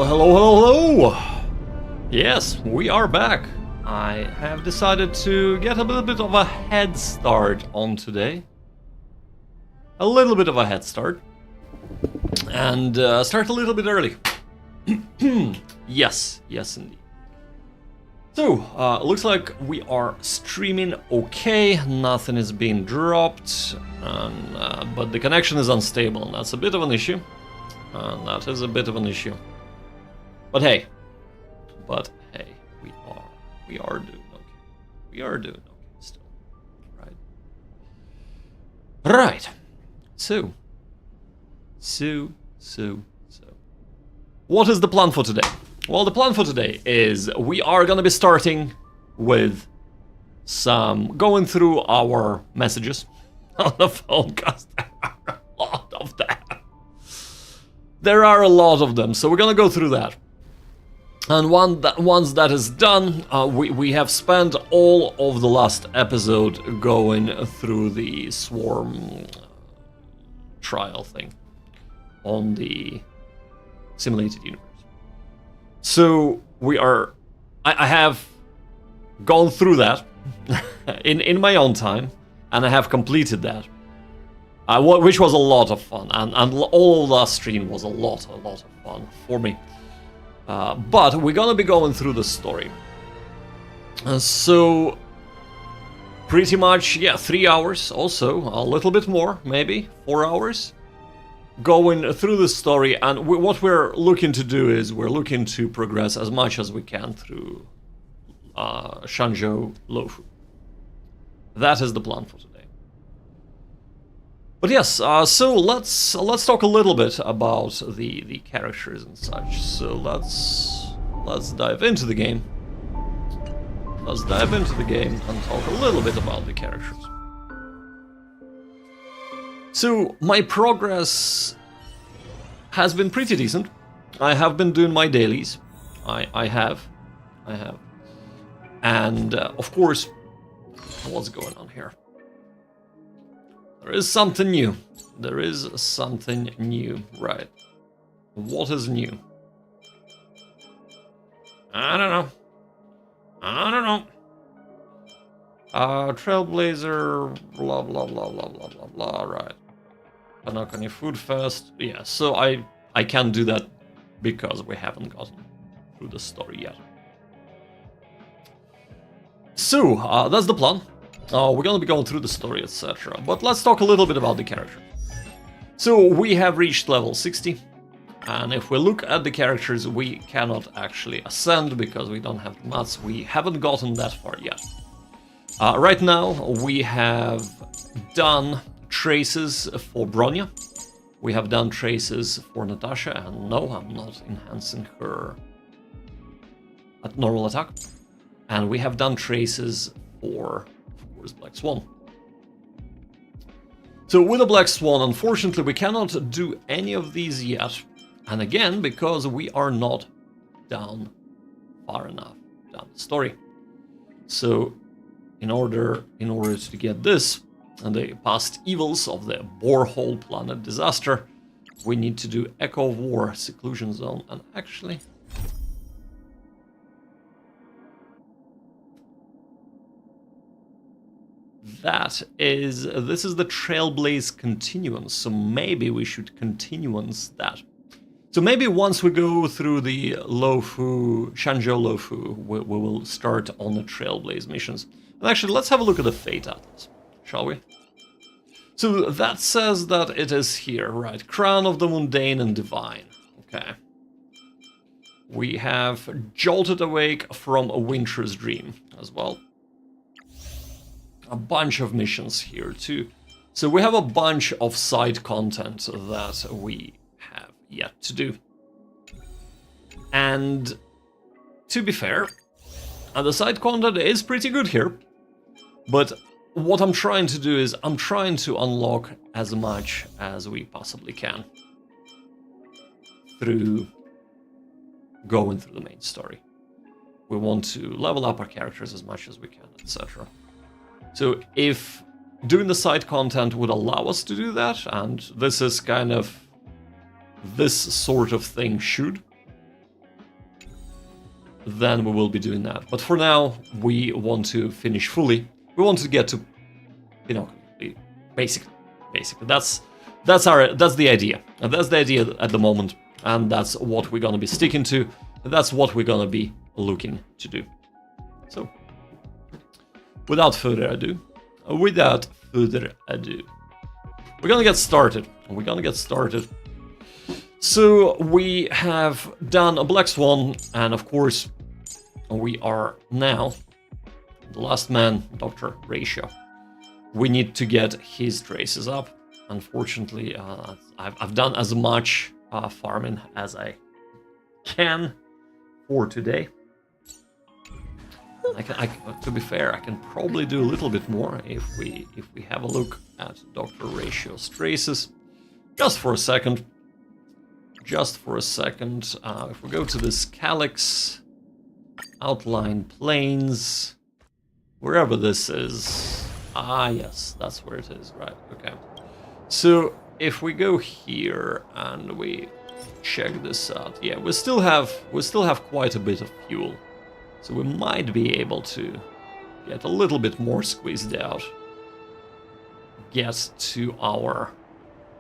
Well, hello. Yes, we are back. I have decided to get a little bit of a head start on today. A little bit of a head start. And start a little bit early. Yes indeed. So, looks like we are streaming okay, nothing is being dropped, and, but the connection is unstable, and that's a bit of an issue. That is a bit of an issue. But hey, we are doing okay. We are doing okay still, right? Right. So. What is the plan for today? Well, the plan for today is we are gonna be starting with going through our messages on the phone, cause there are a lot of them. There are a lot of them, so we're gonna go through that. And once that is done, we have spent all of the last episode going through the swarm trial thing on the simulated universe. So I have gone through that in my own time, and I have completed that, which was a lot of fun, and all last stream was a lot of fun for me. But we're gonna be going through the story. So pretty much, yeah, 3 hours, also a little bit more, maybe 4 hours. Going through the story, and what we're looking to do is we're looking to progress as much as we can through Shanzhou Lofu. That is the plan for today. But yes, so let's talk a little bit about the characters and such. So let's dive into the game. Let's dive into the game and talk a little bit about the characters. So, my progress has been pretty decent. I have been doing my dailies. I have. And, of course, what's going on here? There is something new. There is something new, right? What is new? I don't know. Trailblazer, blah blah blah blah blah blah blah. Right. Panakani Food Fest. Yeah. So I can't do that because we haven't gotten through the story yet. So that's the plan. We're gonna be going through the story, etc. But let's talk a little bit about the character. So we have reached level 60. And if we look at the characters, we cannot actually ascend because we don't have the mats. We haven't gotten that far yet. Right now, we have done traces for Bronya. We have done traces for Natasha, and no, I'm not enhancing her at normal attack. And we have done traces for, of course, Black Swan. So with the Black Swan, unfortunately, we cannot do any of these yet. And again, because we are not down far enough down the story. So in order to get this and the past evils of the borehole planet disaster, we need to do Echo of War Seclusion Zone. And actually, this is the Trailblaze continuance, so maybe we should continuance that. So maybe once we go through the Shanzhou Lofu, we will start on the Trailblaze missions. And actually, let's have a look at the Fate Atlas, shall we? So that says that it is here, right? Crown of the Mundane and Divine. Okay. We have Jolted Awake from a Winter's Dream as well. A bunch of missions here too. So we have a bunch of side content that we have yet to do. And to be fair, the side content is pretty good here. But what I'm trying to do is I'm trying to unlock as much as we possibly can through going through the main story. We want to level up our characters as much as we can, etc. So if doing the side content would allow us to do that, and this is kind of this sort of thing should, then we will be doing that. But for now, we want to finish fully. We want to get to, you know, basically, that's the idea, and that's the idea at the moment, and that's what we're gonna be sticking to. That's what we're gonna be looking to do. So, without further ado, we're gonna get started. So we have done a Black Swan, and of course, we are now the last man, Dr. Ratio. We need to get his traces up. Unfortunately, I've done as much farming as I can for today. To be fair, I can probably do a little bit more if we have a look at Dr. Ratio's traces. Just for a second. If we go to this calyx, outline planes, wherever this is. Ah, yes, that's where it is, right, okay. So, if we go here and we check this out, yeah, we still have quite a bit of fuel. So we might be able to get a little bit more squeezed out. Get to our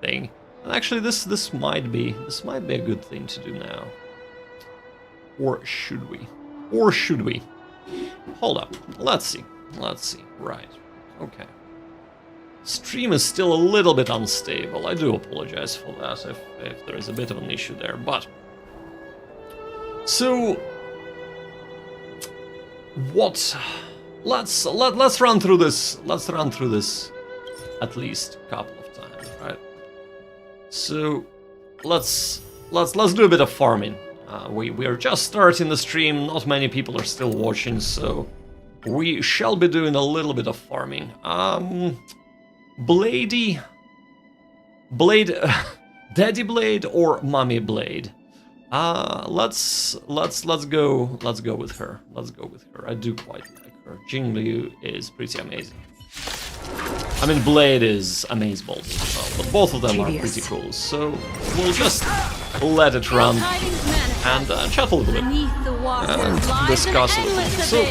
thing. And actually this might be a good thing to do now. Or should we? Hold up. Let's see. Right. Okay. Stream is still a little bit unstable. I do apologize for that if there is a bit of an issue there, but so what? Let's run through this. Let's run through this at least a couple of times, right? So let's do a bit of farming. We are just starting the stream. Not many people are still watching, so we shall be doing a little bit of farming. Blade, Daddy Blade or Mommy Blade? Let's go with her. I do quite like her. Jingliu is pretty amazing. I mean, Blade is amazeballs as well, but both of them are pretty cool. So we'll just let it run and chat a little bit and discuss a little bit. So,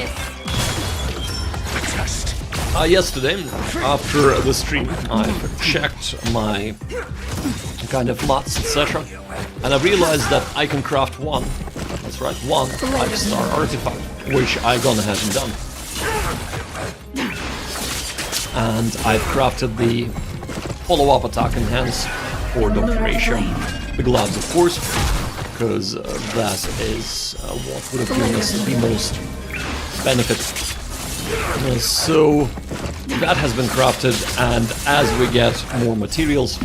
yesterday, after the stream, I checked my kind of mods, etc. And I realized that I can craft one 5-star artifact, which I gone ahead and done. And I've crafted the follow-up attack enhance for Dr. Ratio. The gloves, of course, because that is what would have given us the most benefit. So that has been crafted, and as we get more materials,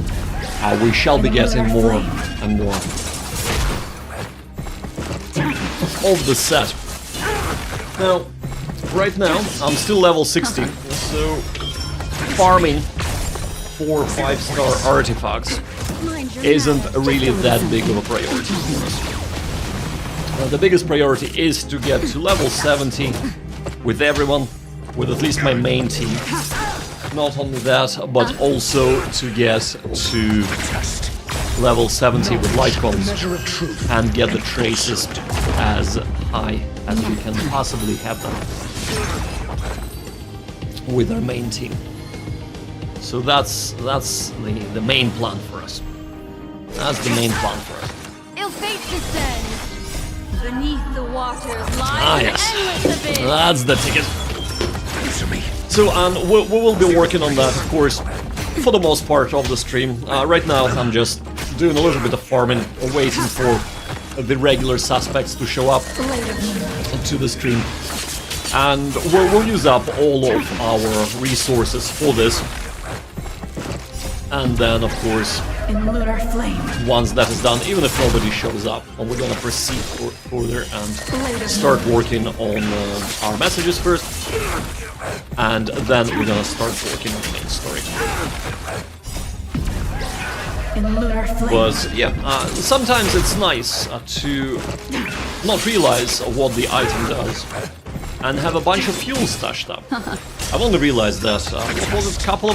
we shall be getting more and more of the set. Now, right now, I'm still level 60, so farming for 5-star artifacts isn't really that big of a priority for us. The biggest priority is to get to level 70 with everyone, with at least my main team. Not only that, but also to get to level 70 with Lightcombs and get the traces as high as we can possibly have them with our main team. So that's the main plan for us. Ill fate descends. Beneath the waters lies yes. an endless abyss. That's the ticket. So we will be working on that, of course, for the most part of the stream. Right now, I'm just doing a little bit of farming, waiting for the regular suspects to show up to the stream. And we'll use up all of our resources for this. And then, of course, In lunar flame. once that is done, even if nobody shows up, we're gonna proceed further and start working on our messages first. And then we're gonna start working on the main story. In lunar flame. But yeah, sometimes it's nice to not realize what the item does and have a bunch of fuel stashed up. I've only realized that, what was it, couple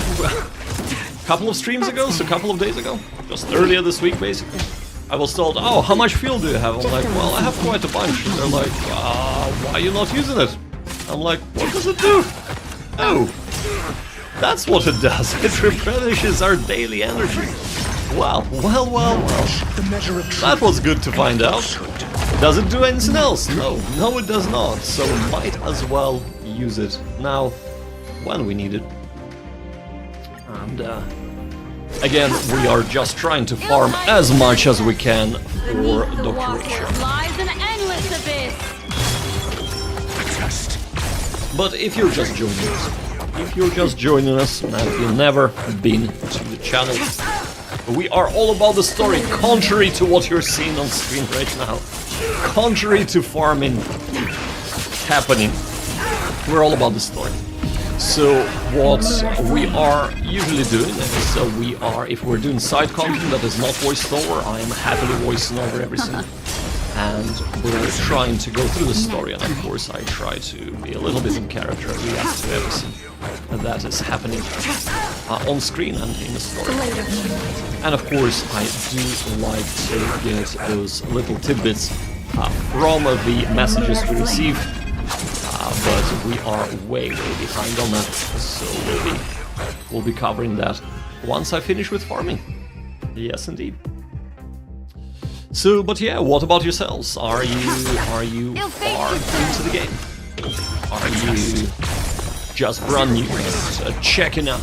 of streams ago, so a couple of days ago? Just earlier this week, basically. I was told, oh, how much fuel do you have? I'm like, well, I have quite a bunch. And they're like, why are you not using it? I'm like, what does it do? Oh, that's what it does. It replenishes our daily energy. Well. That was good to find out. Does it do anything else? No, it does not. So might as well use it now when we need it. And again, we are just trying to farm as much as we can for doctoration. Lies an endless abyss. But if you're just joining us, and you've never been to the channel, we are all about the story, contrary to what you're seeing on screen right now. Contrary to farming happening, we're all about the story. So what we are usually doing is, if we're doing side content that is not voiced over, I am happily voicing over everything. And we're trying to go through the story, and of course I try to be a little bit in character, react to everything that is happening on screen and in the story. And of course I do like to get those little tidbits from the messages we receive, but we are way behind on that, so we'll be covering that once I finish with farming. Yes, indeed. So, but yeah, what about yourselves? Are you far into the game? Are you just brand new, checking out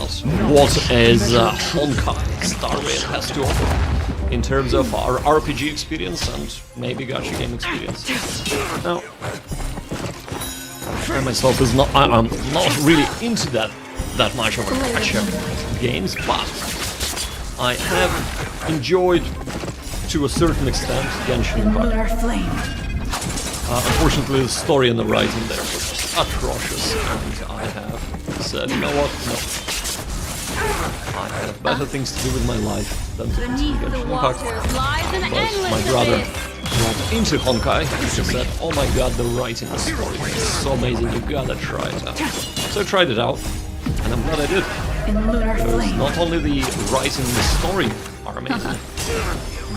what is Honkai Star Rail has to offer in terms of our RPG experience and maybe gacha game experience? Now, I myself I'm not really into that much of a gacha games, but I have enjoyed to a certain extent Genshin Impact. Unfortunately, the story and the writing there was atrocious, and I have said, you know what, no. I have better things to do with my life than to continue Genshin Impact. But my brother got into Honkai, he just said, oh my god, the writing and story is so amazing, you gotta try it out. So I tried it out, and I'm glad I did. Because not only the writing and the story are amazing,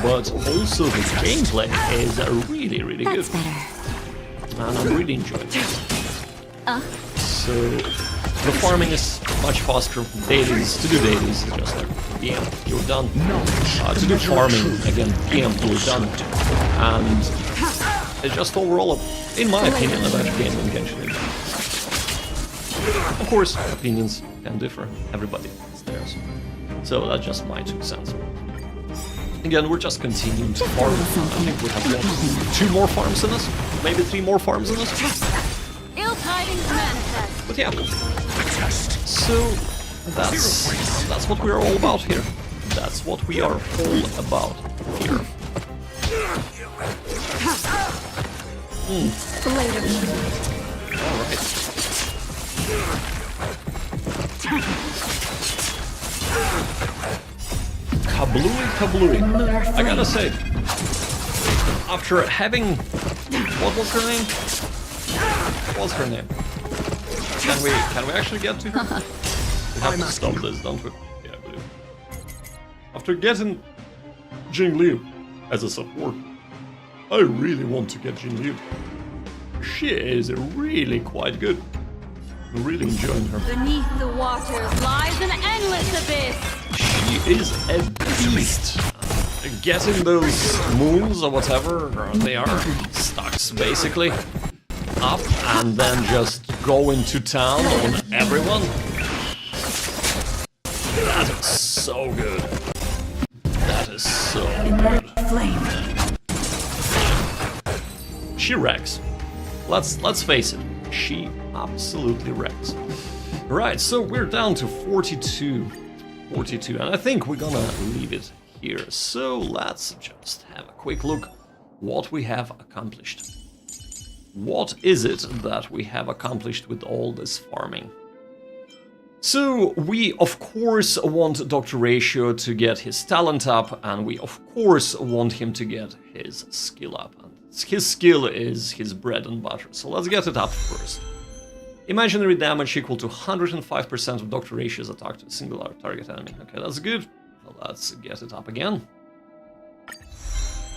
but also the gameplay is really good. And I'm really enjoying it. So the farming is much faster. Dailies, to do dailies is just like, yeah, you're done. To do farming, again, yeah, you're done. And it's just overall, in my opinion, a better game than Genshin Impact. Of course, opinions can differ. Everybody has theirs. So that's just my 2 cents. Again, we're just continuing to farm. I think we have 2 more farms in us, maybe 3 more farms in us. Ill tidings manifest. But yeah, so that's what we're all about here. That's what we are all about here. All right. Kablooey. I gotta say, after having... What was her name? What was her name? Can we actually get to her? We have to stop this, don't we? Yeah, I believe. After getting Jing Liu as a support, I really want to get Jing Liu. She is really quite good. I'm really enjoying her. Beneath the waters lies an endless abyss. She is a beast. Getting those moons or whatever they are, stocks basically, up and then just going to town on everyone. That is so good. That is so good. She wrecks. Let's face it. She absolutely wrecks. Right, so we're down to 42, and I think we're gonna leave it here. So let's just have a quick look what we have accomplished. What is it that we have accomplished with all this farming? So we of course want Dr. Ratio to get his talent up, and we of course want him to get his skill up. His skill is his bread and butter, so let's get it up first. Imaginary damage equal to 105% of Dr. Ratio's attack to a single target enemy. Okay, that's good. Well, let's get it up again.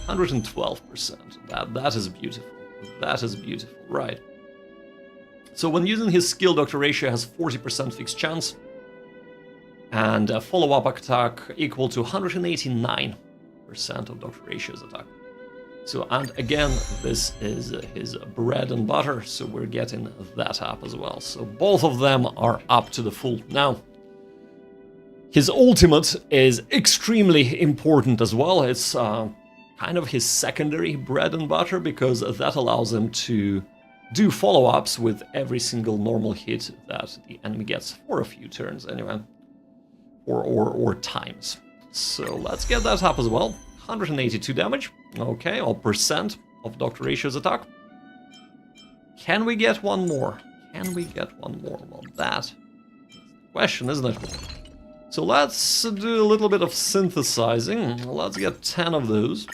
112%. That is beautiful. That is beautiful, right. So when using his skill, Dr. Ratio has 40% fixed chance, and a follow-up attack equal to 189% of Dr. Ratio's attack. So, and again, this is his bread and butter, so we're getting that up as well. So both of them are up to the full. Now, his ultimate is extremely important as well. It's kind of his secondary bread and butter, because that allows him to do follow-ups with every single normal hit that the enemy gets for a few turns anyway, or times. So let's get that up as well. 182 damage, okay, or percent of Dr. Ratio's attack. Can we get one more? Can we get one more? Well, that's the question, isn't it? So let's do a little bit of synthesizing. Let's get 10 of those.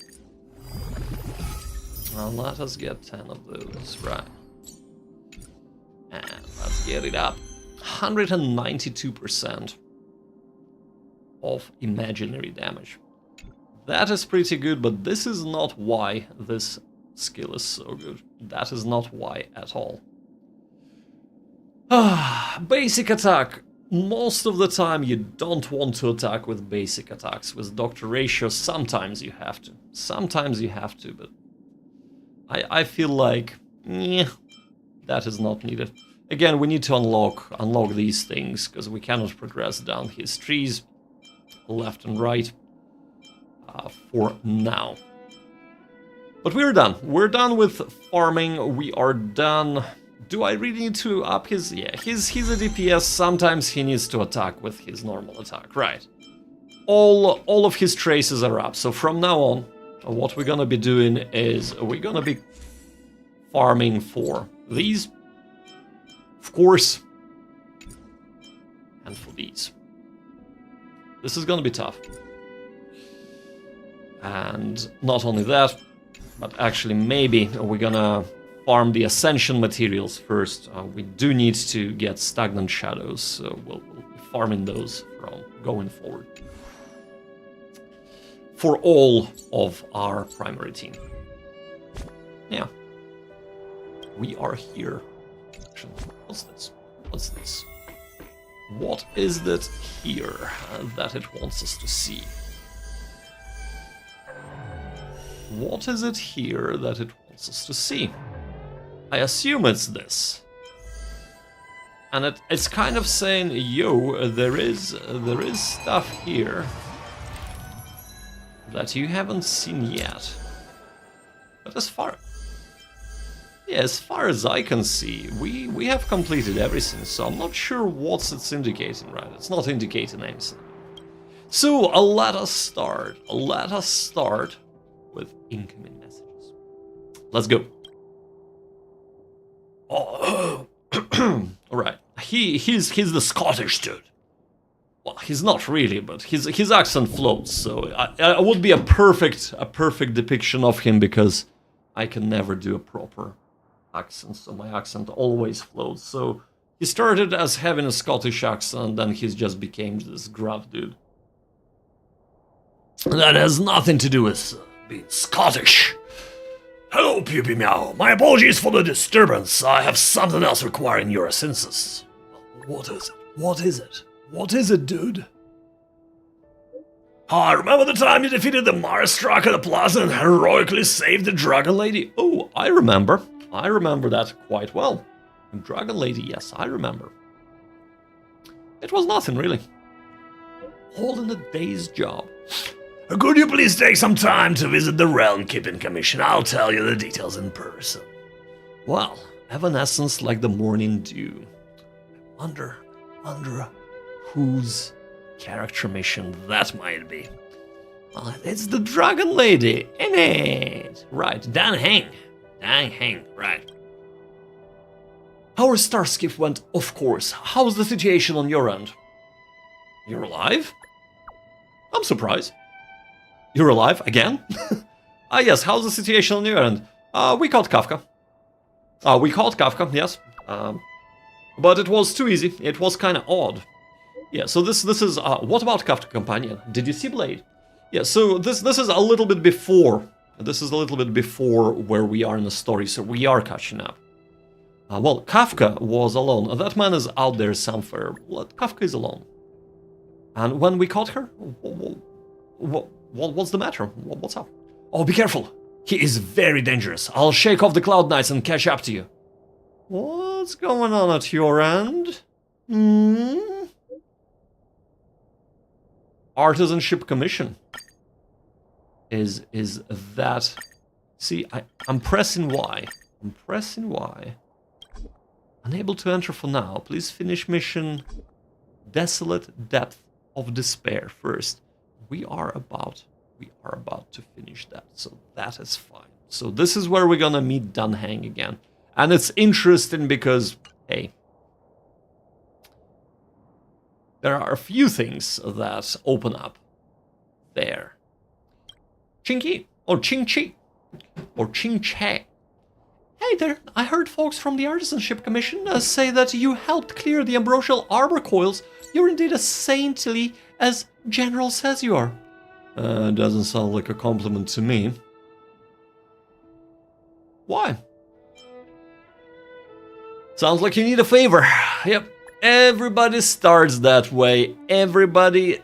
Let us get 10 of those, right. And let's get it up. 192% of imaginary damage. That is pretty good, but this is not why this skill is so good. That is not why at all. Basic attack. Most of the time you don't want to attack with basic attacks. With Dr. Ratio, sometimes you have to. Sometimes you have to, but I feel like that is not needed. Again, we need to unlock these things, because we cannot progress down his trees left and right for now. But we're done. We're done with farming. We are done. Do I really need to up his... Yeah, he's a DPS. Sometimes he needs to attack with his normal attack. Right. All of his traces are up. So from now on, what we're gonna be doing is we're gonna be farming for these, of course, and for these. This is gonna be tough. And not only that, but actually maybe we're gonna farm the Ascension materials first. We do need to get Stagnant Shadows, so we'll be farming those from going forward. For all of our primary team. Yeah. We are here. Actually, what's this? What's this? What is that here that it wants us to see? What is it here that it wants us to see? I assume it's this. And it's kind of saying, yo, there is stuff here that you haven't seen yet. But as far as I can see, we have completed everything, so I'm not sure what it's indicating, right? It's not indicating anything. So let us start. Let us start with incoming messages. Let's go. Oh, alright. He's the Scottish dude. Well, he's not really, but his accent floats, so I would be a perfect depiction of him, because I can never do a proper accent, so my accent always floats. So he started as having a Scottish accent, then he's just became this gruff dude. That has nothing to do with being Scottish. Hello, Puppy Meow. My apologies for the disturbance. I have something else requiring your assistance. What is it? What is it? What is it, dude? I remember the time you defeated the Marstruck at the plaza and heroically saved the Dragon Lady? Oh, I remember. I remember that quite well. Dragon Lady, yes, I remember. It was nothing, really. All in a day's job. Could you please take some time to visit the Realm Keeping Commission? I'll tell you the details in person. Well, evanescence like the morning dew. I wonder whose character mission that might be. Well, it's the Dragon Lady, isn't it? Right, Dan Heng, right. Our Starskiff went off course. How's the situation on your end? You're alive? I'm surprised. You're alive again? Yes, how's the situation on your end? We caught Kafka. Yes. But it was too easy. It was kind of odd. Yeah, so this is, what about Kafka Companion? Did you see Blade? Yeah, so this is a little bit before This is a little bit before where we are in the story, so we are catching up. Well, Kafka was alone. That man is out there somewhere. Well, Kafka is alone. And when we caught her, what's the matter? What's up? Oh, be careful. He is very dangerous. I'll shake off the Cloud Knights and catch up to you. What's going on at your end? Artisanship Commission. Is that... See, I'm pressing Y. I'm pressing Y. Unable to enter for now. Please finish mission Desolate Depth of Despair first. We are about to finish that, so that is fine. So this is where we're gonna meet Dunhang again. And it's interesting because, hey, there are a few things that open up there. Chinky, or Ching-Chi, or Ching-Che. Hey there, I heard folks from the Artisanship Commission say that you helped clear the ambrosial arbor coils. You're indeed as saintly as General says you are. Doesn't sound like a compliment to me. Why? Sounds like you need a favor. Yep, everybody starts that way. Everybody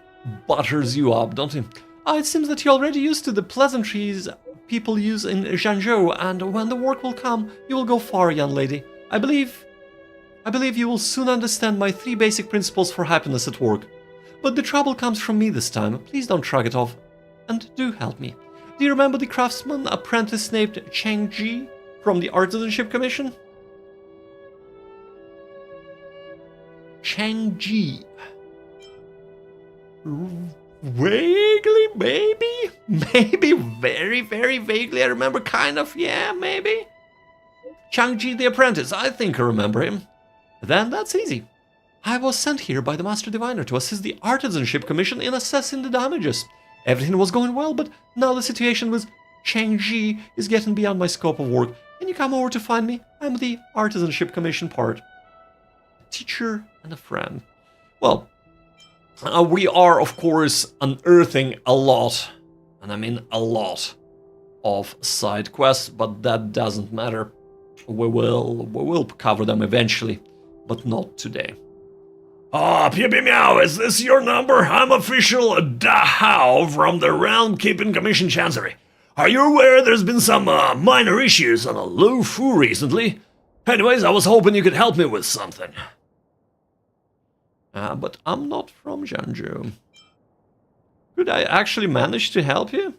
butters you up, don't you? It seems that you're already used to the pleasantries people use in Zhangzhou, and when the work will come, you will go far, young lady. I believe you will soon understand my 3 basic principles for happiness at work. But the trouble comes from me this time. Please don't shrug it off. And do help me. Do you remember the craftsman apprentice named Cheng Ji from the Artisanship Commission? Cheng Ji. Vaguely, maybe? Maybe very, very vaguely. I remember kind of, yeah, maybe. Chang Ji the apprentice, I think I remember him. Then that's easy. I was sent here by the Master Diviner to assist the Artisanship Commission in assessing the damages. Everything was going well, but now the situation with Cheng Ji is getting beyond my scope of work. Can you come over to find me? I'm the Artisanship Commission part. A teacher and a friend. Well, we are, of course, unearthing a lot, and I mean a lot, of side quests, but that doesn't matter. We will cover them eventually, but not today. Meow, is this your number? I'm official Da Hao from the Realm Keeping Commission Chancery. Are you aware there's been some minor issues on a Lu Fu recently? Anyways, I was hoping you could help me with something. But I'm not from Zhangzhou. Could I actually manage to help you?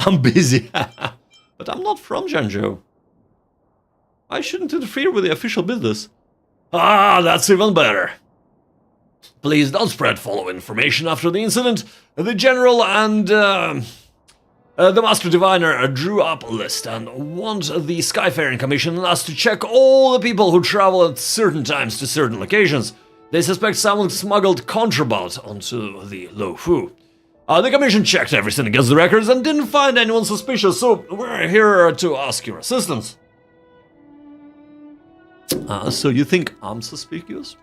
I'm busy, but I'm not from Zhangzhou. I shouldn't interfere with the official business. That's even better. Please don't spread follow information after the incident. The General and the Master Diviner drew up a list and want the Skyfaring Commission and us to check all the people who travel at certain times to certain locations. They suspect someone smuggled contraband onto the Lu Fu. The Commission checked everything against the records and didn't find anyone suspicious, so we're here to ask your assistance. So you think I'm suspicious?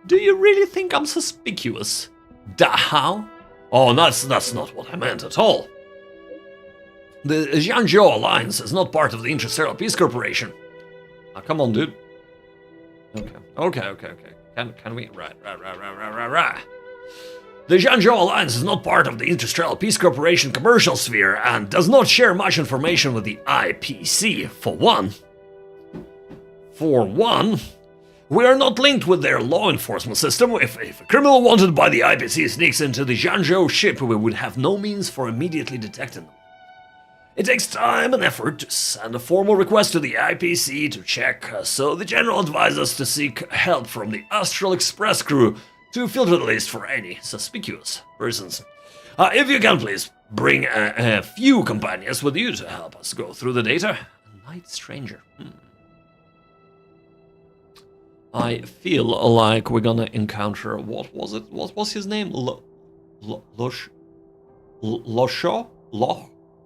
Do you really think I'm suspicious? Da Hao? Oh, that's not what I meant at all. The Zhangzhou Alliance is not part of the Interstellar Peace Corporation. Come on, dude. Okay. Can we? Right. The Zhangzhou Alliance is not part of the Interstellar Peace Corporation commercial sphere and does not share much information with the IPC, for one. We are not linked with their law enforcement system. If a criminal wanted by the IPC sneaks into the Zhangzhou ship, we would have no means for immediately detecting them. It takes time and effort to send a formal request to the IPC to check, so the General advised us to seek help from the Astral Express crew to filter the list for any suspicious persons. If you can, please bring a few companions with you to help us go through the data. A night stranger. I feel like we're gonna encounter, what was it? What was his name? Loch?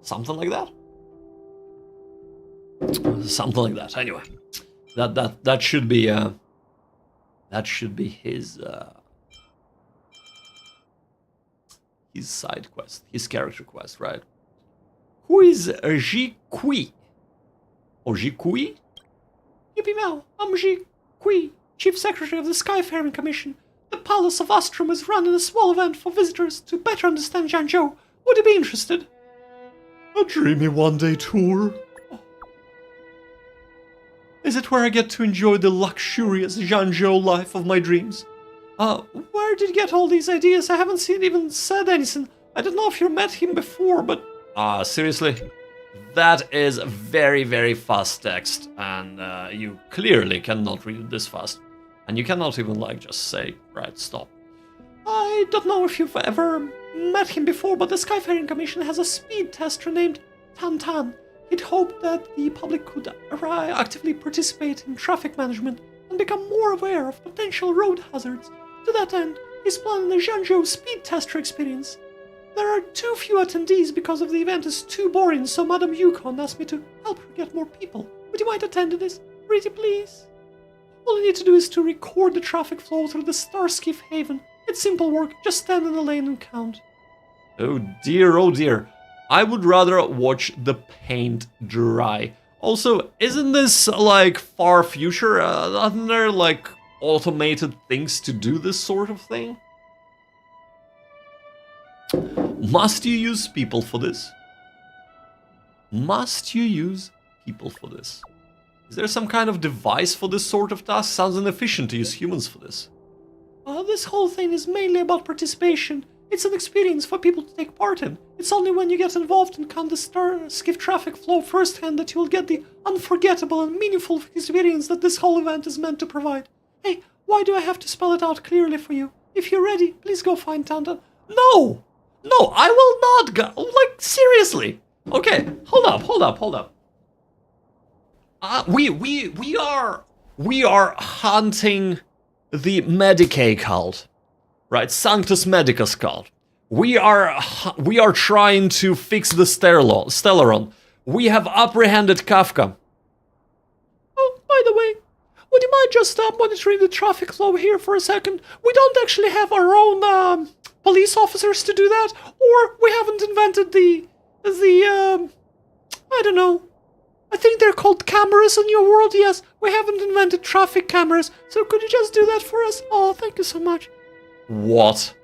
Something like that? Something like that, anyway. That should be his side quest, his character quest, right? Who is Ji Kui? Or Ji Kui? Yippee Meow, I'm Ji Kui, Chief Secretary of the Skyfaring Commission. The Palace of Ostrom is running a small event for visitors to better understand Zhangzhou. Would you be interested? A dreamy one-day tour? Is it where I get to enjoy the luxurious Zhangzhou life of my dreams? Where did you get all these ideas? I haven't seen even said anything. I don't know if you met him before, but... Seriously? That is very, very fast text, and you clearly cannot read it this fast. And you cannot even, like, just say, right, stop. I don't know if you've ever met him before, but the Skyfaring Commission has a speed tester named Tan Tan. He'd hoped that the public could actively participate in traffic management and become more aware of potential road hazards. To that end, he's planning a Zhangzhou speed tester experience. There are too few attendees because of the event is too boring, so Madame Yukon asked me to help her get more people. Would you mind attending this? Pretty please? All you need to do is to record the traffic flow through the Starskiff Haven. It's simple work, just stand in the lane and count. Oh dear, oh dear. I would rather watch the paint dry. Also, isn't this like far future? Aren't there like automated things to do this sort of thing? Must you use people for this? Must you use people for this? Is there some kind of device for this sort of task? Sounds inefficient to use humans for this. This whole thing is mainly about participation. It's an experience for people to take part in. It's only when you get involved and count the Starskiff traffic flow firsthand that you will get the unforgettable and meaningful experience that this whole event is meant to provide. Hey, why do I have to spell it out clearly for you? If you're ready, please go find Tantan. No! No, I will not go. Like, seriously. Okay, hold up. We are hunting the Medicae cult, right? Sanctus Medicus cult. We are trying to fix the Stellaron. We have apprehended Kafka. Oh, by the way, would you mind just monitoring the traffic flow here for a second? We don't actually have our own police officers to do that, or we haven't invented the I don't know. I think they're called cameras in your world, yes. We haven't invented traffic cameras, so could you just do that for us? Oh, thank you so much. What?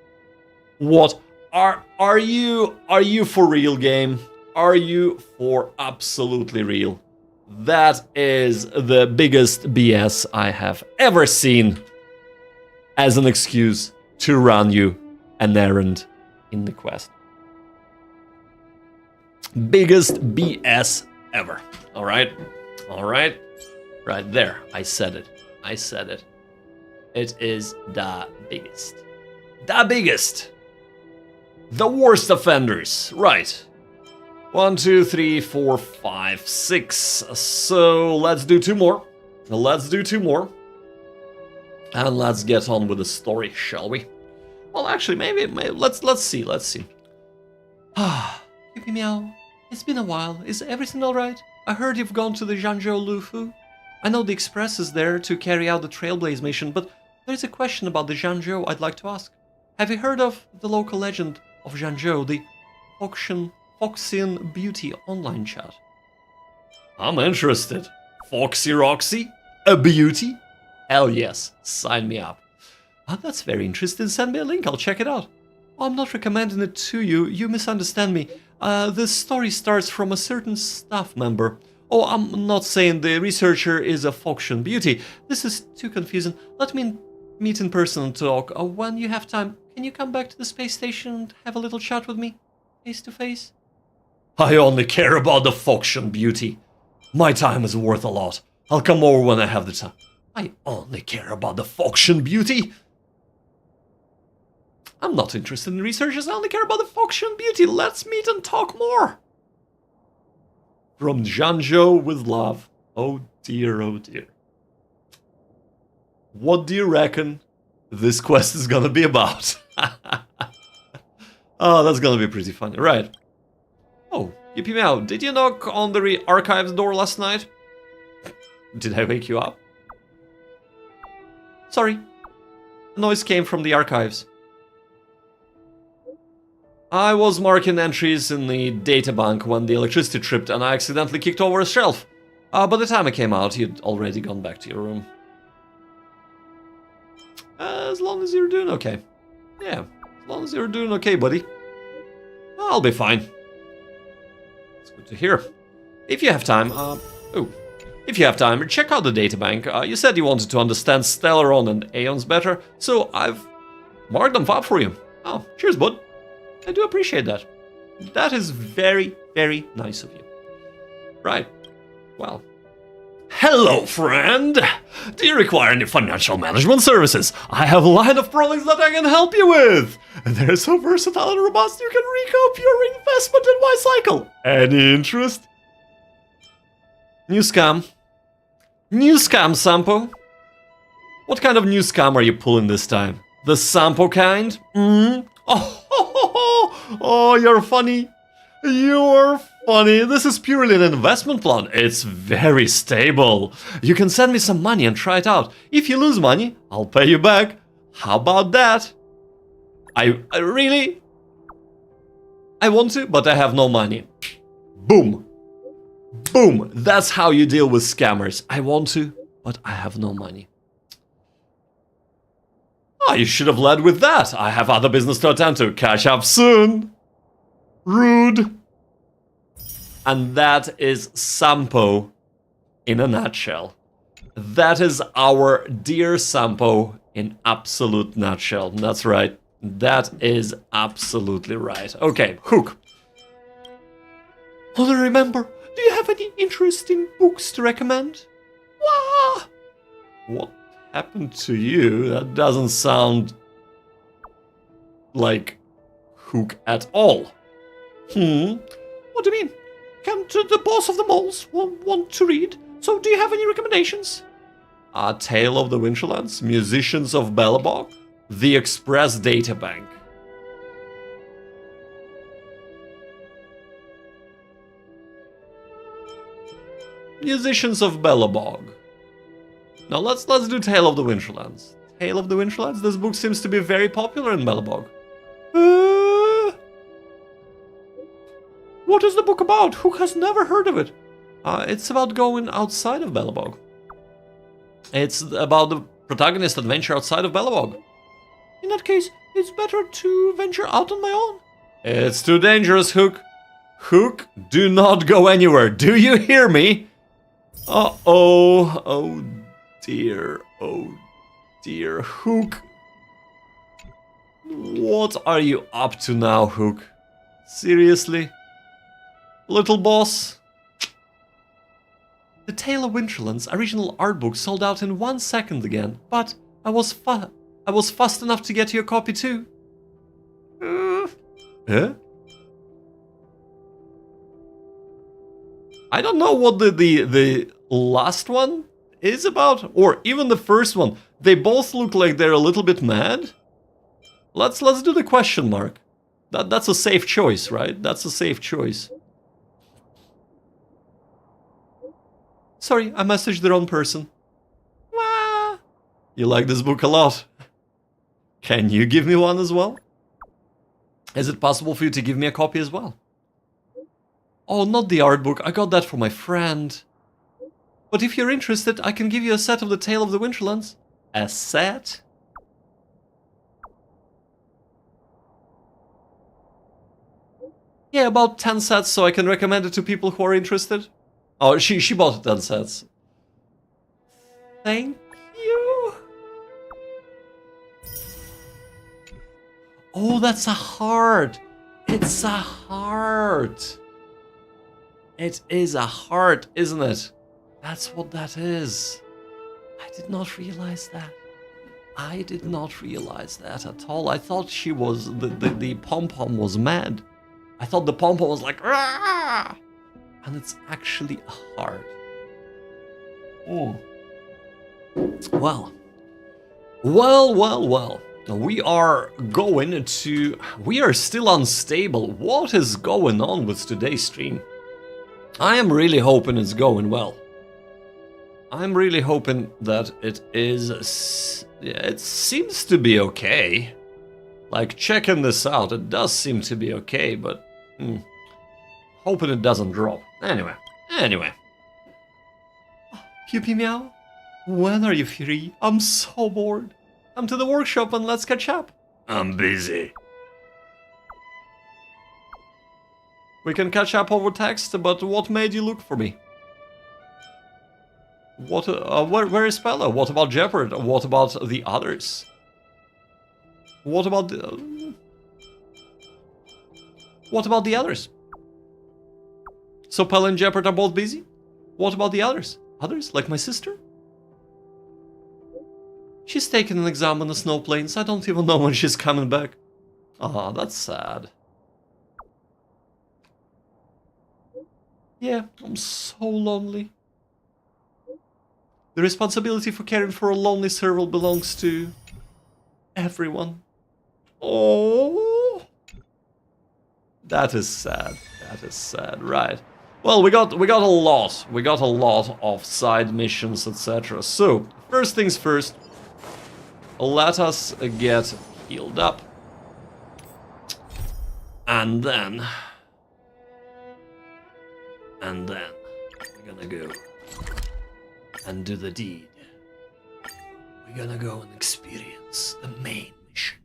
Are you for real, game? Are you for absolutely real? That is the biggest BS I have ever seen as an excuse to run you an errand in the quest. Biggest BS ever. All right. Right there. I said it. It is the biggest. The worst offenders. Right. 1, 2, 3, 4, 5, 6. So let's do two more. And let's get on with the story, shall we? Well, actually, maybe let's see. Yippee Meow. It's been a while. Is everything alright? I heard you've gone to the Zhangzhou Lufu. I know the Express is there to carry out the Trailblaze mission, but there's a question about the Zhangzhou I'd like to ask. Have you heard of the local legend of Zhangzhou, the Foxian Beauty online chat? I'm interested. Foxy Roxy? A beauty? Hell yes, sign me up. That's very interesting. Send me a link, I'll check it out. I'm not recommending it to you. You misunderstand me. This story starts from a certain staff member. Oh, I'm not saying the researcher is a Foxian Beauty. This is too confusing. Let me meet in person and talk. When you have time, can you come back to the space station and have a little chat with me? Face to face? I only care about the Foxian Beauty. My time is worth a lot. I'll come over when I have the time. I only care about the Foxian Beauty. I'm not interested in researchers, I only care about the Foxian Beauty. Let's meet and talk more. From Zhangzhou with love. Oh dear, oh dear. What do you reckon this quest is gonna be about? Oh, that's gonna be pretty funny. Right. Oh, Yippee Meow, did you knock on the archives door last night? Did I wake you up? Sorry. The noise came from the archives. I was marking entries in the databank when the electricity tripped and I accidentally kicked over a shelf. By the time I came out, you'd already gone back to your room. As long as you're doing okay. Yeah, as long as you're doing okay, buddy. I'll be fine. It's good to hear. If you have time, if you have time, check out the databank. You said you wanted to understand Stellaron and Aeons better, so I've marked them up for you. Oh, cheers, bud. I do appreciate that. That is very, very nice of you. Right. Well. Hello, friend! Do you require any financial management services? I have a line of products that I can help you with! They're so versatile and robust you can recoup your investment in my cycle! Any interest? New scam. New scam, Sampo. What kind of new scam are you pulling this time? The Sampo kind? Oh, you're funny. You're funny. This is purely an investment plan. It's very stable. You can send me some money and try it out. If you lose money, I'll pay you back. How about that? I really... I want to, but I have no money. Boom. Boom. That's how you deal with scammers. I want to, but I have no money. Oh, you should have led with that. I have other business to attend to. Catch up soon. Rude. And that is Sampo in a nutshell. That is our dear Sampo in absolute nutshell. That's right. That is absolutely right. Okay, Hook. Well, remember, do you have any interesting books to recommend? Wah! What happened to you? That doesn't sound like Hook at all. What do you mean? Come to the boss of the moles. Want to read? So do you have any recommendations? A Tale of the Winterlands, Musicians of Belobog, The Express Databank. Musicians of Belobog. Now let's do Tale of the Winterlands. Tale of the Winterlands? This book seems to be very popular in Belobog. What is the book about? Who has never heard of it? It's about going outside of Belobog. It's about the protagonist's adventure outside of Belobog. In that case, it's better to venture out on my own. It's too dangerous, Hook. Hook, do not go anywhere. Do you hear me? Uh-oh. Oh dear. Oh dear. Hook. What are you up to now, Hook? Seriously? Little boss? The Tale of Winterlands original art book sold out in 1 second again, but I was fast enough to get you a copy too. Huh? I don't know what the last one is about, or even the first one. They both look like they're a little bit mad. Let's do the question mark. That's a safe choice, right? That's a safe choice. Sorry, I messaged the wrong person. You like this book a lot. Can you give me one as well? Is it possible for you to give me a copy as well? Oh, not the art book. I got that for my friend. But if you're interested, I can give you a set of the Tale of the Winterlands. A set? Yeah, about 10 sets, so I can recommend it to people who are interested. Oh, she bought 10 sets. Thank you. Oh, that's a heart. It's a heart. It is a heart, isn't it? That's what that is. I did not realize that. I did not realize that at all. I thought she was... the pom-pom was mad. I thought the pom-pom was like... Rah! And it's actually a heart. Oh. Well. We are going to... We are still unstable. What is going on with today's stream? I am really hoping it's going well. I'm really hoping that it is... It seems to be okay. Like, checking this out, it does seem to be okay, but... hoping it doesn't drop. Anyway. Puppy Meow, when are you free? I'm so bored. Come to the workshop and let's catch up. I'm busy. We can catch up over text, but what made you look for me? What? Where is Pella? What about Jeopard? What about the others? What about the... what about the others? So Pella and Jeopard are both busy? What about the others? Others? Like my sister? She's taking an exam on the snow plains. I don't even know when she's coming back. Ah, that's sad. Yeah, I'm so lonely. The responsibility for caring for a lonely serval belongs to everyone. Oh, that is sad. That is sad. Right. Well, we got a lot. We got a lot of side missions, etc. So first things first. Let us get healed up, and then we're gonna go and do the deed. We're gonna go and experience the main mission.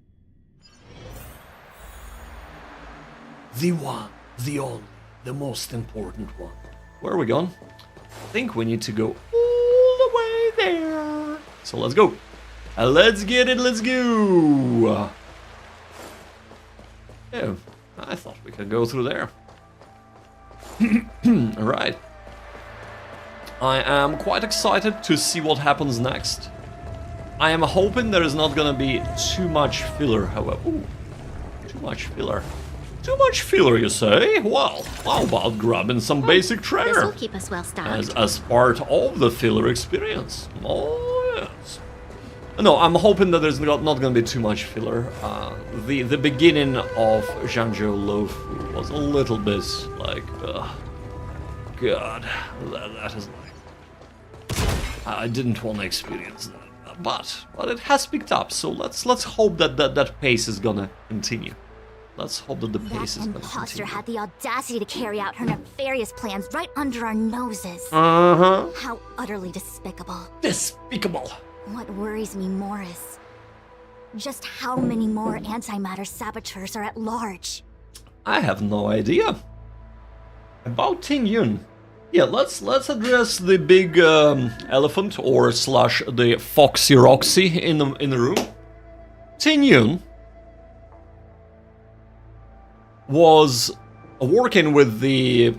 The one, the only, the most important one. Where are we going? I think we need to go all the way there. So let's go. Let's get it, let's go. Oh, I thought we could go through there. Alright. I am quite excited to see what happens next. I am hoping there is not gonna be too much filler, however. Ooh, too much filler. Too much filler, you say? Well, how about grabbing some basic This treasure will keep us well stocked. as part of the filler experience? Oh, yes. No, I'm hoping that there's not going to be too much filler. The beginning of Zhangzhou Lofu was a little bit like, God, that is like, I didn't want to experience that, but it has picked up. So let's hope that pace is gonna continue. Let's hope that the pace is That gonna imposter continue. had the audacity to carry out her nefarious plans right under our noses. Uh-huh. How utterly despicable. Despicable. What worries me more is just how many more antimatter saboteurs are at large. I have no idea. About Ting Yun. Yeah, let's address the big elephant or slash the Foxy Roxy in the room. Ting Yun was working with the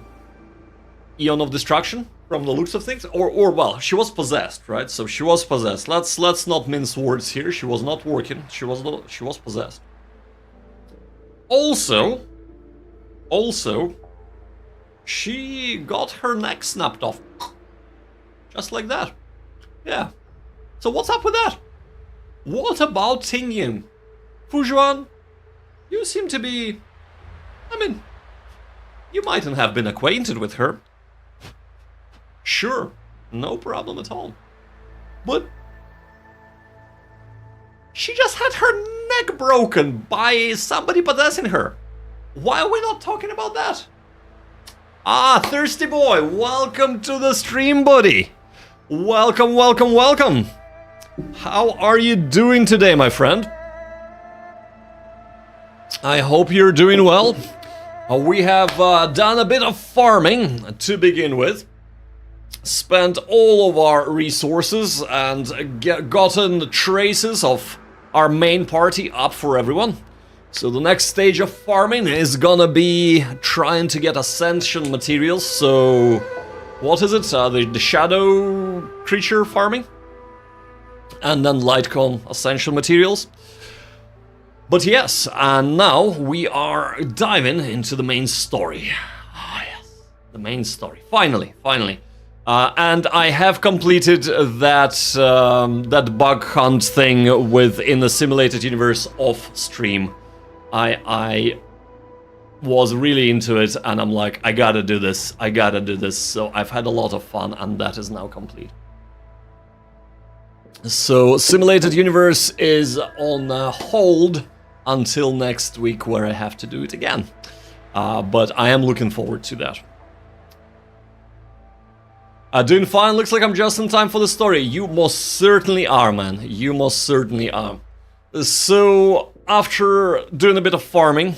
Eon of Destruction from the looks of things, or well, she was possessed, right? So she was possessed. Let's not mince words here. She was not working. She was possessed. Also, she got her neck snapped off, just like that. Yeah. So what's up with that? What about Ting Yun? Fujuan, you seem to be. I mean, you mightn't have been acquainted with her. Sure, no problem at all. But she just had her neck broken by somebody possessing her. Why are we not talking about that? Ah, Thirsty Boy, welcome to the stream, buddy. Welcome. How are you doing today, my friend? I hope you're doing well. We have done a bit of farming to begin with. Spent all of our resources and gotten traces of our main party up for everyone. So the next stage of farming is gonna be trying to get ascension materials. So what is it? The shadow creature farming, and then Lightcon ascension materials. But yes, and now we are diving into the main story. Ah, yes, the main story. Finally. And I have completed that bug hunt thing within the simulated universe off stream. I was really into it, and I'm like, I gotta do this. So I've had a lot of fun, and that is now complete. So simulated universe is on hold until next week where I have to do it again. But I am looking forward to that. Doing fine, looks like I'm just in time for the story. You most certainly are, man. You most certainly are. So, after doing a bit of farming,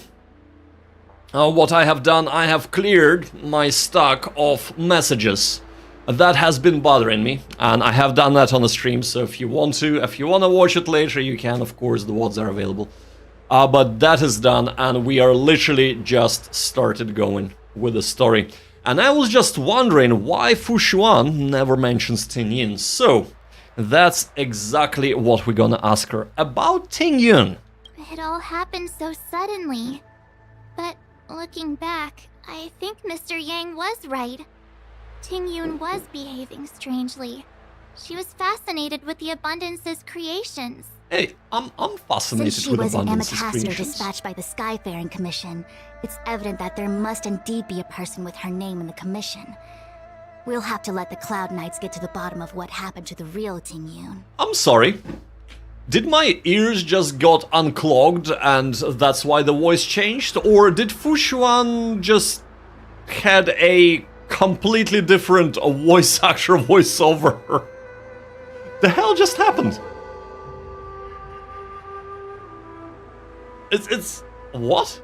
what I have done, I have cleared my stack of messages. That has been bothering me, and I have done that on the stream, so if you want to watch it later, you can, of course, the VODs are available. But that is done, and we are literally just started going with the story. And I was just wondering why Fu Xuan never mentions Ting Yun. So, that's exactly what we're gonna ask her about Ting Yun. It all happened so suddenly. But looking back, I think Mr. Yang was right. Ting Yun was behaving strangely. She was fascinated with the Abundance's creations. Hey, I'm fascinated Since she with was an Abundance's ambassador creations. dispatched by the Skyfaring Commission, it's evident that there must indeed be a person with her name in the commission. We'll have to let the Cloud Knights get to the bottom of what happened to the real Ting Yun. I'm sorry. Did my ears just got unclogged and that's why the voice changed? Or did Fu Xuan just had a completely different voice actor voiceover? The hell just happened? It's what?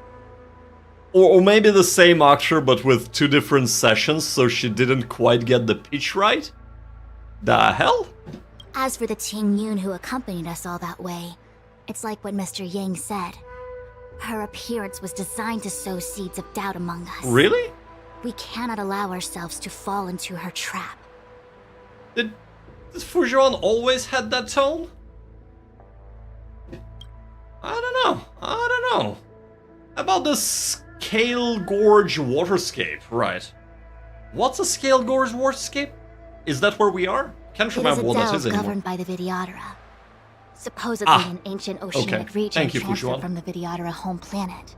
Or maybe the same actor but with two different sessions, so she didn't quite get the pitch right? The hell? As for the Ting Yun who accompanied us all that way, it's like what Mr. Yang said. Her appearance was designed to sow seeds of doubt among us. Really? We cannot allow ourselves to fall into her trap. Did Fu Xuan always had that tone? I don't know. About the Scale Gorge waterscape, right. What's a Scale Gorge waterscape? Is that where we are? Can't remember what that is anymore. Governed by the Vidyadhara. Supposedly an ancient oceanic region Thank you, Fu transferred Xuan. from the Vidyadhara home planet.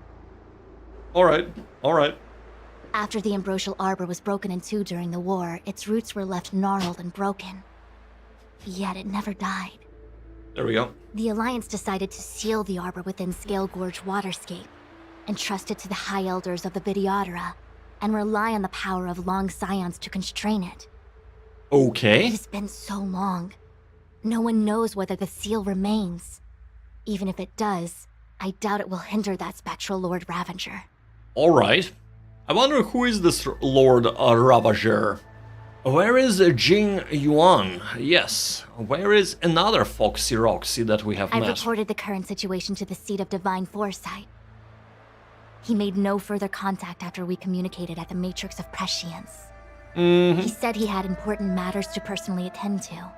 Alright. After the Ambrosial Arbor was broken in two during the war, its roots were left gnarled and broken. Yet it never died. There we go. The Alliance decided to seal the arbor within Scale Gorge waterscape, entrust it to the High Elders of the Vidyadhara, and rely on the power of long scions to constrain it. Okay. It has been so long. No one knows whether the seal remains. Even if it does, I doubt it will hinder that spectral Lord Ravager. Alright. I wonder who is this Lord Ravager? Where is Jing Yuan? Yes. Where is another Foxy Roxy that we have I met? reported the current situation to the Seat of Divine Foresight. He made no further contact after we communicated at the Matrix of Prescience. He said he had important matters to personally attend to.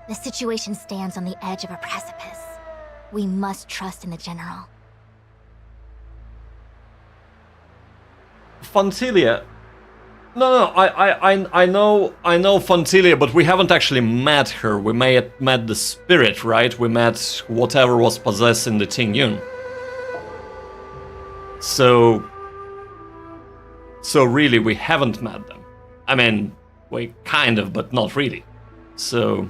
The situation stands on the edge of a precipice. We must trust in the General. Fantilia. No, I know Fantilia, but we haven't actually met her. We met the spirit, right? We met whatever was possessing the Ting Yun. So really, we haven't met them. I mean, we kind of, but not really. So,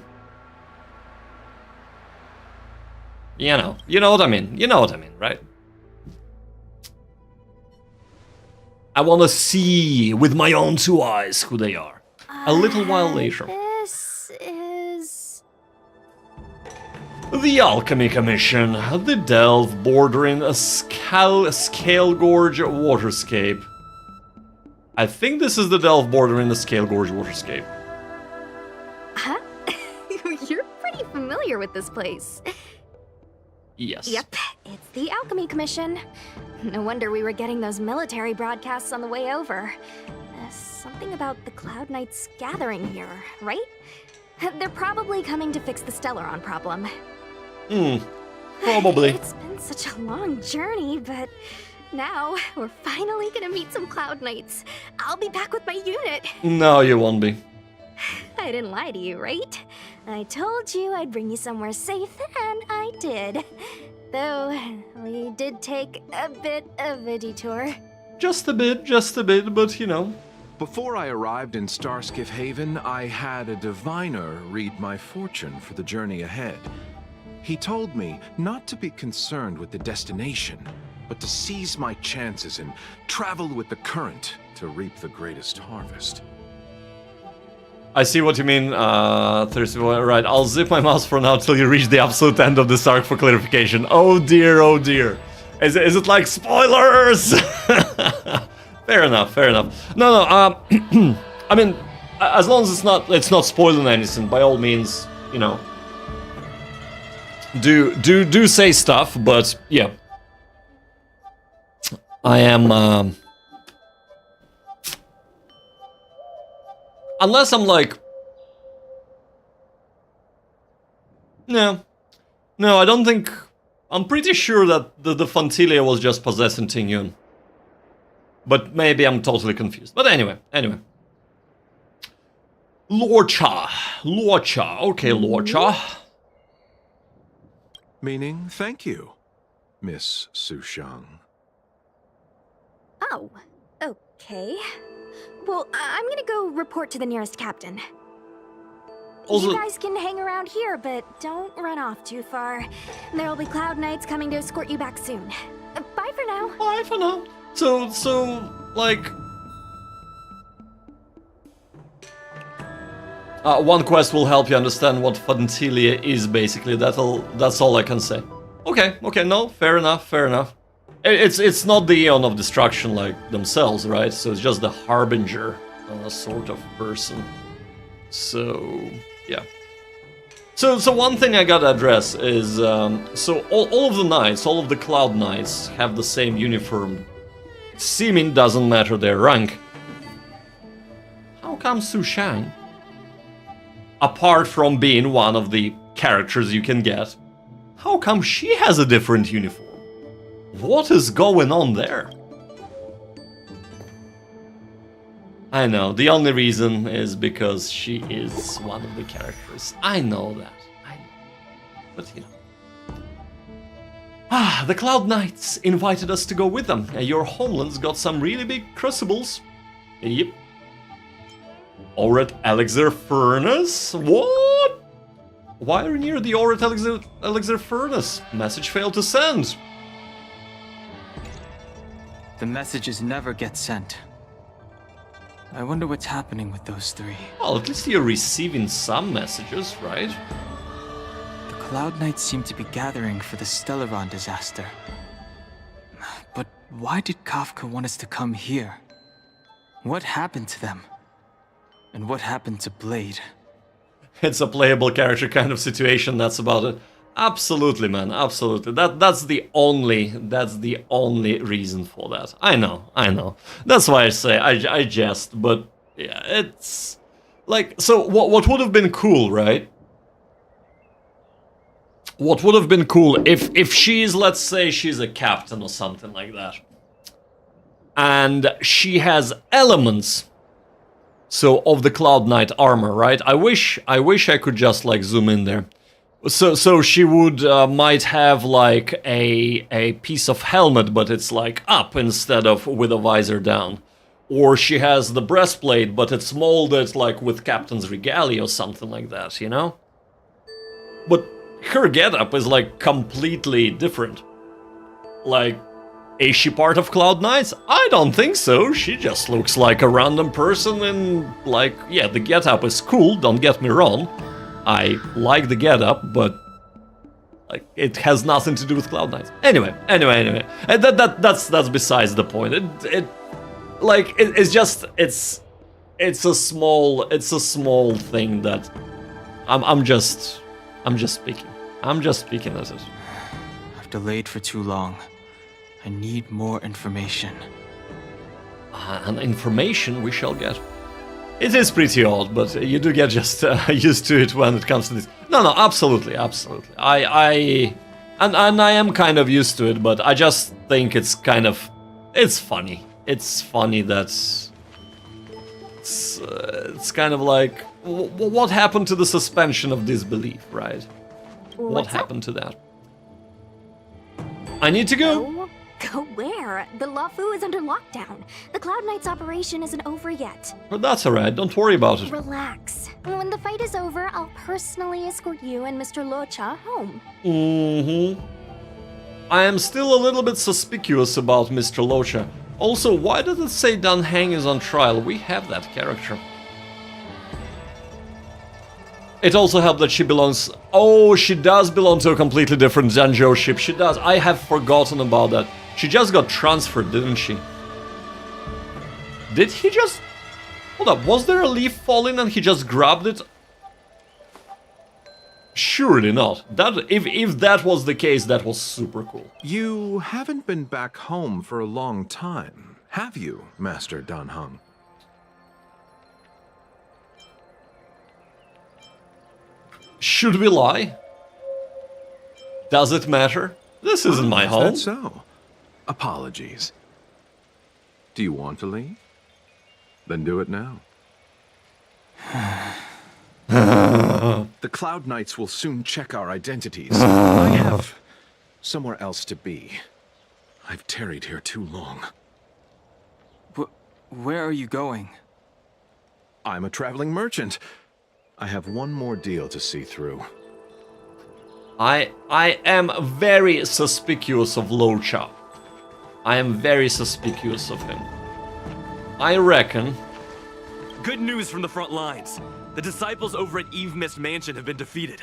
you know what I mean. You know what I mean, right? I want to see with my own two eyes who they are. A little while later. This is... The Alchemy Commission, the delve bordering a Scale Gorge waterscape. I think this is the delve bordering the Scale Gorge waterscape. Huh? You're pretty familiar with this place. Yes. Yep, it's the Alchemy Commission. No wonder we were getting those military broadcasts on the way over. Something about the Cloud Knights gathering here, right? They're probably coming to fix the Stellaron problem. Probably. It's been such a long journey, but now we're finally gonna meet some Cloud Knights. I'll be back with my unit. No, you won't be. I didn't lie to you, right? I told you I'd bring you somewhere safe, and I did. Though, we did take a bit of a detour. Just a bit, but you know. Before I arrived in Starskiff Haven, I had a diviner read my fortune for the journey ahead. He told me not to be concerned with the destination, but to seize my chances and travel with the current to reap the greatest harvest. I see what you mean, Thirsty Boy. Right, I'll zip my mouse for now till you reach the absolute end of this arc for clarification. Oh dear, oh dear. Is it like spoilers? Fair enough, fair enough. No, I mean, as long as it's not spoiling anything, by all means, you know, do say stuff, but yeah. I am, unless I'm like... No, I don't think... I'm pretty sure that the Fantilia was just possessing Tingyun. But maybe I'm totally confused. But anyway. Lorcha. Okay, Lorcha. Meaning, thank you, Miss Sushang. Oh, okay. Well, I'm gonna go report to the nearest captain. Also, you guys can hang around here, but don't run off too far. There'll be Cloud Knights coming to escort you back soon. Bye for now. bye for now. So, like... one quest will help you understand what Fantilia is, basically. That's all I can say. Okay, no, fair enough. It's not the Aeon of Destruction like themselves, right? So it's just the Harbinger sort of person. So, yeah. So one thing I gotta address is, so all of the knights, all of the Cloud Knights have the same uniform. Seeming doesn't matter their rank. How come Sushang, apart from being one of the characters you can get, how come she has a different uniform? What is going on there? I know, the only reason is because she is one of the characters. I know that. But you know. The Cloud Knights invited us to go with them. Your homeland's got some really big crucibles. Yep. Oret Elixir Furnace? What? Why are you near the Oret Elixir Furnace? Message failed to send. The messages never get sent. I wonder what's happening with those three. Well, at least you're receiving some messages, right? The Cloud Knights seem to be gathering for the Stellaron disaster. But why did Kafka want us to come here? What happened to them? And what happened to Blade? It's a playable character kind of situation, that's about it. Absolutely, man, absolutely. That's the only reason for that. I know. That's why I say I jest, but yeah, it's like, so what would have been cool, right? What would have been cool if she's, let's say she's a captain or something like that. And she has elements, so, of the Cloud Knight armor, right? I wish I could just like zoom in there. So she would might have like a piece of helmet, but it's like up instead of with a visor down. Or she has the breastplate, but it's molded like with Captain's Regalia or something like that, you know? But her getup is like completely different. Like, is she part of Cloud Knights? I don't think so. She just looks like a random person and like, yeah, the getup is cool, don't get me wrong. I like the getup, but like it has nothing to do with Cloud Knights. Anyway. And that's besides the point. It's a small thing that I'm just speaking. I'm just speaking as it. I've delayed for too long. I need more information. And information we shall get. It is pretty odd, but you do get just used to it when it comes to this. No, absolutely. I am kind of used to it, but I just think it's funny. It's funny that it's kind of like, what happened to the suspension of disbelief, right? What happened to that? I need to go. Go where? The Lafu is under lockdown. The Cloud Knight's operation isn't over yet. But that's alright, don't worry about it. Relax. When the fight is over, I'll personally escort you and Mr. Locha home. I am still a little bit suspicious about Mr. Locha. Also, why does it say Dan Heng is on trial? We have that character. It also helped that she belongs... Oh, she does belong to a completely different Zhangzhou ship. She does. I have forgotten about that. She just got transferred, didn't she? Did he just... Hold up, was there a leaf falling and he just grabbed it? Surely not. If that was the case, that was super cool. You haven't been back home for a long time, have you, Master Dan Heng? Should we lie? Does it matter? This isn't my home. Is that so? Apologies. Do you want to leave? Then do it now. The Cloud Knights will soon check our identities. I have somewhere else to be. I've tarried here too long. Where are you going? I'm a traveling merchant. I have one more deal to see through. I am very suspicious of Locha. I am very suspicious of him. I reckon... Good news from the front lines. The disciples over at Eve Mist Mansion have been defeated.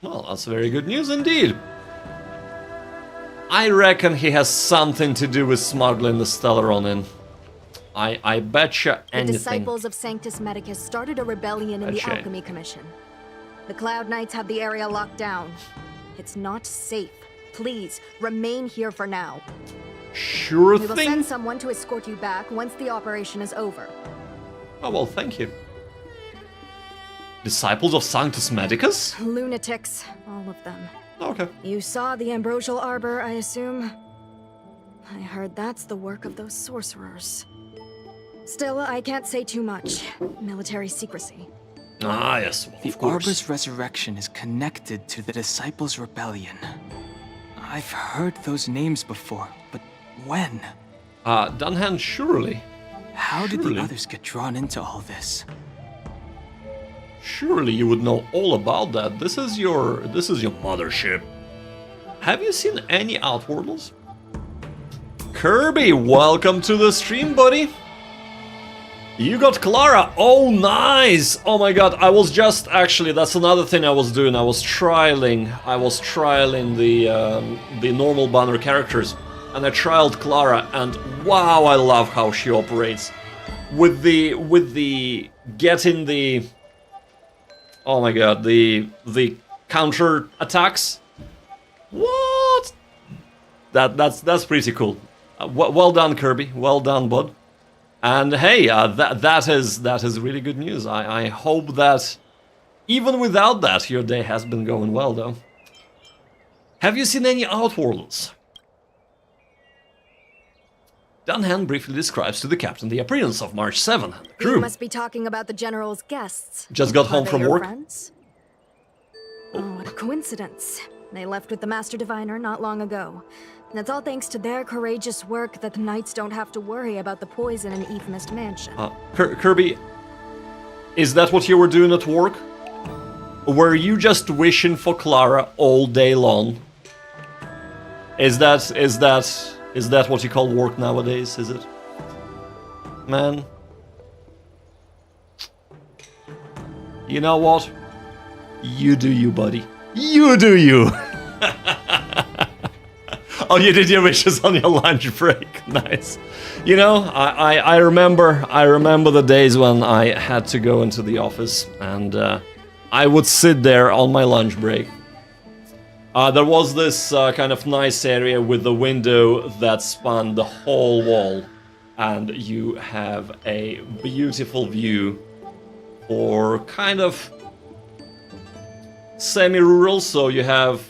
Well, that's very good news indeed. I reckon he has something to do with smuggling the Stellaron in. I betcha anything. The disciples of Sanctus Medicus started a rebellion in the Alchemy Commission. The Cloud Knights have the area locked down. It's not safe. Please, remain here for now. Sure We will thing. send someone to escort you back once the operation is over. Oh, well, thank you. Disciples of Sanctus Medicus? Lunatics, all of them. Okay. You saw the Ambrosial Arbor, I assume? I heard that's the work of those sorcerers. Still, I can't say too much. Military secrecy. Ah, yes, well, The of course. Arbor's resurrection is connected to the Disciples' Rebellion. I've heard those names before, but when? Dunhan, surely. How did Surely. the others get drawn into all this? Surely you would know all about that. This is your mothership. Have you seen any Outworlders? Kirby, welcome to the stream, buddy. You got Clara. Oh, nice. Oh my god, I was just actually, that's another thing I was doing. I was trialing the normal banner characters, and I trialed Clara, and wow, I love how she operates with the getting the, oh my god, the counter attacks. What? That's pretty cool. Well done, Kirby. Well done, bud. And hey, that is really good news. I hope that even without that, your day has been going well, though. Have you seen any Outworlders? Dunhan briefly describes to the captain the appearance of March 7 and the crew. You must be talking about the General's guests. Just got home Are they from your work. Friends? Oh, what a coincidence. They left with the Master Diviner not long ago. And it's all thanks to their courageous work that the Knights don't have to worry about the poison in Eve Mist Mansion. Kirby, is that what you were doing at work? Were you just wishing for Clara all day long? Is that what you call work nowadays, is it? Man. You know what? You do you, buddy. You do you! Oh, you did your wishes on your lunch break. Nice. You know, I remember the days when I had to go into the office and I would sit there on my lunch break. There was this kind of nice area with the window that spanned the whole wall, and you have a beautiful view for kind of semi-rural, so you have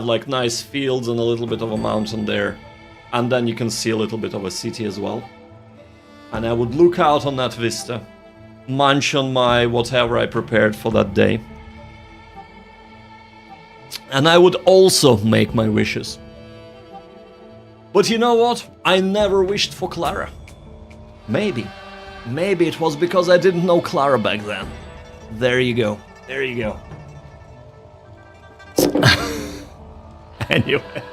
like nice fields and a little bit of a mountain there, and then you can see a little bit of a city as well. And I would look out on that vista, munch on my whatever I prepared for that day, and I would also make my wishes. But you know what? I never wished for Clara. Maybe it was because I didn't know Clara back then. There you go. There you go. Anyway.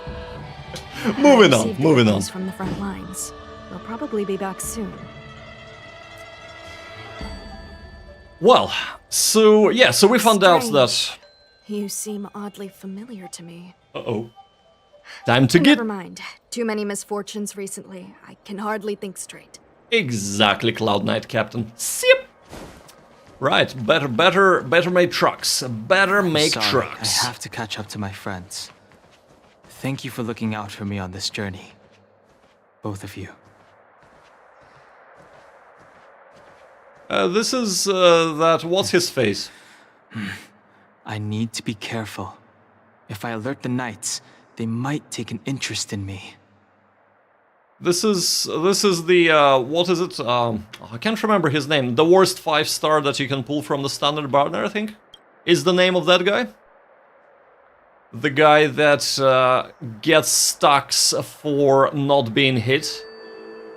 Moving on. From the front lines. They'll probably be back soon. Well, so we found out that... You seem oddly familiar to me. Uh-oh. Time to get... Never mind. Too many misfortunes recently. I can hardly think straight. Exactly, Cloud Knight, Captain. Sip! Right, better make trucks. Better make trucks. I have to catch up to my friends. Thank you for looking out for me on this journey. Both of you. This is, what's his face? I need to be careful. If I alert the knights, they might take an interest in me. This is the, what is it? I can't remember his name. The worst 5-star that you can pull from the standard banner, I think, is the name of that guy. The guy that gets stacks for not being hit,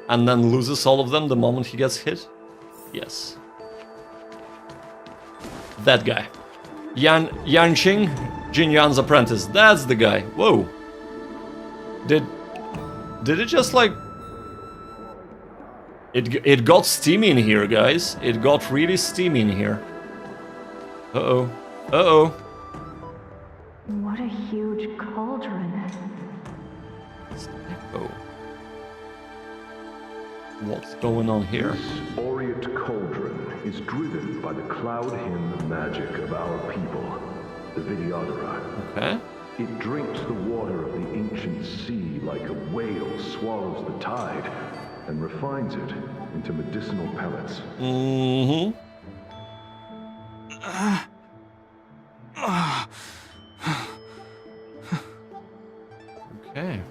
and then loses all of them the moment he gets hit. Yes. That guy. Yan Qing, Jin Yan's apprentice. That's the guy. Whoa. Did it just like... It got steamy in here, guys. It got really steamy in here. Uh-oh. Uh-oh. What a huge cauldron. Oh. What's going on here? This aureate cauldron is driven by the cloud hymn magic of our people, the Vidyadhara. Okay. It drinks the water of the ancient sea like a whale swallows the tide, and refines it into medicinal pellets. Mm-hmm. Okay.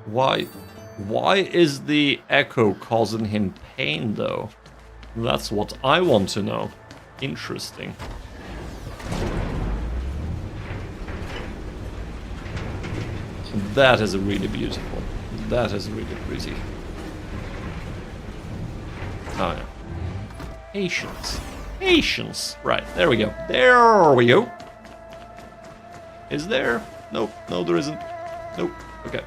Why is the echo causing him pain, though? That's what I want to know. Interesting. That is really beautiful. That is really pretty. Oh, yeah. Patience. Patience. Right, there we go. There we go. Is there? Nope. No, there isn't. Nope. Okay.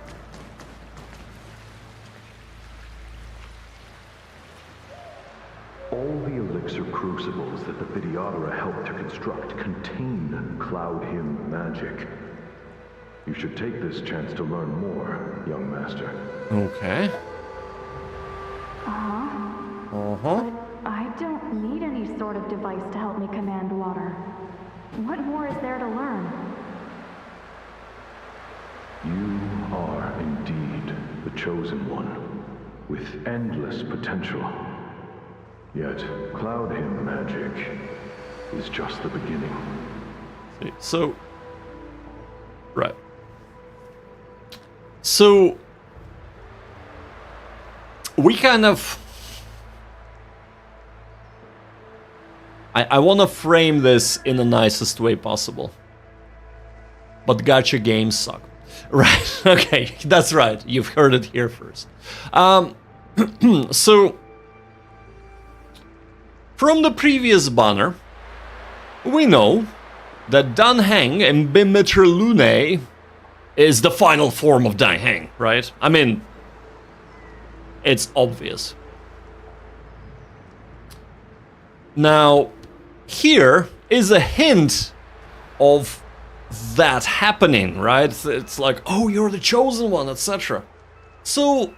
All the elixir crucibles that the Vidyadhara helped to construct contain cloud hymn magic. You should take this chance to learn more, young master. Okay. But I don't need any sort of device to help me command water. What more is there to learn? You are indeed the chosen one, with endless potential. Yet, cloud hymn magic is just the beginning. So, right. So, we kind of... I want to frame this in the nicest way possible. But gacha games suck. Right, okay, that's right. You've heard it here first. So, from the previous banner, we know that Danheng and Bimiter Lune is the final form of Danheng, right? I mean, it's obvious. Now, here is a hint of that happening, right? It's like, oh, you're the chosen one, etc. So,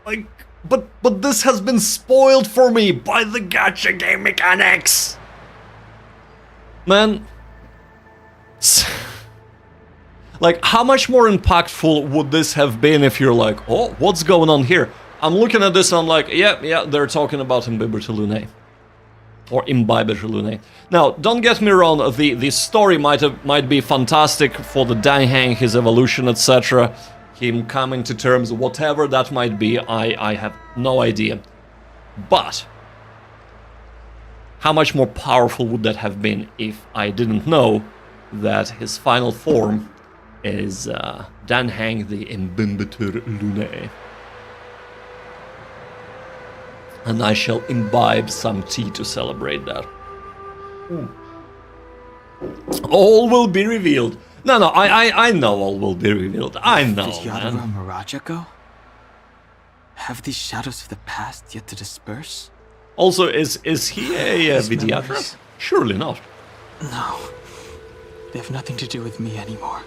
like, but this has been spoiled for me by the gacha game mechanics. Man, like, how much more impactful would this have been if you're like, oh, what's going on here? I'm looking at this and I'm like, yeah, they're talking about Imbibitor Lune. Or Imbibitor Lune. Now, don't get me wrong, the story might be fantastic for the Danheng, his evolution, etc. Him coming to terms, whatever that might be, I have no idea. But, how much more powerful would that have been if I didn't know that his final form is Dan Hang the Imbimbitur Lunae. And I shall imbibe some tea to celebrate that. All will be revealed. No, I know all will be revealed. I know, Did Yadira man. Miraja go? Have these shadows of the past yet to disperse? Also, is he a His Vidyadra? memories. Surely not. No. They have nothing to do with me anymore.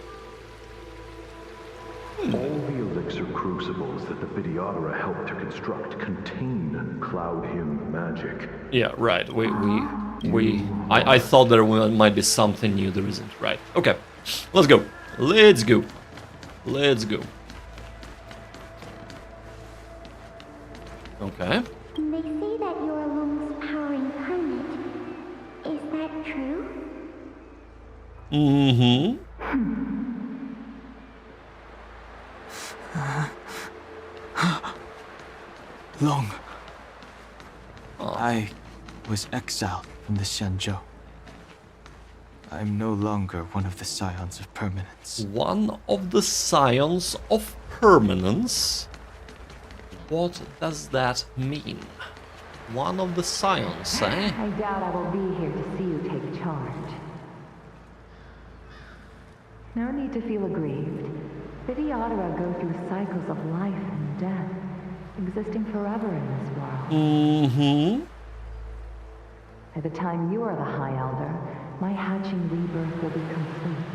All the elixir crucibles that the Vidyadhara helped to construct contain Cloud Hymn magic. Yeah, right. I thought there might be something new. There isn't. Right. Okay. Let's go. Let's go. Let's go. Okay. They say that your lungs powering permanent. Is that true? Mm-hmm. Long. I was exiled from the Xianzhou. I'm no longer one of the Scions of Permanence. One of the Scions of Permanence? What does that mean? One of the Scions, eh? I doubt I will be here to see you take charge. No need to feel aggrieved. Vidyadhara go through cycles of life and death, existing forever in this world. Mm-hmm. By the time you are the High Elder, my hatching rebirth will be complete,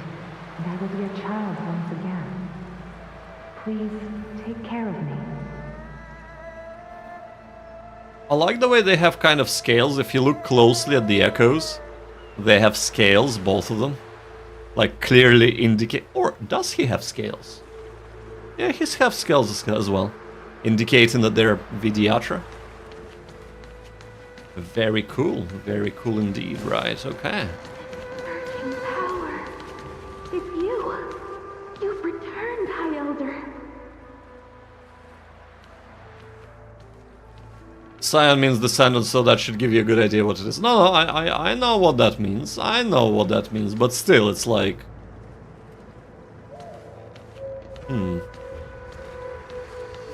and I will be a child once again. Please take care of me. I like the way they have kind of scales. If you look closely at the echoes, they have scales, both of them. Like clearly indicate... Or does he have scales? Yeah, he has scales as well. Indicating that they're Vidyadhara. Very cool indeed, right, okay. Searching power. It's you. You've returned, High Elder. Scion means descendant, so that should give you a good idea what it is. No, I know what that means. I know what that means, but still, it's like...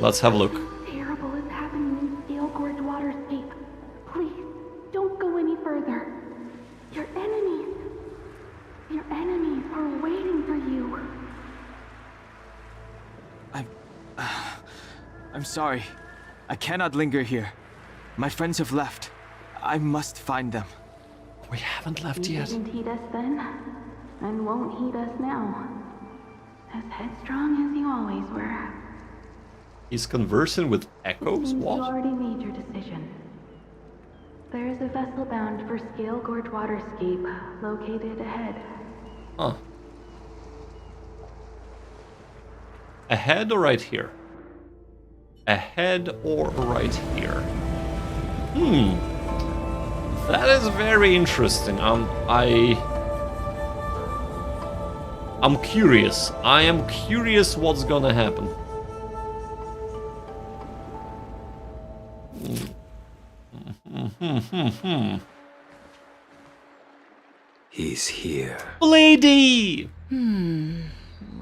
Let's have a look. Something terrible is happening in Steel Gorge Waterscape. Please, don't go any further. Your enemies are waiting for you. I'm sorry. I cannot linger here. My friends have left. I must find them. We haven't left You yet. didn't heed us then, and won't heed us now. As headstrong as you always were. He's conversing with echoes? Seems you What? already made your decision. There is a vessel bound for Scale Gorge Waterscape, located ahead. Huh. Ahead or right here? Ahead or right here? That is very interesting. I'm curious. I am curious what's gonna happen. He's here. Lady!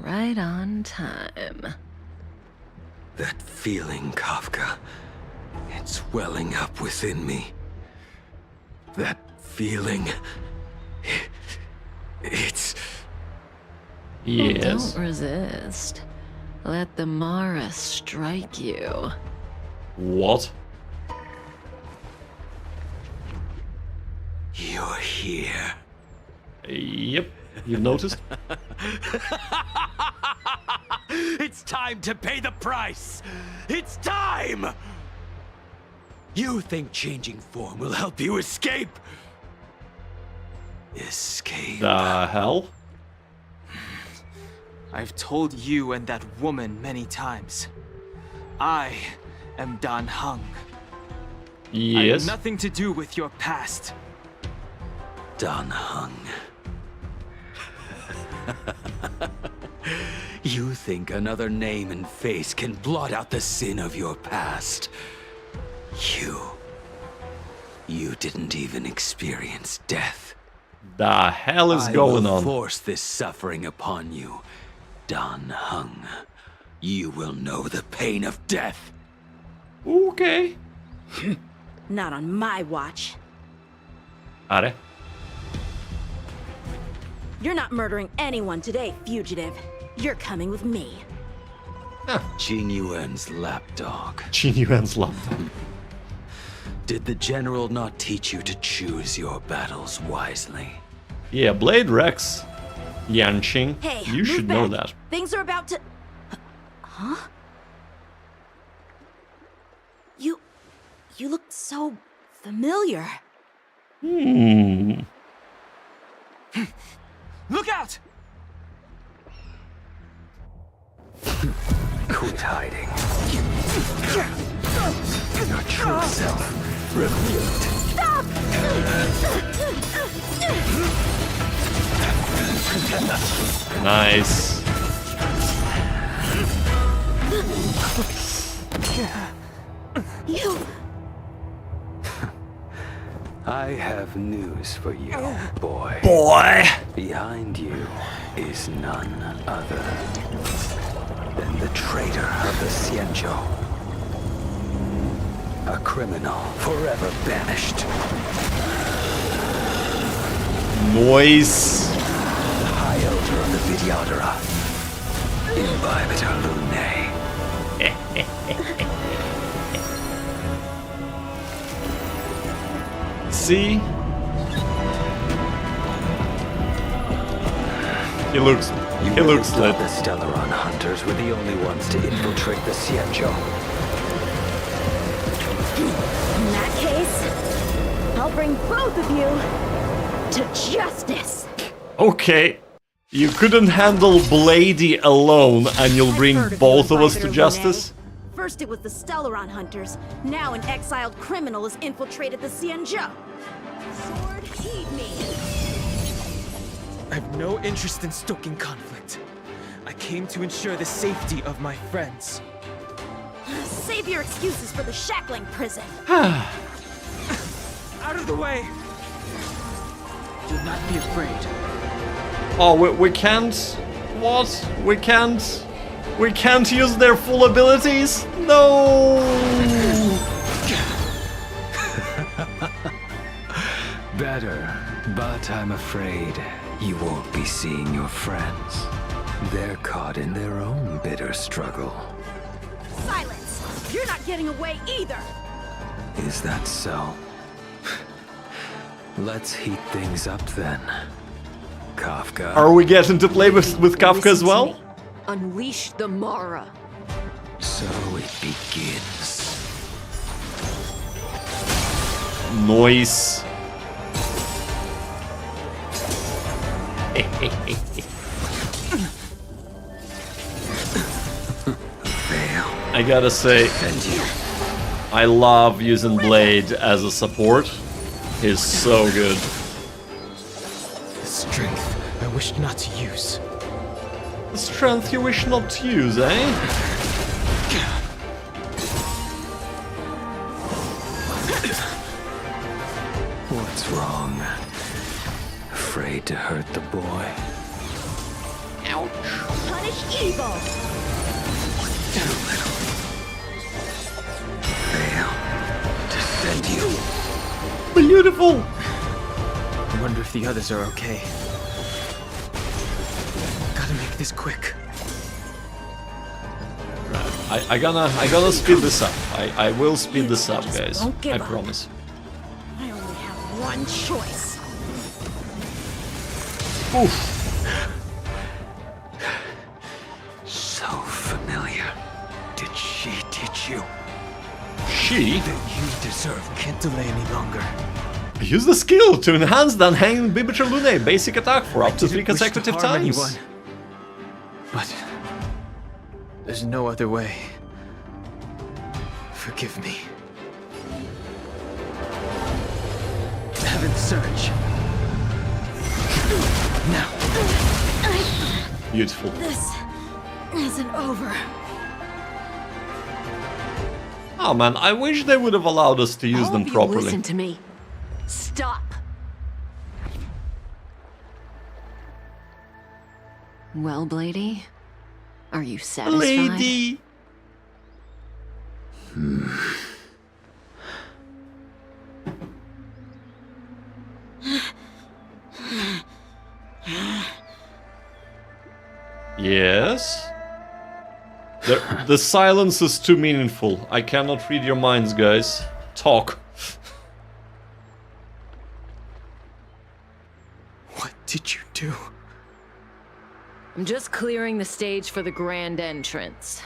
Right on time. That feeling, Kafka. It's welling up within me. That feeling. It's... Yes. Don't resist. Let the Mara strike you. What? You're here. Yep. You've noticed? It's time to pay the price! It's time! You think changing form will help you escape? Escape. The hell? I've told you and that woman many times. I am Dan Heng. I Yes. have nothing to do with your past. Dan Heng. You think another name and face can blot out the sin of your past? You didn't even experience death. The hell is going I will on? force this suffering upon you, unhung, you will know the pain of death. Okay. Not on my watch. Are? You're not murdering anyone today, fugitive. You're coming with me. Qin Yuan's lapdog. Qin Yuan's lapdog. Did the general not teach you to choose your battles wisely? Yeah, Blade Rex. Yanqing. Hey, you should know that. Things are about to... Huh? You look so familiar. Hmm. Look out! Quit hiding. Your true self revealed. Stop! Nice. You... I have news for you, boy. Boy! Behind you is none other than the traitor of the Xianzhou. A criminal forever banished. Noise. The High Elder of the Vidyadhara. Imbibitor Lunae. See? He looks lit. The Stellaron hunters were the only ones to infiltrate the Xianzhou. In that case, I'll bring both of you to justice. Okay. You couldn't handle Blady alone, and you'll bring both of us to justice? First it was the Stellaron hunters, now an exiled criminal has infiltrated the Xianzhou. Sword, heed me. I have no interest in stoking conflict. I came to ensure the safety of my friends. Save your excuses for the shackling prison. Out of the way! Do not be afraid. Oh, we can't... What? We can't... We can't use their full abilities? No! Better, but I'm afraid you won't be seeing your friends. They're caught in their own bitter struggle. Silence! You're not getting away either! Is that so? Let's heat things up then. Kafka. Are we getting to play with Kafka as well? Unleash the Mara. So it begins. Noise. I gotta say, I love using Blade as a support. He's so good. The strength I wish not to use. The strength you wish not to use, eh? What's wrong? Afraid to hurt the boy? Ouch. Punish evil! Too little. Fail to send you. Beautiful! I wonder if the others are okay. Gotta make this quick. I gotta speed this up. I will speed this up, guys. I promise. I only have one choice. Oof. So familiar. Did she teach you? She? That you deserve can't delay any longer. Use the skill to enhance the Unhanging Imbibitor Lunae basic attack for up to 3 consecutive times. Anyone, but there's no other way. Forgive me. Heaven's Surge. Now. Beautiful. This isn't over. Oh man, I wish they would have allowed us to use them properly. Listen to me. Stop. Well, Blady, Are you satisfied? Lady! Yes? The silence is too meaningful. I cannot read your minds, guys. Talk. What did you do? I'm just clearing the stage for the grand entrance.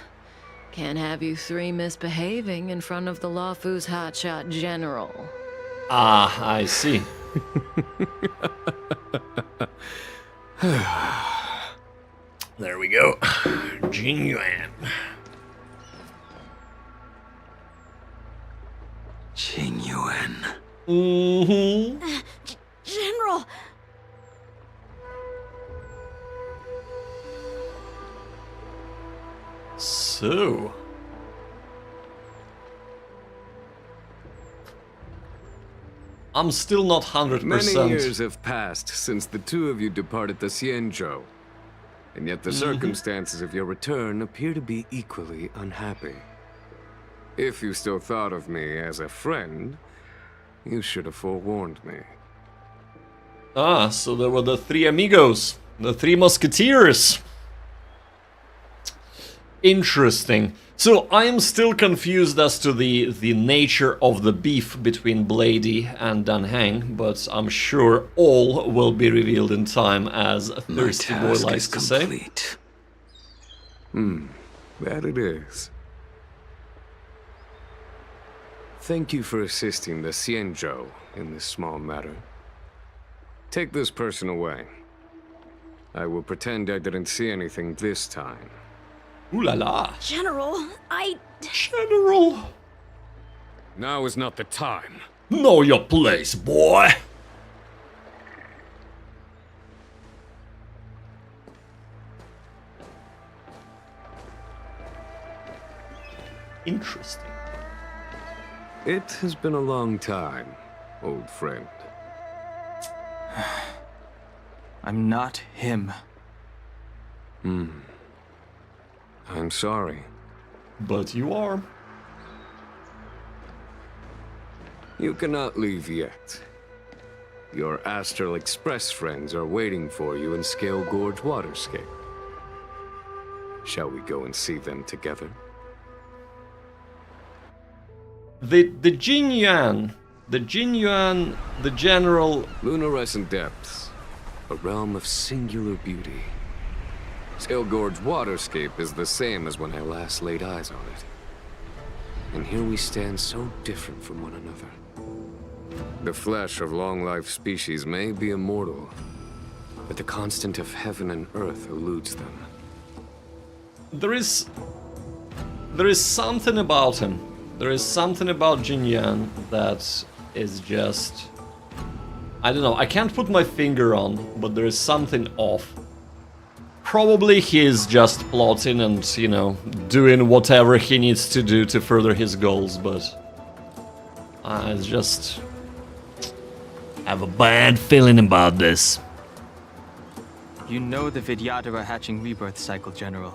Can't have you three misbehaving in front of the Lawfu's hotshot general. Ah, I see. There we go. Jin Yuan. Jin Yuan. Mm-hmm. General! So... I'm still not 100%. Many years have passed since the two of you departed the Xianzhou, and yet the circumstances of your return appear to be equally unhappy. If you still thought of me as a friend, you should have forewarned me. Ah, so there were the three amigos, the three musketeers. Interesting. So I am still confused as to the nature of the beef between Blady and Dan Heng, but I'm sure all will be revealed in time, as Thirsty Boy likes to say. That it is. Thank you for assisting the Xianzhou in this small matter. Take this person away. I will pretend I didn't see anything this time. Ooh la la. General, General! Now is not the time. Know your place, boy! Interesting. It has been a long time, old friend. I'm not him. I'm sorry. But you are. You cannot leave yet. Your Astral Express friends are waiting for you in Scale Gorge Waterscape. Shall we go and see them together? The Jin Yuan, the general... Lunarescent Depths, a realm of singular beauty. Scale Gorge Waterscape is the same as when I last laid eyes on it. And here we stand so different from one another. The flesh of long-life species may be immortal, but the constant of heaven and earth eludes them. There is something about him. There is something about Jin Yuan that is just... I don't know, I can't put my finger on, but there is something off. Probably he's just plotting and, you know, doing whatever he needs to do to further his goals, but... I just... have a bad feeling about this. You know the Vidyadhara hatching rebirth cycle, General.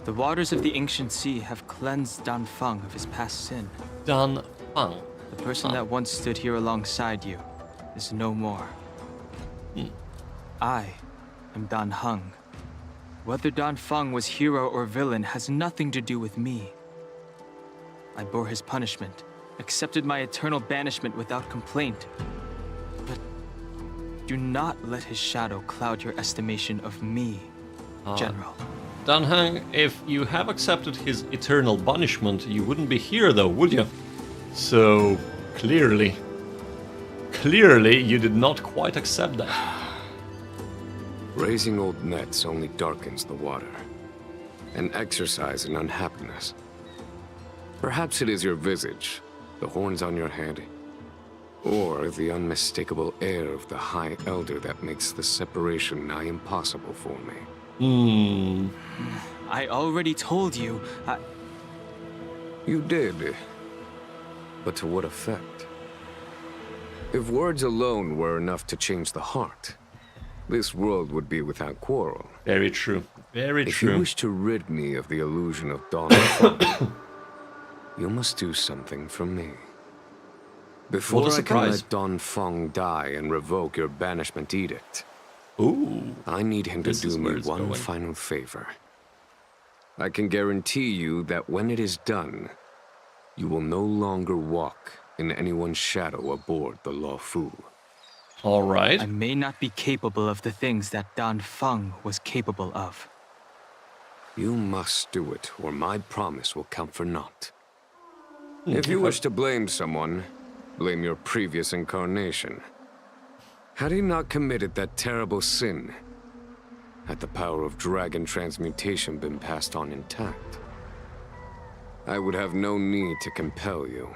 The waters of the ancient sea have cleansed Dan Feng of his past sin. Dan Feng? The person that once stood here alongside you is no more. I am Dan Heng. Whether Dan Feng was hero or villain has nothing to do with me. I bore his punishment, accepted my eternal banishment without complaint. But do not let his shadow cloud your estimation of me, General. Dan Heng, if you have accepted his eternal banishment, you wouldn't be here though, would you? So, clearly you did not quite accept that. Raising old nets only darkens the water, an exercise in unhappiness. Perhaps it is your visage, the horns on your head, or the unmistakable air of the High Elder that makes the separation nigh impossible for me. I already told you, You did. But to what effect? If words alone were enough to change the heart, this world would be without quarrel. Very true. Very If true. you wish to rid me of the illusion of Dawn Fong, you must do something for me. Before I can let Don Fong die and revoke your banishment edict, I need him to do me one final favor. I can guarantee you that when it is done, you will no longer walk in anyone's shadow aboard the Lo Fu. All right. I may not be capable of the things that Dan Feng was capable of. You must do it, or my promise will count for naught. If you wish to blame someone, blame your previous incarnation. Had he not committed that terrible sin, had the power of dragon transmutation been passed on intact, I would have no need to compel you.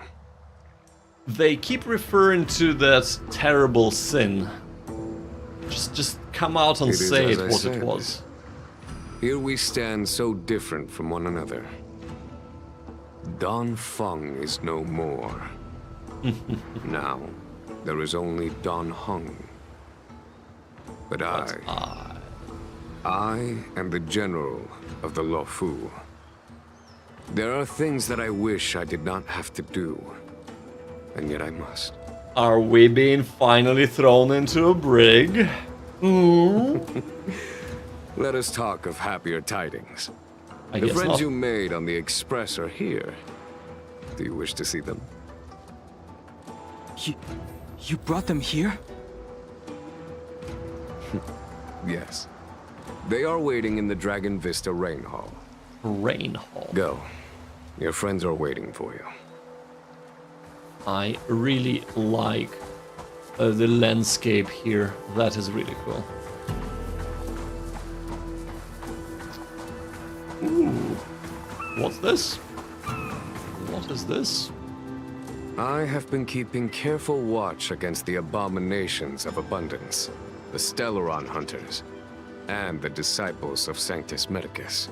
They keep referring to that terrible sin. Just come out and say it what it was. Here we stand so different from one another. Don Feng is no more. Now, there is only Don Hung. But I am the general of the Lo Fu. There are things that I wish I did not have to do, and yet I must. Are we being finally thrown into a brig? Let us talk of happier tidings. I The guess friends not. you made on the Express are here. Do you wish to see them? You brought them here? Yes. They are waiting in the Dragon Vista Rain Hall. Rain Hall? Go. Your friends are waiting for you. I really like the landscape here. That is really cool. Ooh. What's this? What is this? I have been keeping careful watch against the abominations of abundance, the Stellaron hunters, and the disciples of Sanctus Medicus.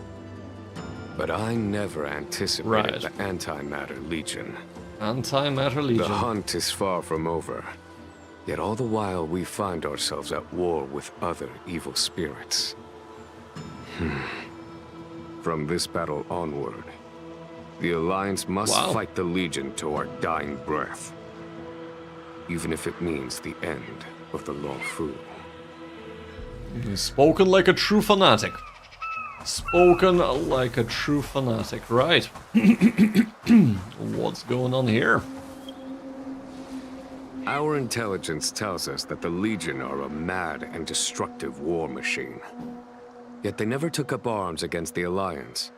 But I never anticipated the Antimatter Legion. Antimatter Legion. The hunt is far from over. Yet all the while we find ourselves at war with other evil spirits. From this battle onward, the Alliance must fight the Legion to our dying breath. Even if it means the end of the Lo Fu. Spoken like a true fanatic. Spoken like a true fanatic, right. What's going on here? Our intelligence tells us that the Legion are a mad and destructive war machine. Yet they never took up arms against the Alliance.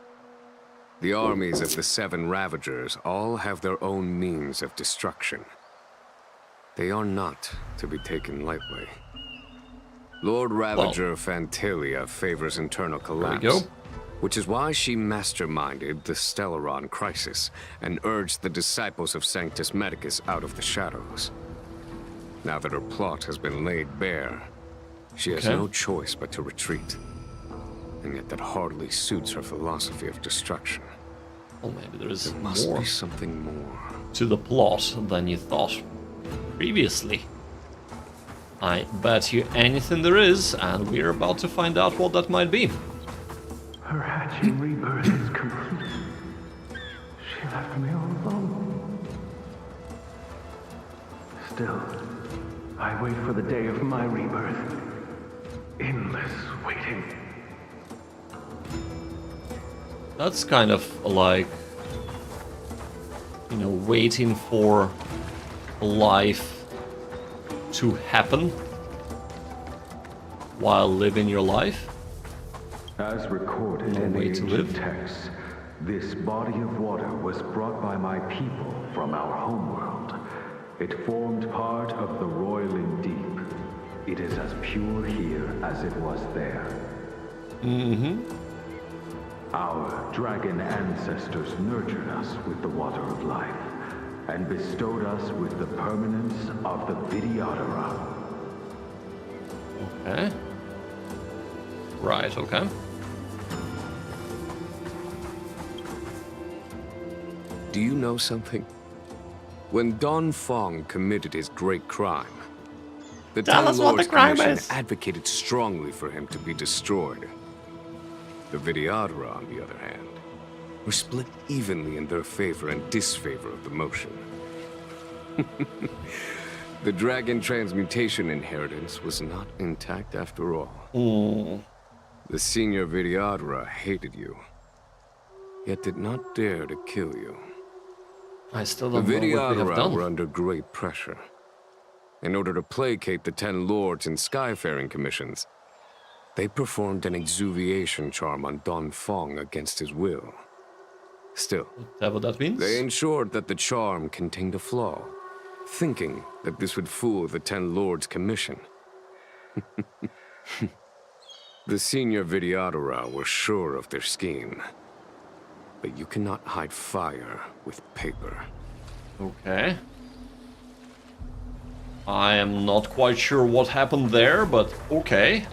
The armies of the Seven Ravagers all have their own means of destruction. They are not to be taken lightly. Lord Ravager Fantalia favors internal collapse, which is why she masterminded the Stellaron crisis and urged the disciples of Sanctus Medicus out of the shadows. Now that her plot has been laid bare, she has no choice but to retreat. And yet that hardly suits her philosophy of destruction. Well, maybe there is must more be something more to the plot than you thought previously. I bet you anything there is, and we're about to find out what that might be. Her hatching rebirth is complete. She left me all alone. Still, I wait for the day of my rebirth. Endless waiting. That's kind of like, you know, waiting for life to happen while living your life. As recorded in the ancient texts, this body of water was brought by my people from our homeworld. It formed part of the roiling deep. It is as pure here as it was there. Our dragon ancestors nurtured us with the water of life, and bestowed us with the permanence of the Vidyadhara. Okay. Right, okay. Do you know something? When Don Fong committed his great crime, The Tell Ten us what the Lords crime Commission is. advocated strongly for him to be destroyed. The Vidyadhara, on the other hand, were split evenly in their favor and disfavor of the motion. The dragon transmutation inheritance was not intact after all. The senior Vidyadhara hated you, yet did not dare to kill you. I still The don't know what we have Vidyadhara done. were under great pressure. In order to placate the 10 lords and skyfaring commissions, they performed an exuviation charm on Don Fong against his will. Still, Is that what that means? they ensured that the charm contained a flaw, thinking that this would fool the 10 lords commission. The senior Vidyadhara were sure of their scheme. But you cannot hide fire with paper. Okay. I am not quite sure what happened there, but okay.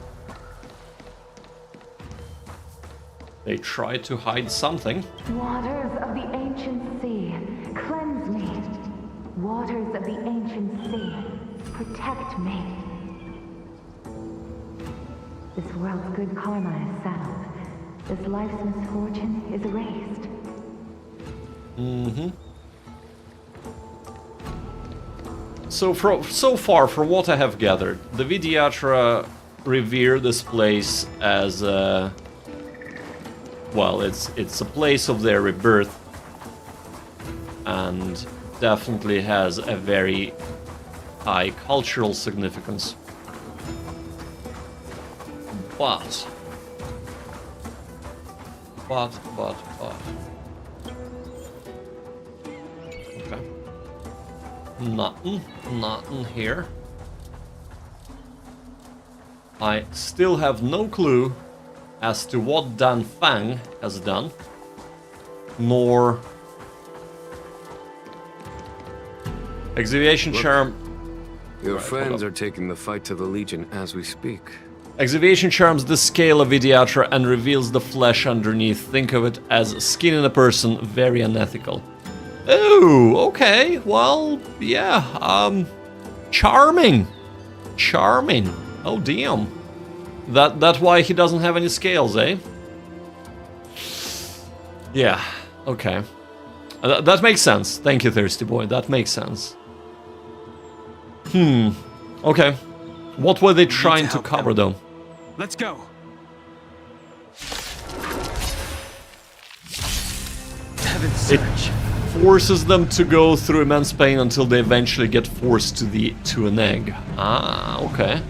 They tried to hide something. Waters of the ancient sea, cleanse me. Waters of the ancient sea, protect me. This world's good karma is settled. This life's misfortune is erased. So far, from what I have gathered, the Vidyadhara revere this place as a... Well, it's a place of their rebirth. And definitely has a very high cultural significance. But... Okay. Nothing here. I still have no clue as to what Dan Fang has done, nor Exhibition Charm. Your friends are taking the fight to the Legion as we speak. Exhibition charms the scale of Vidyadhara and reveals the flesh underneath. Think of it as skin in a person, very unethical. Oh, okay, well, yeah, charming. Charming. Oh, damn. That's why he doesn't have any scales, eh? Yeah, okay. That makes sense. Thank you, Thirsty Boy, that makes sense. Okay. What were they trying to cover, though? Let's go. Heaven's Surge. Forces them to go through immense pain until they eventually get forced to an egg. Ah, okay.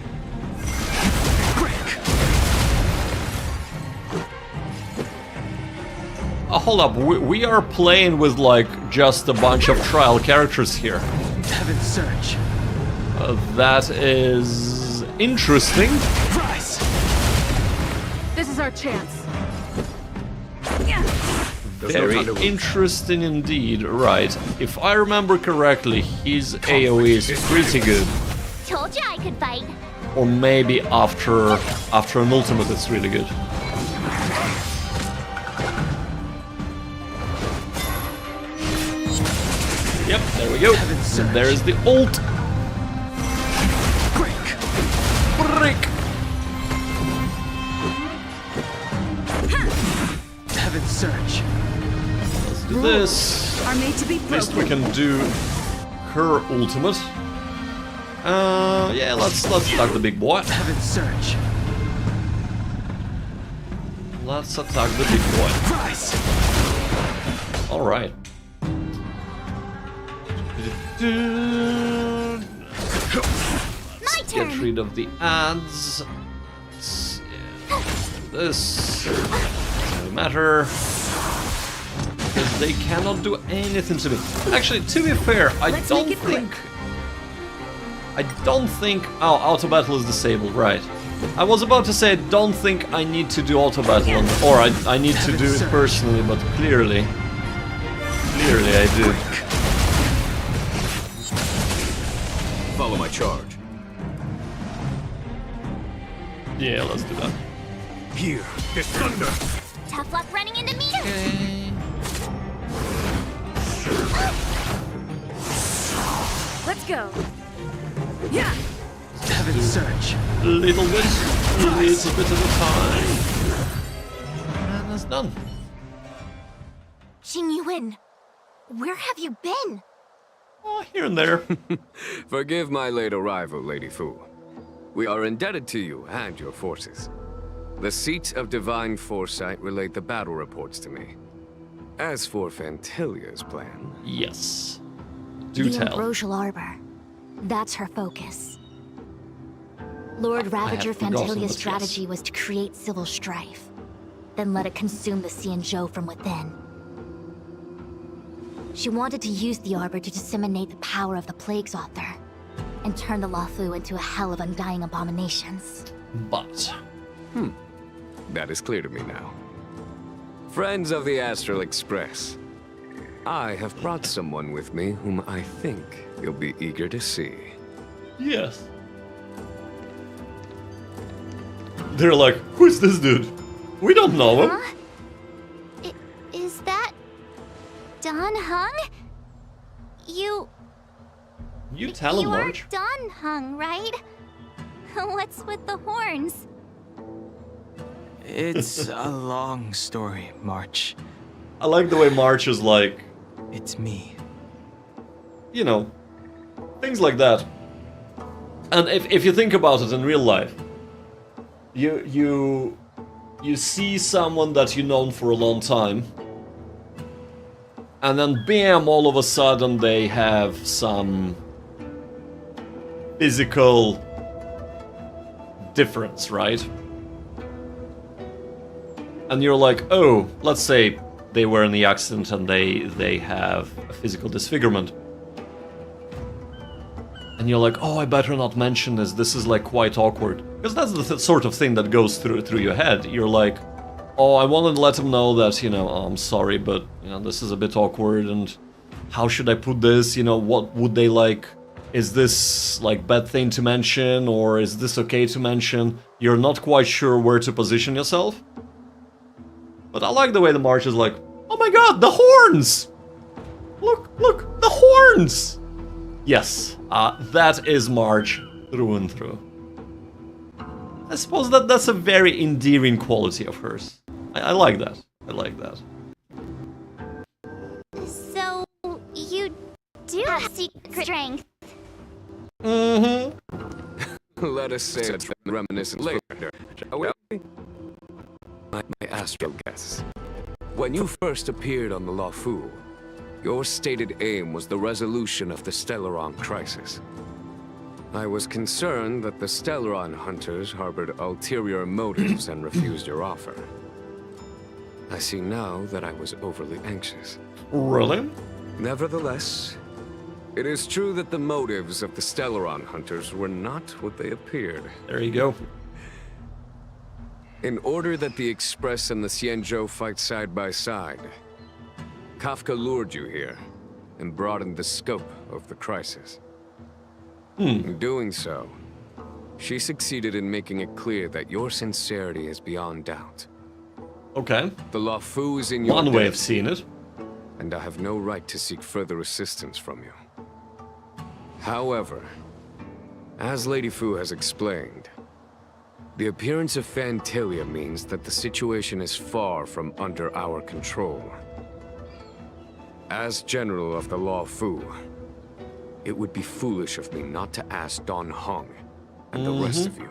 Hold up, we are playing with like just a bunch of trial characters here. Heaven's Surge. That is interesting. Rise. This is our chance. Very interesting indeed. Right. If I remember correctly, his AoE is pretty good. Told you I could fight. Or maybe after an ultimate, it's really good. Yep, there we go. And there is the ult. Break. Heaven's Surge. Let's do this. Are made to be At least we can do her ultimate. Yeah, let's attack the big boy. Heaven's Surge. Let's attack the big boy. Rise. All right. Let's get rid of the ads. This doesn't matter because they cannot do anything to me. Actually, to be fair, I don't think. Oh, auto battle is disabled, right? I was about to say I don't think I need to do auto battle, or I need to do it personally, but clearly I do. Follow my charge. Yeah, let's do that. Here, this thunder. Tough luck running into meters. Let's go. Yeah. Heaven's search. Little bit at a time. And it's done. Jin Yuan, where have you been? Oh, here and there. Forgive my late arrival, Lady Fu. We are indebted to you and your forces. The seats of divine foresight relate the battle reports to me. As for Fantilia's plan... Yes. Do the tell. Ambrosial Arbor. That's her focus. Lord Ravager forgotten, Fantilia's but strategy was to create civil strife, then let it consume the Xianzhou from within. She wanted to use the Arbor to disseminate the power of the Plague's author, and turn the Luofu into a hell of undying abominations. But... That is clear to me now. Friends of the Astral Express, I have brought someone with me whom I think you'll be eager to see. Yes. They're like, who's this dude? We don't know him. Is that... Dan Heng? You tell him, You are March. Dan Heng, right? What's with the horns? It's a long story, March. I like the way March is like... It's me. You know, things like that. And if you think about it in real life, you see someone that you've known for a long time, and then bam, all of a sudden they have some physical difference, right? And you're like, oh, let's say they were in the accident and they have a physical disfigurement. And you're like, oh, I better not mention this. This is like quite awkward. Because that's the sort of thing that goes through your head. You're like, oh, I wanted to let them know that, you know, oh, I'm sorry, but, you know, this is a bit awkward and how should I put this? You know, what would they like? Is this like bad thing to mention or is this okay to mention? You're not quite sure where to position yourself. But I like the way the March is like, oh my god, the horns! Look, the horns! Yes, that is March through and through. I suppose that's a very endearing quality of hers. I like that. I like that. So, you do have secret strength. Mm-hmm. Let us say it's reminiscent later, shall we? My astral guess. When you first appeared on the Luofu, your stated aim was the resolution of the Stellaron crisis. I was concerned that the Stellaron hunters harbored ulterior motives and refused your offer. I see now that I was overly anxious. Really? Nevertheless, it is true that the motives of the Stellaron hunters were not what they appeared. There you go. In order that the Express and the Xianzhou fight side by side, Kafka lured you here and broadened the scope of the crisis. In doing so, she succeeded in making it clear that your sincerity is beyond doubt. Okay. The Luofu is in your One way debt, of seeing it. and I have no right to seek further assistance from you. However, as Lady Fu has explained, the appearance of Fantilia means that the situation is far from under our control. As General of the Luofu, it would be foolish of me not to ask Dan Heng and the rest of you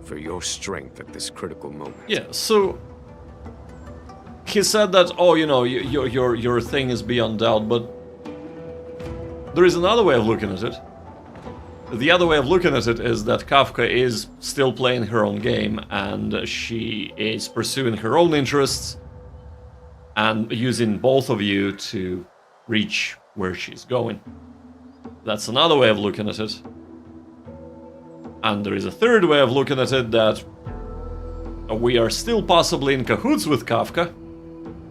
for your strength at this critical moment. Yeah, so he said that, oh, you know, your thing is beyond doubt, but there is another way of looking at it. The other way of looking at it is that Kafka is still playing her own game and she is pursuing her own interests and using both of you to reach where she's going. That's another way of looking at it. And there is a third way of looking at it, that we are still possibly in cahoots with Kafka,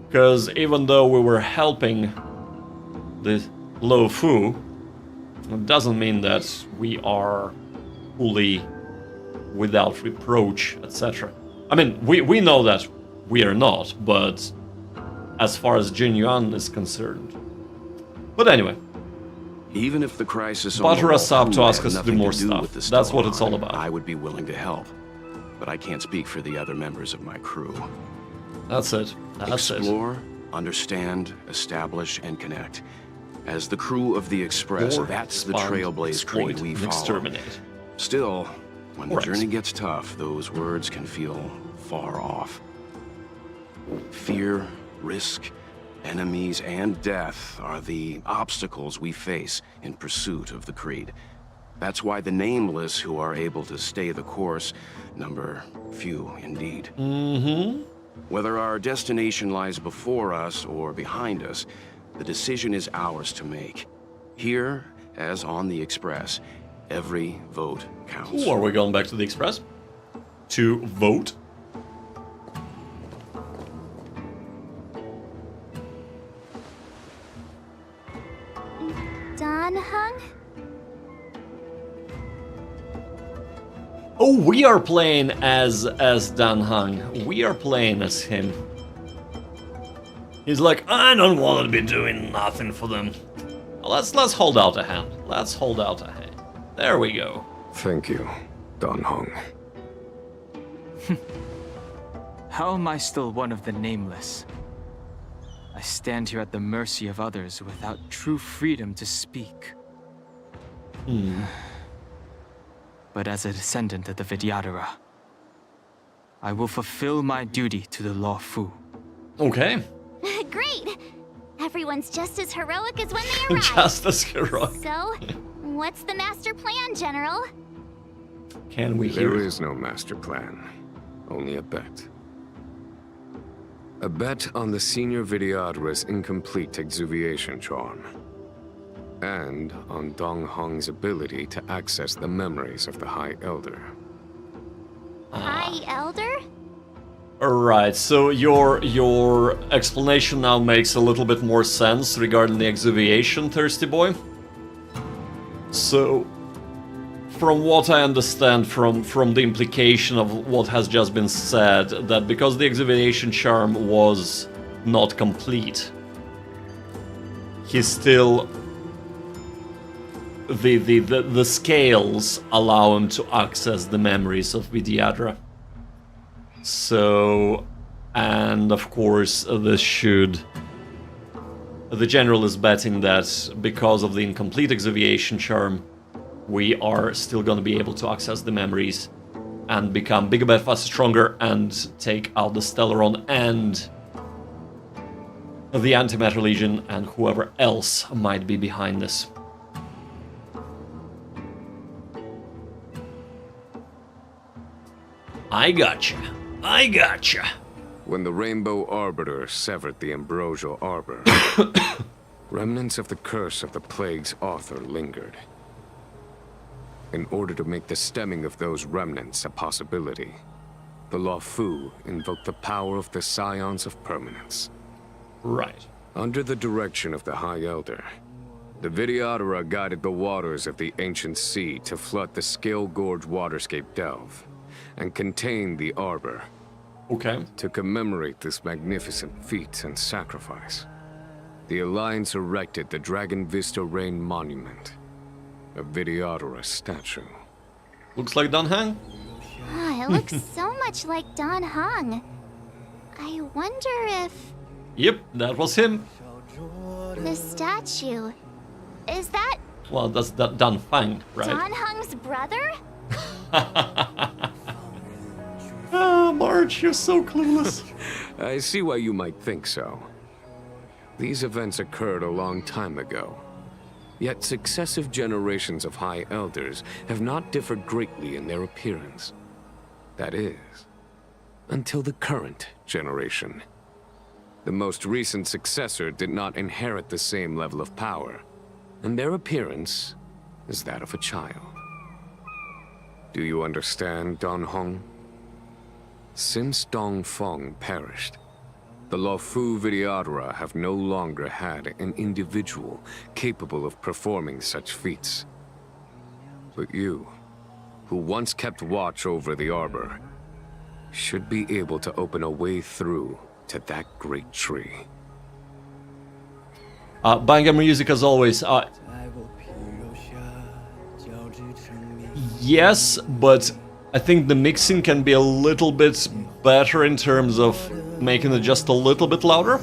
because even though we were helping the Luofu, it doesn't mean that we are fully without reproach, etc. I mean, we know that we are not, but as far as Jin Yuan is concerned. But anyway, Even if the crisis Butter us up to had ask us to do nothing more do stuff. with the That's what it's all Stellarron, about. I would be willing to help, but I can't speak for the other members of my crew. That's it. That's Explore, understand, establish, and connect. As the crew of the Express, Or that's the expand, Trailblaze creed exploit, we and follow. exterminate. Still, when the Right. journey gets tough, those words can feel far off. Fear, risk, enemies, and death are the obstacles we face in pursuit of the creed. That's why the nameless who are able to stay the course number few indeed. Mm-hmm. Whether our destination lies before us or behind us, the decision is ours to make. Here, as on the Express, every vote counts. Ooh, are we going back to the Express? To vote? Dan Hung? Oh, we are playing as Dan Hung. We are playing as him. He's like, I don't want to be doing nothing for them. Let's hold out a hand. Let's hold out a hand. There we go. Thank you, Don Hong. How am I still one of the nameless? I stand here at the mercy of others without true freedom to speak. But as a descendant of the Vidyadhara, I will fulfill my duty to the Law Fu. Okay. Great! Everyone's just as heroic as when they arrived. Just as heroic. So, what's the master plan, General? Can we hear There it? is no master plan, only a bet. A bet on the senior Vidyadhara's incomplete exuviation charm. And on Dong Hong's ability to access the memories of the High Elder. High Elder? Alright, so your explanation now makes a little bit more sense regarding the exuviation, Thirsty Boy. So, from what I understand from the implication of what has just been said, that because the exuviation charm was not complete, he's still... The scales allow him to access the memories of Vidyadhara. So, and of course, this should... The General is betting that because of the incomplete exuviation charm, we are still going to be able to access the memories and become bigger, better, faster, stronger, and take out the Stellaron and the Antimatter Legion and whoever else might be behind this. I gotcha. I gotcha. When the Rainbow Arbiter severed the Ambrosial Arbor, remnants of the curse of the plague's author lingered. In order to make the stemming of those remnants a possibility, the Law Fu invoked the power of the Scions of Permanence. Right. Under the direction of the High Elder, the Vidyadhara guided the waters of the ancient sea to flood the Scale Gorge waterscape delve and contain the Arbor. Okay. To commemorate this magnificent feat and sacrifice, the Alliance erected the Dragon Vista Rain Monument, a Vidyadhara statue. Looks like Dan Hang. Ah, it looks so much like Dan Hung. I wonder if Yep, that was him. the statue... Is that Well, that's Dan Fang, right? Dan Hung's brother? Ah, Marge, you're so clueless. I see why you might think so. These events occurred a long time ago. Yet successive generations of High Elders have not differed greatly in their appearance. That is, until the current generation. The most recent successor did not inherit the same level of power, and their appearance is that of a child. Do you understand, Don Hong? Since Dong Feng perished, the Law Fu Vidyadhara have no longer had an individual capable of performing such feats. But you, who once kept watch over the Arbor, should be able to open a way through to that great tree. Banger music as always. yes, but I think the mixing can be a little bit better in terms of making it just a little bit louder.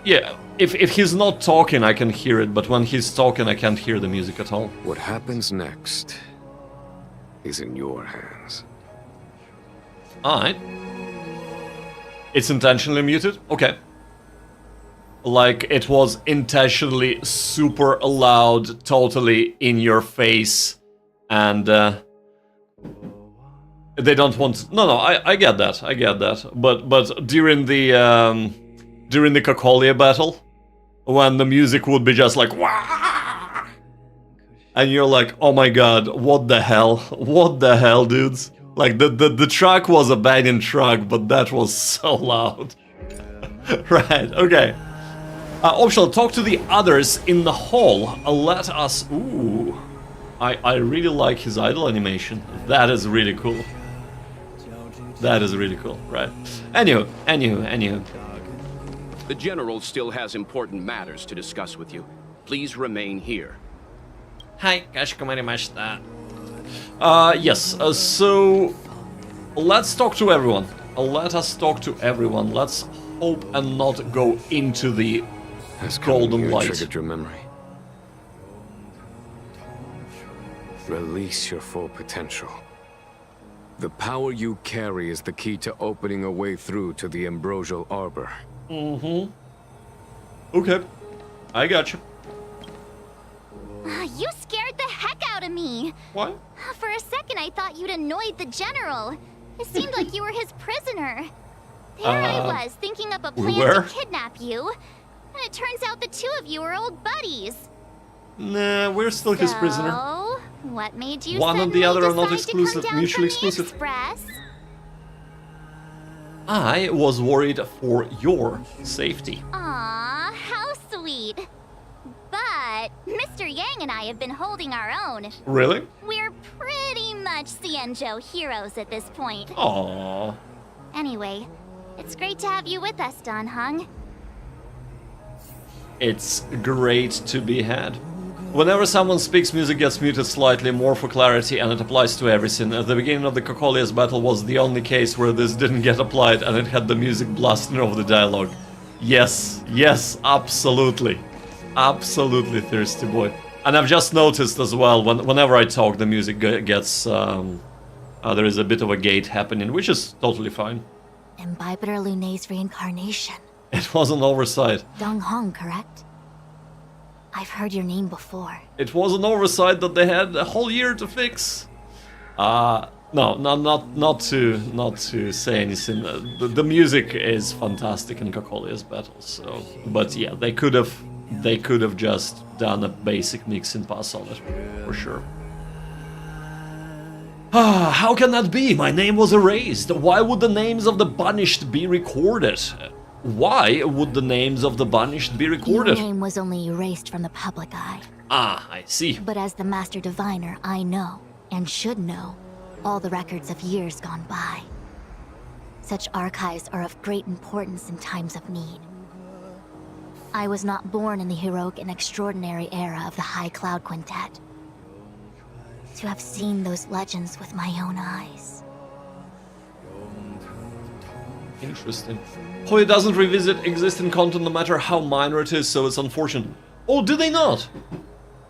Yeah, if he's not talking, I can hear it, but when he's talking, I can't hear the music at all. What happens next is in your hands. Alright. It's intentionally muted? Okay. Like, it was intentionally super loud, totally in your face, and they don't want... No, I get that, but during the Cacolia battle, when the music would be just like, wah! And you're like, oh my god, what the hell, dudes? Like, the track was a banging track, but that was so loud. Right, okay. Optional, talk to the others in the hall. Let us... Ooh. I really like his idle animation. That is really cool. That is really cool, right. Anywho. The General still has important matters to discuss with you. Please remain here. Hi, kashikomarimashita. Yes, so let's talk to everyone. Let us talk to everyone. Let's hope and not go into the golden light. Triggered your memory. Release your full potential. The power you carry is the key to opening a way through to the Ambrosial Arbor. Mm-hmm. Okay. I got you. You scared the heck out of me. What? For a second, I thought you'd annoyed the General. It seemed like you were his prisoner. There I was, thinking up a plan to kidnap you. And it turns out the two of you are old buddies. Nah, we're still his prisoner. What made you one and the other are not exclusive, mutually exclusive. Express? I was worried for your safety. Aw, how sweet. But Mr. Yang and I have been holding our own. Really? We're pretty much Xianzhou heroes at this point. Aww. Anyway, it's great to have you with us, Dan Heng. It's great to be had. Whenever someone speaks, music gets muted slightly more for clarity, and it applies to everything. At the beginning of the Cocolias battle was the only case where this didn't get applied, and it had the music blasting over the dialogue. Yes, absolutely. Absolutely, Thirsty Boy. And I've just noticed as well, whenever I talk, the music gets... there is a bit of a gate happening, which is totally fine. Imbibitor Lunay's reincarnation. It was an oversight. Dong Hong, correct? I've heard your name before. It was an oversight that they had a whole year to fix. No, not to say anything. The music is fantastic in Cocolia's battles. So, but yeah, they could have just done a basic mix and pass on it, for sure. How can that be? My name was erased. Why would the names of the banished be recorded? Why would the names of the banished be recorded? Your name was only erased from the public eye. Ah, I see. But as the Master Diviner, I know, and should know, all the records of years gone by. Such archives are of great importance in times of need. I was not born in the heroic and extraordinary era of the High Cloud Quintet. To have seen those legends with my own eyes. Interesting. Hoya doesn't revisit existing content no matter how minor it is, so it's unfortunate. Oh, did they not?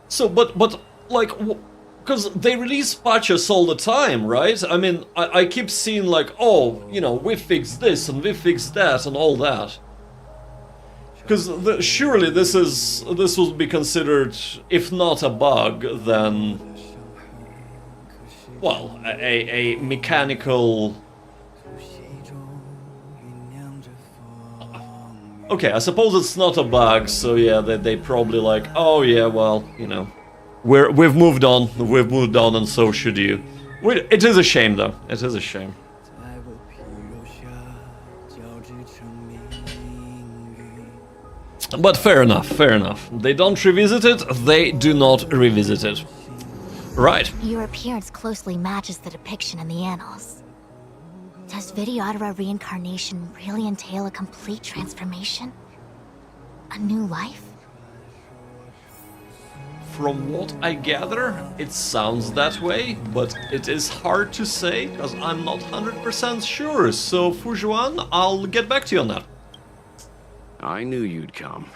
So, but like, because they release patches all the time, right? I mean, I keep seeing like, oh, you know, we fixed this and we fixed that and all that. Because surely this will be considered, if not a bug, then, well, a mechanical. Okay, I suppose it's not a bug, so yeah, they probably like, oh yeah, well, you know, we've moved on, and so should you. It is a shame, though. It is a shame. But fair enough. They don't revisit it, they do not revisit it. Right. Your appearance closely matches the depiction in the annals. Does Videodora reincarnation really entail a complete transformation? a new life? From what I gather, it sounds that way, but it is hard to say, because I'm not 100% sure. So, Fujuan, I'll get back to you on that. I knew you'd come.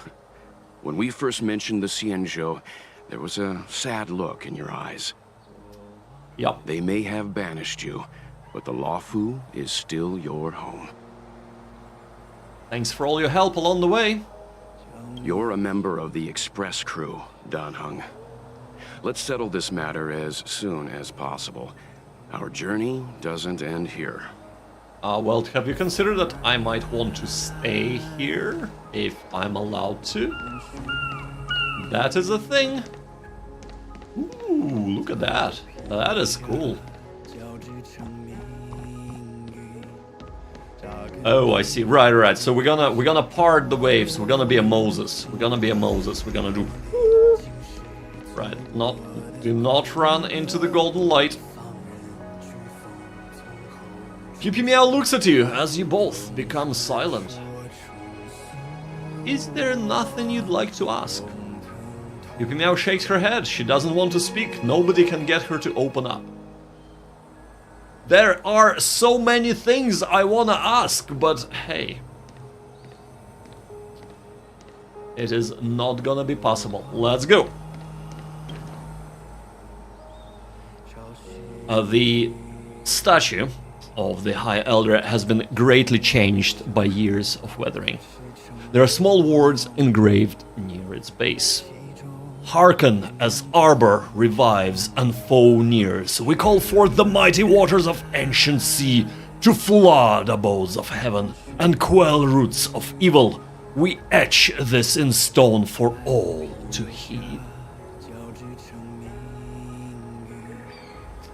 When we first mentioned the Xianzhou, there was a sad look in your eyes. Yup. They may have banished you, but the Luofu is still your home. Thanks for all your help along the way. You're a member of the Express crew, Dan Heng. Let's settle this matter as soon as possible. Our journey doesn't end here. Well, have you considered that I might want to stay here, if I'm allowed to? That is a thing. Ooh, look at that. That is cool. Oh, I see. Right. So we're gonna part the waves. We're gonna be a Moses. We're gonna do. Right. Do not run into the golden light. Meow looks at you as you both become silent. Is there nothing you'd like to ask? Meow shakes her head. She doesn't want to speak. Nobody can get her to open up. There are so many things I wanna ask, but hey. It is not gonna be possible. Let's go. The statue of the High Elder has been greatly changed by years of weathering. There are small words engraved near its base. Hearken as Arbor revives and foe nears. We call forth the mighty waters of ancient sea to flood abodes of heaven and quell roots of evil. We etch this in stone for all to heed.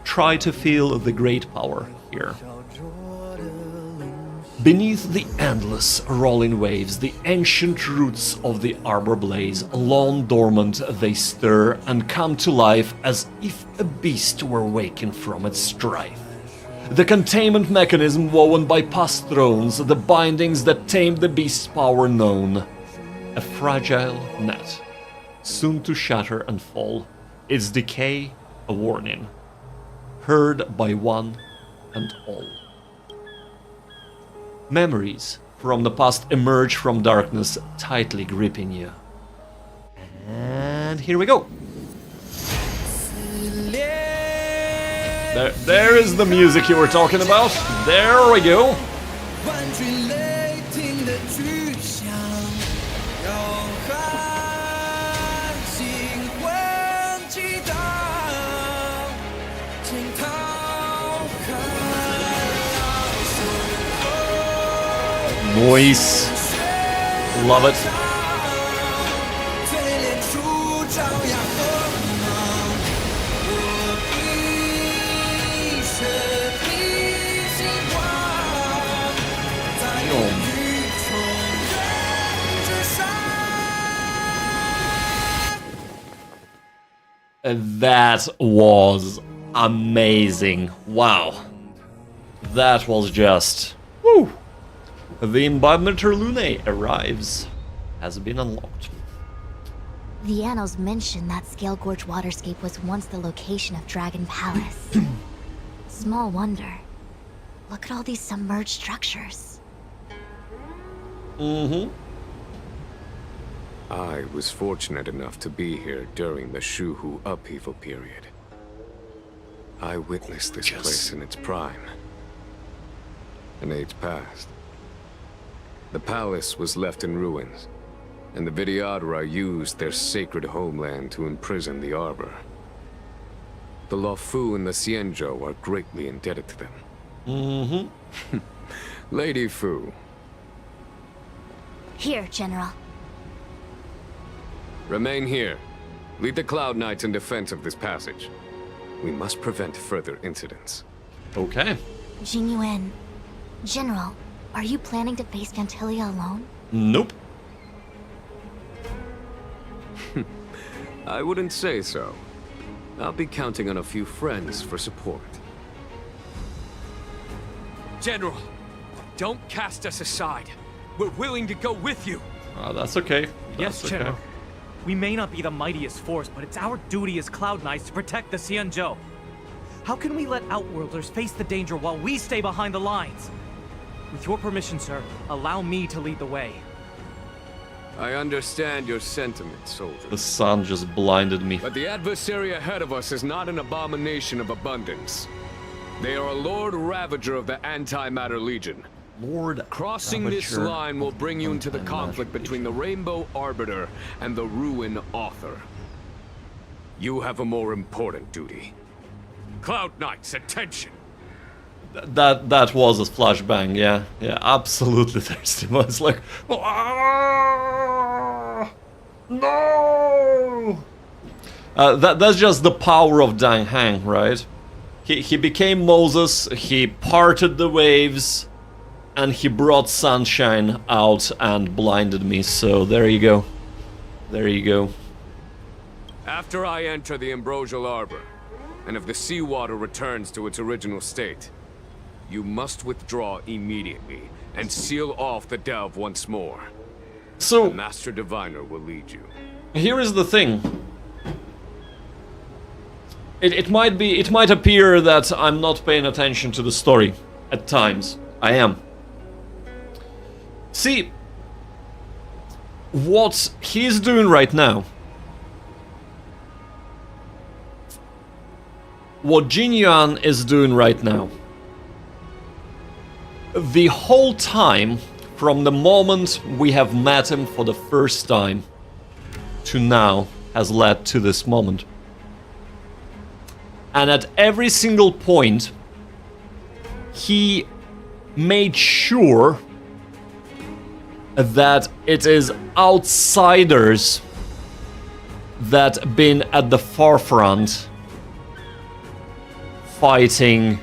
Try to feel the great power here. Beneath the endless rolling waves, the ancient roots of the arbor blaze. Long dormant they stir and come to life as if a beast were wakened from its strife. The containment mechanism woven by past thrones, the bindings that tamed the beast's power known. A fragile net, soon to shatter and fall, its decay a warning, heard by one and all. Memories from the past emerge from darkness, tightly gripping you. And here we go. There is the music you were talking about. There we go. Noise. Love it. That was amazing. Wow. That was just... Woo! The Imbibitor Lunae arrives. Has been unlocked. The annals mention that Scale Gorge waterscape was once the location of Dragon Palace. Small wonder. Look at all these submerged structures. I was fortunate enough to be here during the Shuhu upheaval period. I witnessed this place in its prime. An age passed. The palace was left in ruins, and the Vidyadhara used their sacred homeland to imprison the Arbor. The Luofu and the Xianzhou are greatly indebted to them. Lady Fu. Here, General. Remain here. Lead the Cloud Knights in defense of this passage. We must prevent further incidents. Okay. Jingyuan. General, are you planning to face Gantilia alone? Nope. I wouldn't say so. I'll be counting on a few friends for support. General, don't cast us aside. We're willing to go with you. That's okay. Yes, General. We may not be the mightiest force, but it's our duty as Cloud Knights to protect the Xianzhou. How can we let Outworlders face the danger while we stay behind the lines? With your permission, sir, allow me to lead the way. I understand your sentiments, soldier. The sun just blinded me. But the adversary ahead of us is not an abomination of abundance. They are a Lord Ravager of the Antimatter Legion. Lord Crossing Ravager this line will bring you into the conflict between the Rainbow Arbiter and the Ruin Author. You have a more important duty. Cloud Knights, attention! That was a flashbang, yeah. Yeah, absolutely thirsty. It's like, no! That's just the power of Dang Hang, right? He became Moses, he parted the waves, and he brought sunshine out and blinded me, so there you go. There you go. After I enter the Ambrosial Arbor, and if the seawater returns to its original state, you must withdraw immediately and seal off the delve once more. So, the Master Diviner will lead you. Here is the thing. It might appear that I'm not paying attention to the story at times. I am. See, what he's doing right now, what Jin Yuan is doing right now, the whole time, from the moment we have met him for the first time to now, has led to this moment. And at every single point, he made sure that it is outsiders that been at the forefront fighting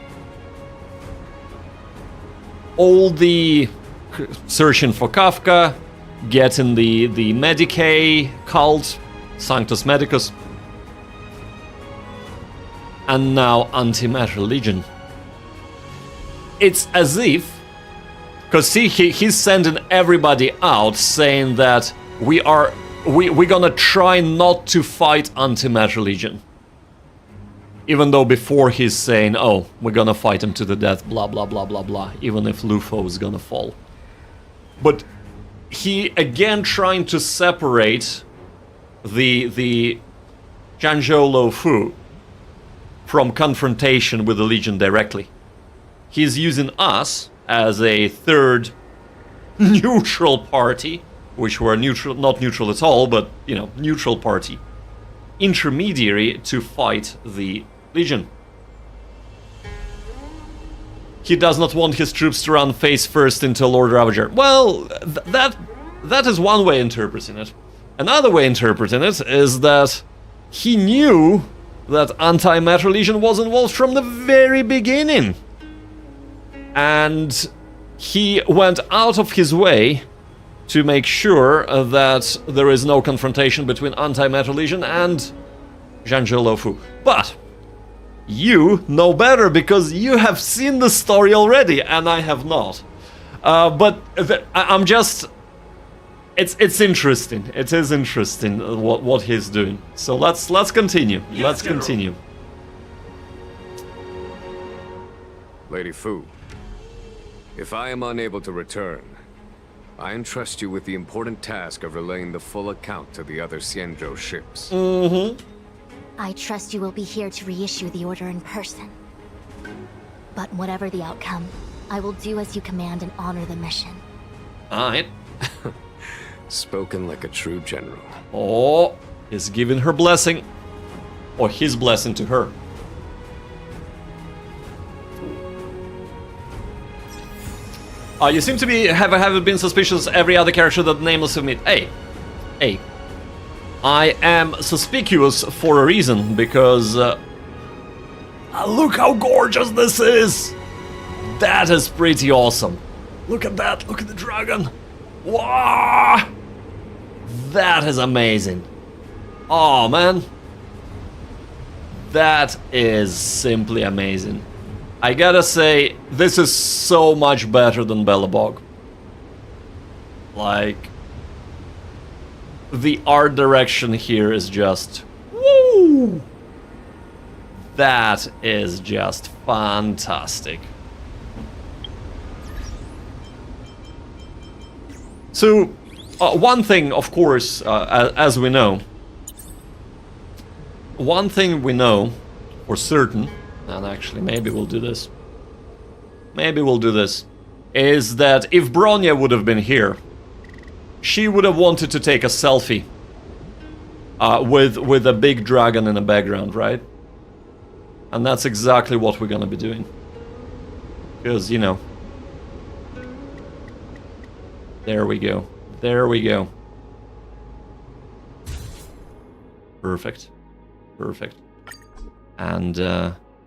all the searching for Kafka, getting the Medicae cult, Sanctus Medicus, and now Antimatter Legion. It's as if, because see, he's sending everybody out saying that we're gonna try not to fight Antimatter Legion. Even though before he's saying, oh, we're gonna fight him to the death, blah blah blah blah blah, even if Lufo is gonna fall. But he again trying to separate the Zhangzhou Luofu from confrontation with the Legion directly. He's using us as a third neutral party, which were neutral, not neutral at all, but, you know, neutral party, intermediary to fight the Legion. He does not want his troops to run face first into Lord Ravager. Well, that is one way interpreting it. Another way interpreting it is that he knew that Antimatter Legion was involved from the very beginning. And he went out of his way to make sure that there is no confrontation between Antimatter Legion and Zhangzhou Luofu. But you know better because you have seen the story already, and I have not. I'm just... It's interesting. It is interesting what he's doing. So let's continue. Yes, let's General. continue. Lady Fu, if I am unable to return, I entrust you with the important task of relaying the full account to the other Xianzhou ships. Mm-hmm. I trust you will be here to reissue the order in person. But whatever the outcome, I will do as you command and honor the mission. Alright. Spoken like a true general. Oh, he's giving her blessing. Or his blessing to her. You seem to be have been suspicious of every other character that Nameless submit. Hey. I am suspicious for a reason, because look how gorgeous this is! That is pretty awesome. Look at that, look at the dragon. Wow! That is amazing. Oh man. That is simply amazing. I gotta say, this is so much better than Belobog. Like, the art direction here is just... Woo! That is just fantastic. So, one thing, of course, as we know, one thing we know for certain, and actually maybe we'll do this, is that if Bronya would have been here, she would have wanted to take a selfie with a big dragon in the background, right? And that's exactly what we're gonna be doing. Because, you know... There we go. There we go. Perfect. Perfect. And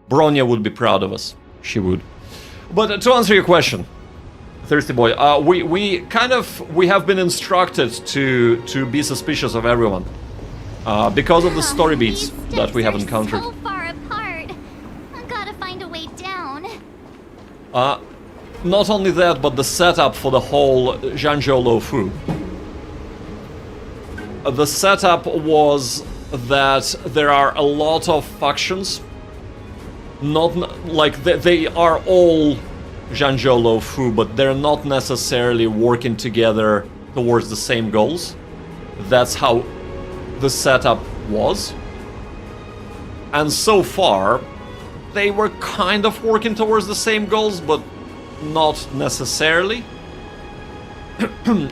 Bronya would be proud of us. She would. But to answer your question, Thirsty Boy, we have been instructed to be suspicious of everyone. Because of the story beats that we have encountered. So far apart. I've gotta find a way down. Not only that, but the setup for the whole Zhanzhou Luofu. The setup was that there are a lot of factions. Not like they are all Zhanzhou Luofu, but they're not necessarily working together towards the same goals. That's how the setup was. And so far, they were kind of working towards the same goals, but not necessarily.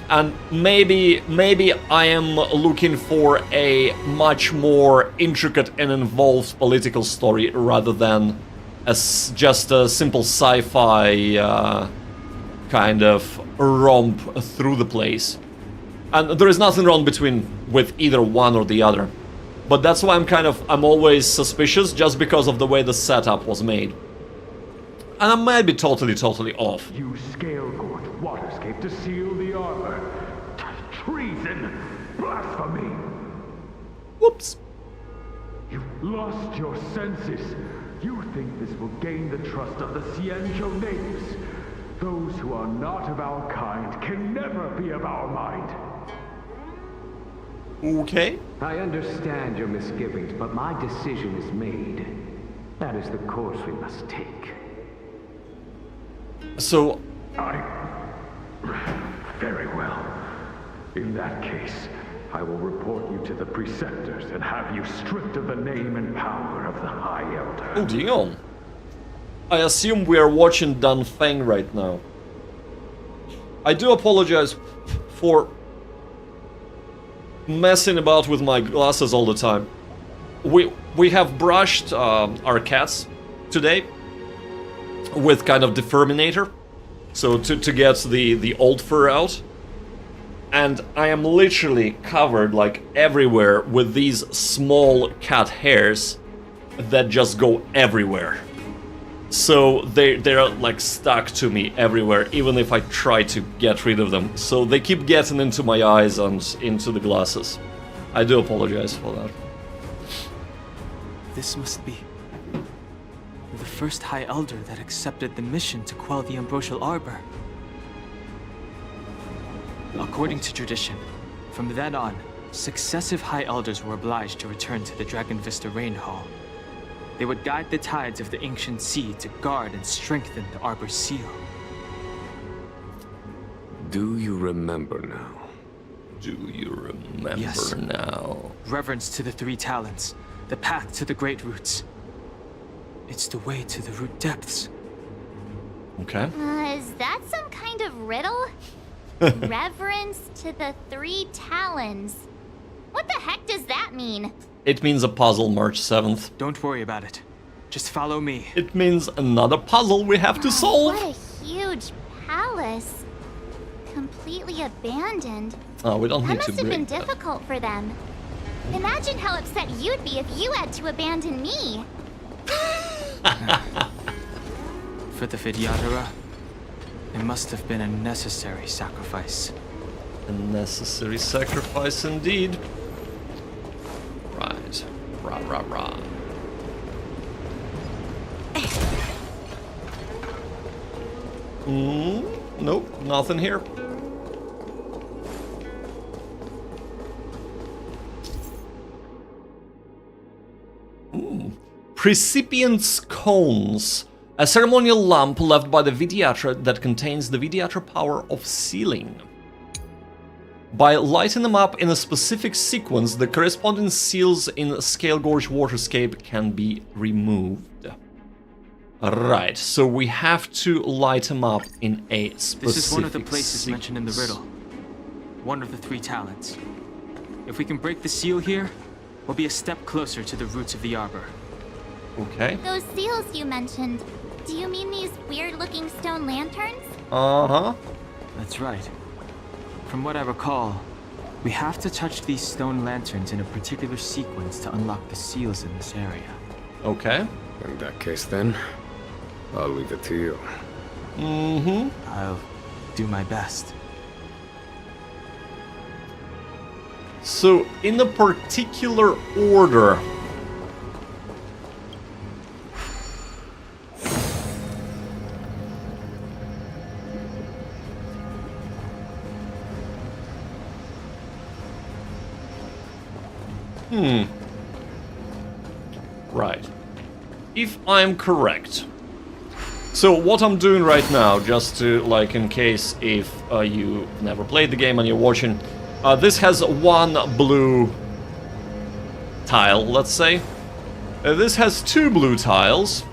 And maybe I am looking for a much more intricate and involved political story rather than just a simple sci-fi kind of romp through the place. And there is nothing wrong with either one or the other. But that's why I'm always suspicious, just because of the way the setup was made. And I might be totally off. You scale-gorge waterscape to seal the arbor. Treason! Blasphemy! Whoops. You've lost your senses. You think this will gain the trust of the Xianzhou natives. Those who are not of our kind can never be of our mind. Okay. I understand your misgivings, but my decision is made. That is the course we must take. So... Very well. In that case, I will report you to the preceptors and have you stripped of the name and power of the High Elder. Oh, Dion. I assume we are watching Dan Feng right now. I do apologize for messing about with my glasses all the time. We have brushed our cats today with kind of deferminator, so to get the old fur out. And I am literally covered like everywhere with these small cat hairs that just go everywhere. So they're like stuck to me everywhere, even if I try to get rid of them. So they keep getting into my eyes and into the glasses. I do apologize for that. This must be the first High Elder that accepted the mission to quell the Ambrosial Arbor. According to tradition, from then on, successive High Elders were obliged to return to the Dragon Vista Rain Hall. They would guide the tides of the ancient sea to guard and strengthen the Arbor's seal. Do you remember now? Do you remember yes. now? Reverence to the Three Talents, the path to the Great Roots. It's the way to the root depths. Okay. Is that some kind of riddle? Reverence to the Three Talons. What the heck does that mean? It means a puzzle, March 7th. Don't worry about it. Just follow me. It means another puzzle we have to solve. What a huge palace. Completely abandoned. Oh, we don't that need to must have been break that. difficult for them. Imagine how upset you'd be if you had to abandon me. For the Vidyadhara, it must have been a necessary sacrifice. A necessary sacrifice indeed. Right. Rah. Nope, nothing here. Precipient's Cones. A ceremonial lamp left by the Vidyatra that contains the Vidyatra power of sealing. By lighting them up in a specific sequence, the corresponding seals in Scale Gorge Waterscape can be removed. Right, so we have to light them up in a specific This is one of the places sequence. mentioned in the riddle. One of the 3 talents. If we can break the seal here, we'll be a step closer to the roots of the arbor. Okay. Those seals you mentioned, do you mean these weird-looking stone lanterns? Uh-huh. That's right. From what I recall, we have to touch these stone lanterns in a particular sequence to unlock the seals in this area. Okay. In that case then, I'll leave it to you. Mm-hmm. I'll do my best. So, in a particular order... Right. If I'm correct. So what I'm doing right now, just to, like, in case if you never played the game and you're watching, this has 1 blue tile, let's say. This has 2 blue tiles.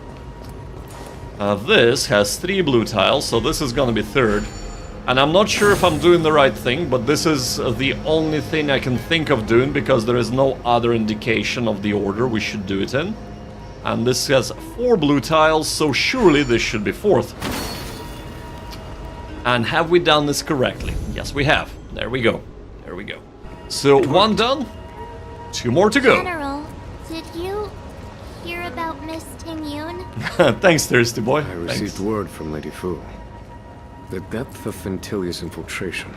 This has 3 blue tiles, so this is gonna be 3rd. And I'm not sure if I'm doing the right thing, but this is the only thing I can think of doing because there is no other indication of the order we should do it in. And this has 4 blue tiles, so surely this should be 4th. And have we done this correctly? Yes, we have. There we go. There we go. So 1 done, 2 more to go. General, did you hear about Miss Ting-Yun? Thanks, Thirsty Boy. I received word from Lady Fu. The depth of Fentilia's infiltration,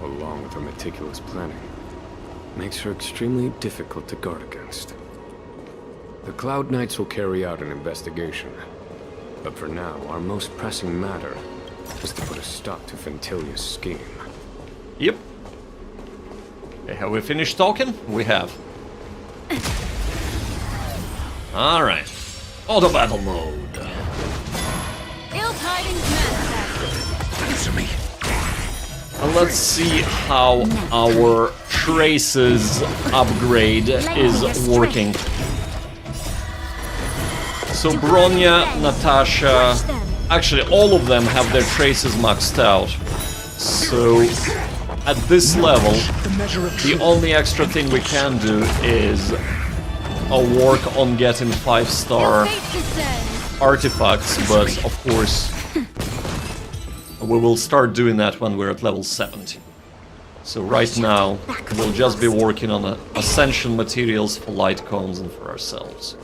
along with her meticulous planning, makes her extremely difficult to guard against. The Cloud Knights will carry out an investigation, but for now, our most pressing matter is to put a stop to Fentilia's scheme. Yep. Okay, have we finished talking? We have. Alright. Auto battle mode. Ill tidings manifest. Answer me. Let's see how our traces upgrade is working. So Bronya, Natasha, actually all of them have their traces maxed out. So at this level, the only extra thing we can do is work on getting 5-star artifacts, but of course we will start doing that when we're at level 70. So right now we'll just be working on ascension materials for light cones and for ourselves.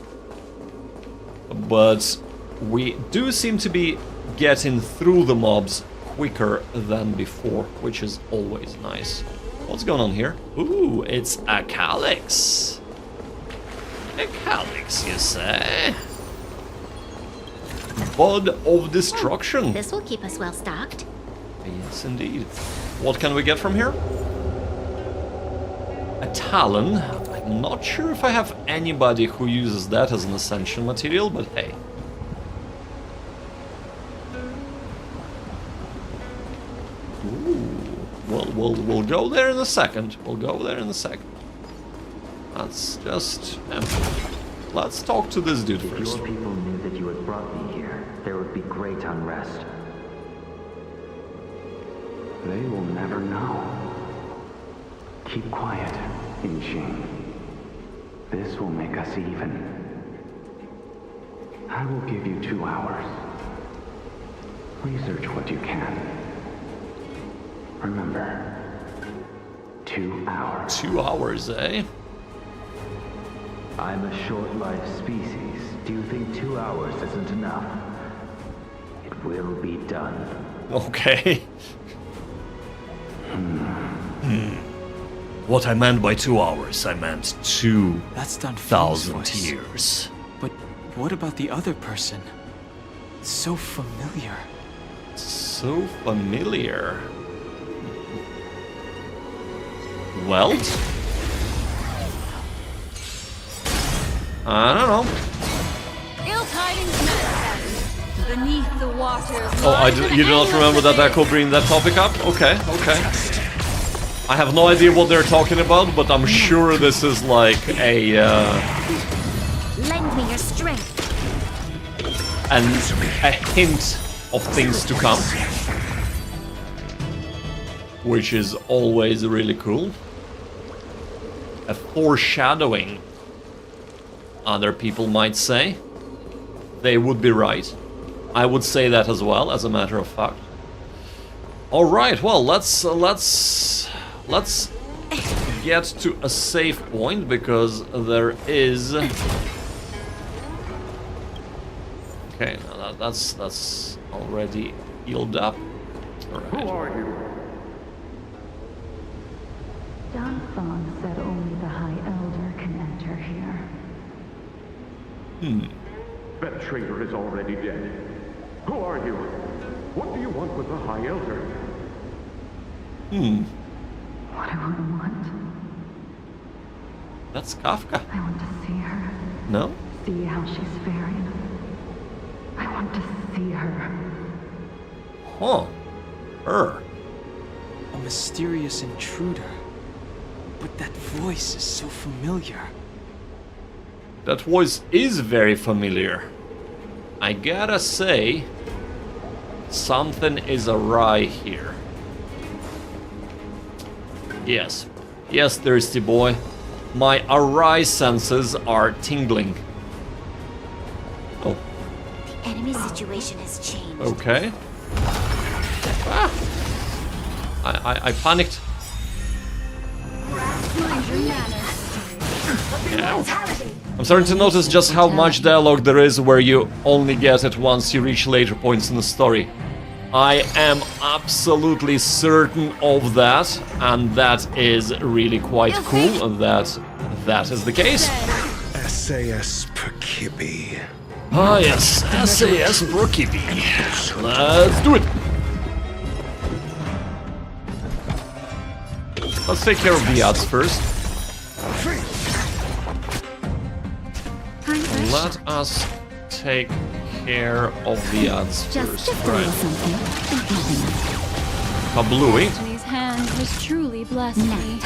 But we do seem to be getting through the mobs quicker than before, which is always nice. What's going on here? Ooh, it's a calyx. A calyx, you say? Bud of Destruction. This will keep us well stocked. Yes, indeed. What can we get from here? A Talon. I'm not sure if I have anybody who uses that as an ascension material, but hey. Ooh. We'll go there in a second. We'll go there in a second. Let's just... let's talk to this dude first. If your people knew that you had brought me here, there would be great unrest. They will never know. Keep quiet, Inxing. This will make us even. I will give you 2 hours. Research what you can. Remember, 2 hours. 2 hours, eh? I'm a short-lived species. Do you think 2 hours isn't enough? It will be done. Okay. What I meant by 2 hours, I meant 2,000 years. But what about the other person? It's so familiar. So familiar. Well, I don't know. Ill tidings manifest. Beneath the waters. Oh, you do not remember that Echo bring that topic up? Okay, okay. I have no idea what they're talking about, but I'm sure this is like a Lend me your strength. a hint of things to come, which is always really cool. A foreshadowing, other people might say. They would be right. I would say that as well, as a matter of fact. All right, well, let's get to a safe point, because there is. Okay, now that's already healed up. All right. Who are you? Danfang said only the High Elder can enter here. That traitor is already dead. Who are you? What do you want with the High Elder? What do I want? That's Kafka. I want to see her. No? See how she's faring. I want to see her. Huh. Her. A mysterious intruder. But that voice is so familiar. That voice is very familiar. I gotta say, something is awry here. Yes. Yes, thirsty boy. My awry senses are tingling. Oh. The enemy situation has changed. Okay. Ah. I panicked. Yeah. I'm starting to notice just how much dialogue there is where you only get it once you reach later points in the story. I am absolutely certain of that, and that is really quite cool that is the case. SAS Perkibi. Ah yes, SAS Perkibi. Let's do it. Let's take care of the ads first. Let us take care of the ads first. Right. Kablooey. Anthony's hand has truly blessed me.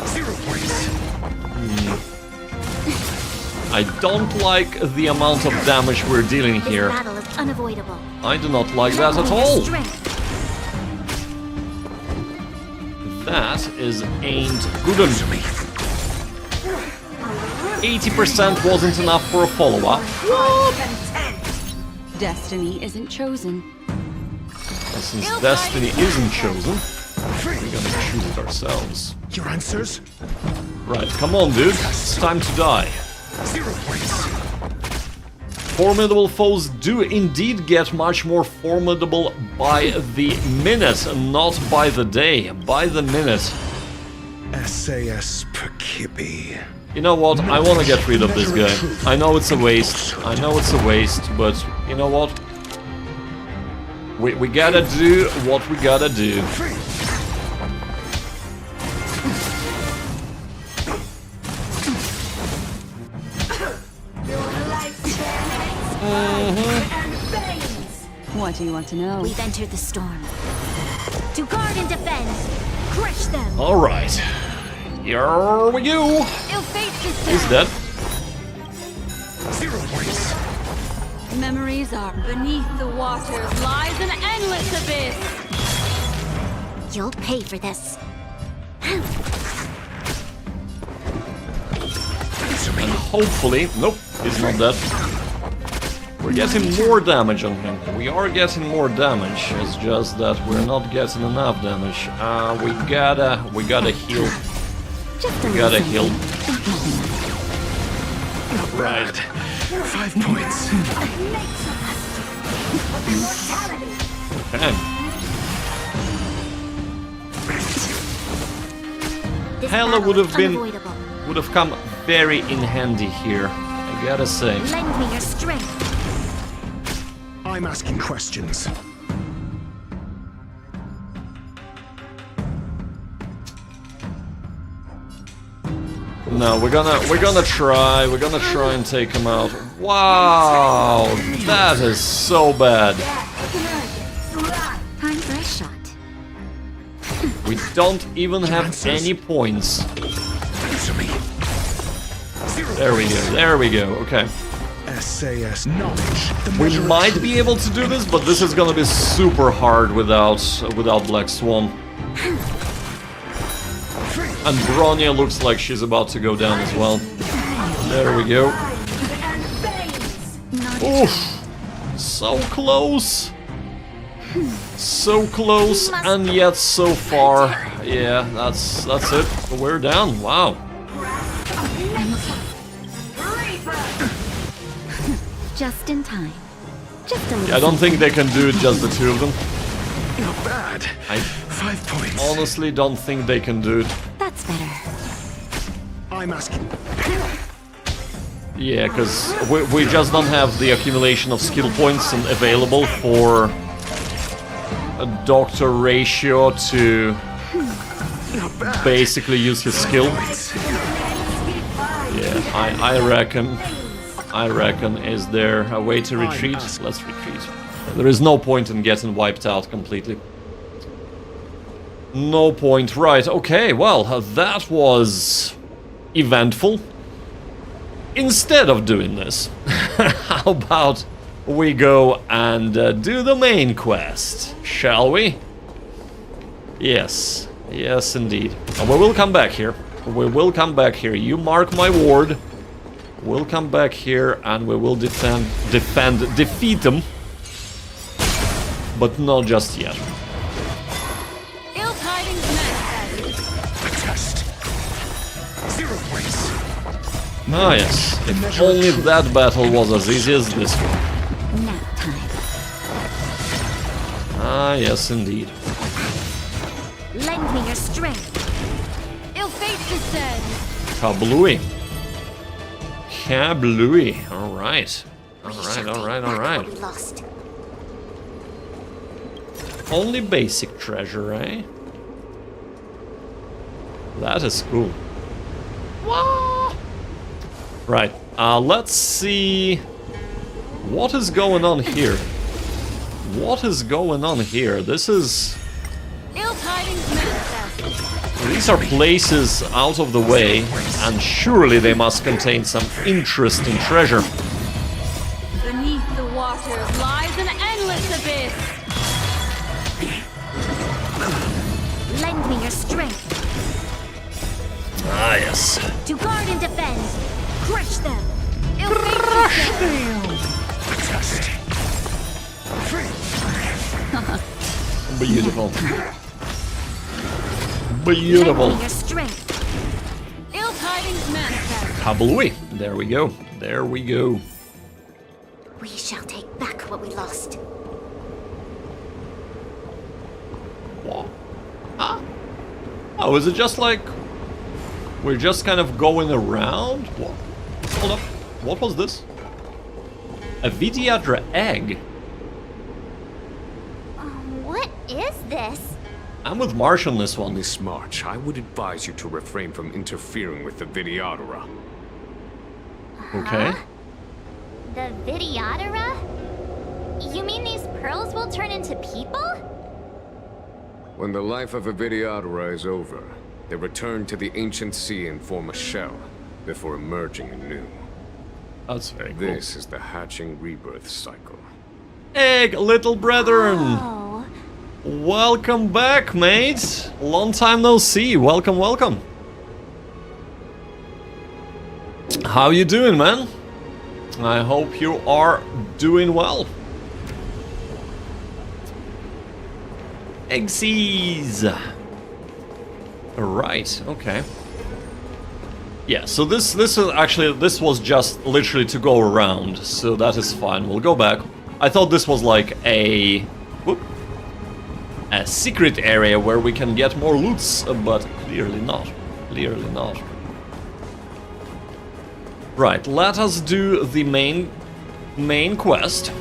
0 points. I don't like the amount of damage we're dealing here. This battle is unavoidable. I do not like that at all. That is ain't good on me. 80% wasn't enough for a follow-up. Destiny isn't chosen. And since destiny isn't chosen, we're gonna choose it ourselves. Your answers? Right, come on, dude. It's time to die. 0 points. Formidable foes do indeed get much more formidable by the minute, not by the day, by the minute. SAS Perkibi. You know what? I want to get rid of this guy. I know it's a waste. I know it's a waste, but you know what? We gotta do what we gotta do. What do you want to know? We've entered the storm. To guard and defend. Crush them. All right. Here we go. He's dead. 0 points. Memories are beneath the waters lies an endless abyss. You'll pay for this. And hopefully, nope, he's not dead. We're getting more damage on him. We are getting more damage. It's just that we're not getting enough damage. We gotta heal. We gotta heal. Right. 5 points. Okay. Hella would have come very in handy here. I gotta say. Lend me your strength. I'm asking questions. No, we're gonna try and take him out. Wow, that is so bad. Time for a shot. We don't even have any points. There we go, there we go, okay. SAS knowledge. We might be able to do this, but this is gonna be super hard without Black Swan. And Bronya looks like she's about to go down as well. There we go. Oof! So close! So close and yet so far. Yeah, that's it. We're down. Wow. Just in time. Just a little. Yeah, I don't think they can do it just the two of them. Not bad. I 5 points. honestly don't think they can do it. That's better. I'm asking. Yeah, because we just don't have the accumulation of skill points available for a Dr. Ratio to basically use his skill. Yeah, I reckon, is there a way to retreat? Let's retreat. There is no point in getting wiped out completely. No point. Right, okay, well, that was eventful. Instead of doing this, how about we go and do the main quest, shall we? Yes, yes indeed. And we will come back here. We will come back here. You mark my word. We'll come back here and we will defeat them. But not just yet. Ill tidings manifest. A test. 0 points. Ah yes, if only that battle was as easy as this one. Nap time. Ah yes indeed. Lend me your strength. Ill fate descends. Kablooey. Kablooey. Alright. Alright. We lost. Only basic treasure, eh? That is cool. Right, let's see what is going on here. What is going on here? This is... Ill tidings manifest. These are places out of the way, and surely they must contain some interesting treasure. Beneath the waters lies an endless abyss. Lend me your strength. Ah, yes. To guard and defend. Crush them. Ill fate descends. Beautiful. Beautiful. Lend me your strength. Ill tidings manifest. Kablooey. There we go. There we go. We shall take back what we lost. What? Huh? Oh, is it just like... we're just kind of going around? What? Hold up. What was this? A Vidyadra egg? What is this? I'm with Marsh on this one. Miss March, I would advise you to refrain from interfering with the Vidyadra. Okay. The Vidyadra? You mean these pearls will turn into people? When the life of a Vidyadra is over, they return to the ancient sea and form a shell, before emerging anew. That's very cool. This is the hatching rebirth cycle. Egg, little brethren! Oh. Welcome back, mates! Long time no see. Welcome, welcome. How you doing, man? I hope you are doing well. Eggsies! Right, okay. Yeah, so this is actually, this was just literally to go around, so that is fine. We'll go back. I thought this was like a secret area where we can get more loots, but clearly not. Clearly not. Right, let us do the main quest.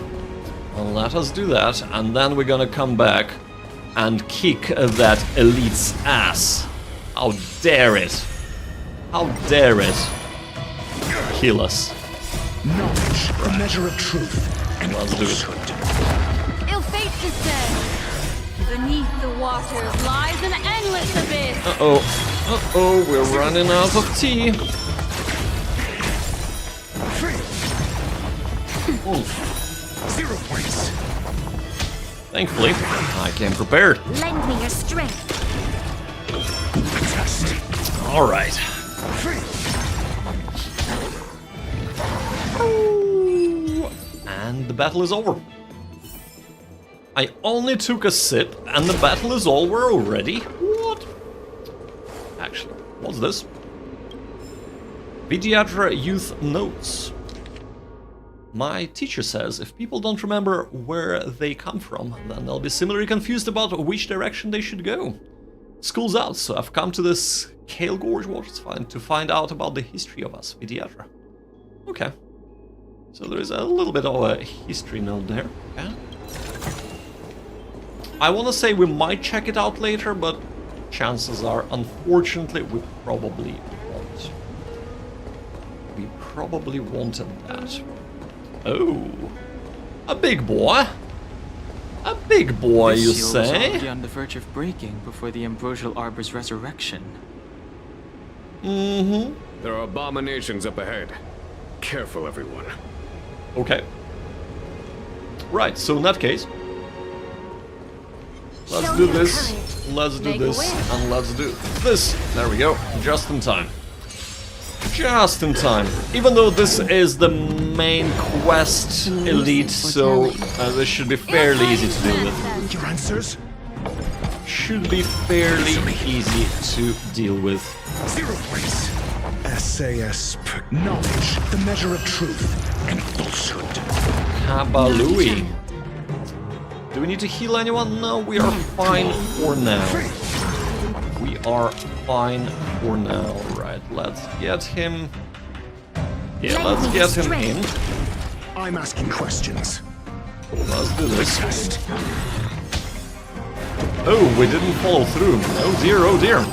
Let us do that, and then we're gonna come back and kick that elite's ass. How dare it! How dare it kill us? Knowledge, the measure of truth, and let's do it. Ill fate descends. Beneath the waters lies an endless abyss. Uh-oh, we're running out of tea. Ooh. 0 points. Thankfully, I came prepared. Lend me your strength. All right. And the battle is over. I only took a sip and the battle is over already? What? Actually, what's this? Pediatra Youth Notes. My teacher says if people don't remember where they come from, then they'll be similarly confused about which direction they should go. School's out, so I've come to this Kale Gorge waterfall to find out about the history of us, Pediatra. Okay. So there is a little bit of a history note there. Okay. I want to say we might check it out later, but chances are, unfortunately, we probably won't. We probably wanted that. Oh, a big boy. A big boy, you This seal was say? already on the verge of breaking before the Ambrosial Arbor's resurrection. Mm-hmm. There are abominations up ahead. Careful, everyone. Okay. Right, so in that case, let's do this, let's do this, and let's do this. There we go, just in time. Just in time. Even though this is the main quest elite, so this should be fairly easy to deal with. Your answers? Should be fairly easy to deal with. 0 points. SAS knowledge, the measure of truth and falsehood. Kabalooey. Do we need to heal anyone? No, we are fine for now. We are fine for now. Right, let's get him. Yeah, let's get him in. I'm asking questions. Let's do this. Oh, we didn't follow through. Oh dear, oh dear.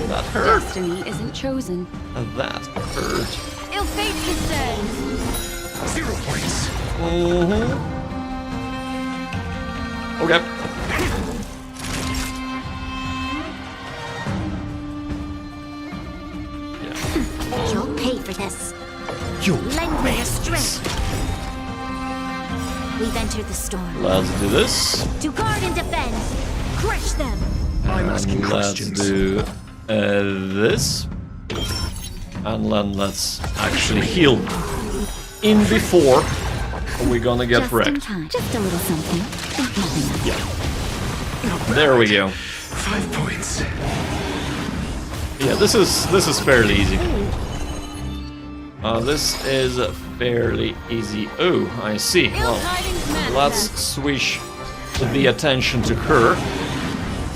That hurt. Destiny isn't chosen. That hurt. Ill fate descends. 0 points. Mm-hmm. Okay. You'll pay for this. You Lend me your strength. We've entered the storm. Let's do this. To guard and defend. Crush them. I'm asking questions. Let's do this. And then let's actually heal in before we're gonna get Just wrecked. in time. Just a little something. Think nothing of it. Yeah. There we go. 5 points. Yeah, this is fairly easy. This is fairly easy. Oh, I see. Well, let's switch the attention to her.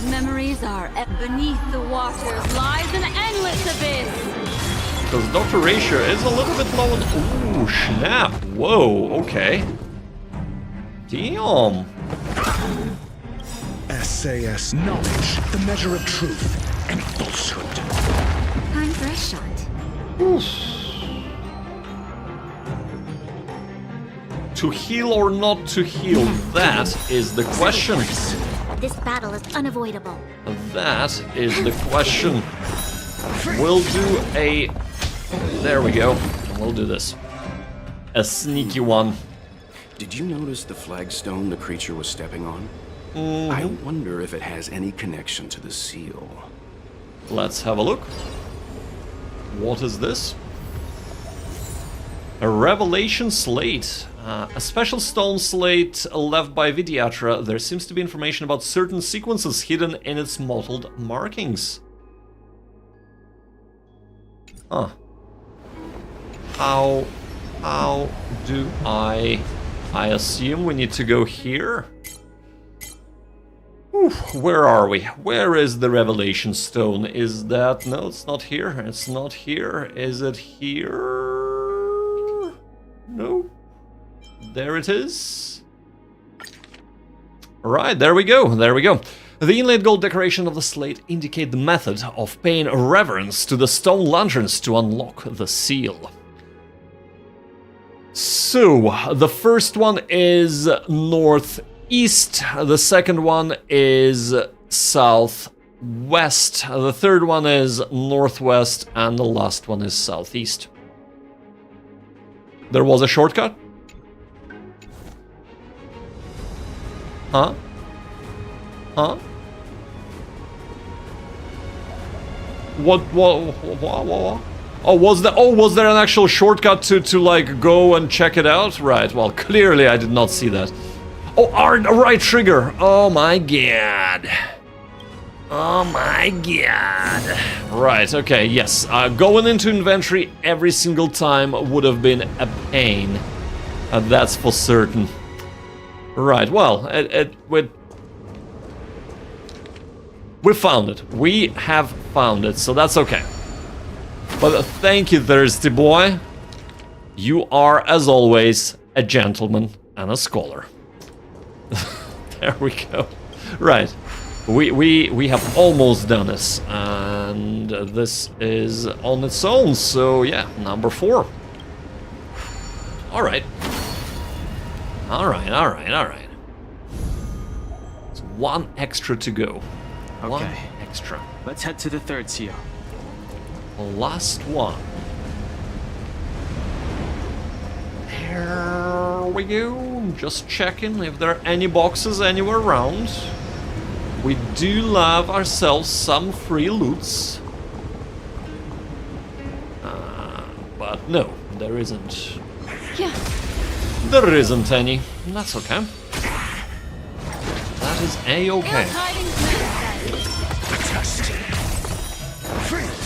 Memories are beneath the waters lies an endless abyss. Because Dr. Ratio is a little bit low on... Ooh, snap. Whoa, okay. Damn. SAS knowledge, the measure of truth and falsehood. Time for a shot. To heal or not to heal, that is the question. This battle is unavoidable. That is the question. We'll do a... There we go. We'll do this. A sneaky one. Did you notice the flagstone the creature was stepping on? I wonder if it has any connection to the seal. Let's have a look. What is this? A revelation slate. A special stone slate left by Vidyatra. There seems to be information about certain sequences hidden in its mottled markings. Huh. How do I assume we need to go here? Oof, where are we? Where is the revelation stone? Is that... No, it's not here. It's not here. Is it here? No. There it is. Alright, there we go. There we go. The inlaid gold decoration of the slate indicate the method of paying reverence to the stone lanterns to unlock the seal. So, the first one is northeast, the second one is southwest, the third one is northwest, and the last one is southeast. There was a shortcut? Huh? Huh? What? Oh, was there an actual shortcut to like go and check it out? Right, well, clearly I did not see that. Oh, right trigger. Oh my god. Oh my god. Right, okay, yes. Going into inventory every single time would have been a pain. That's for certain. Right, well, we found it. We have found it, so that's okay. But thank you, Thirsty Boy. You are, as always, a gentleman and a scholar. There we go. Right. We have almost done this, and this is on its own, so yeah, number 4. Alright. Alright. It's one extra to go. Okay. One extra. Let's head to the third seal. Last one. Here we go. Just checking if there are any boxes anywhere around. We do love ourselves some free loots. But no, there isn't. Yeah. There isn't any. That's okay. That is A-okay.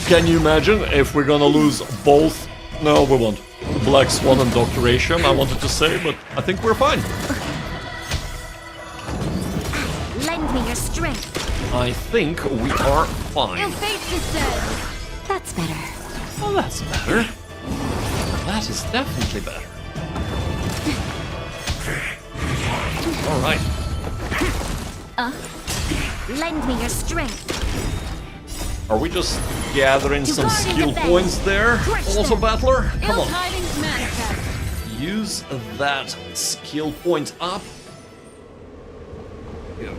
Can you imagine if we're gonna lose both? No, we won't. Black Swan and Dr. Asham, I wanted to say, but I think we're fine. Lend me your strength. I think we are fine. Your fate descend. That's better. Oh, that's better. That is definitely better. Alright. Lend me your strength. Are we just gathering some skill points there? Also, Battler? Come on. Use that skill point up. Go.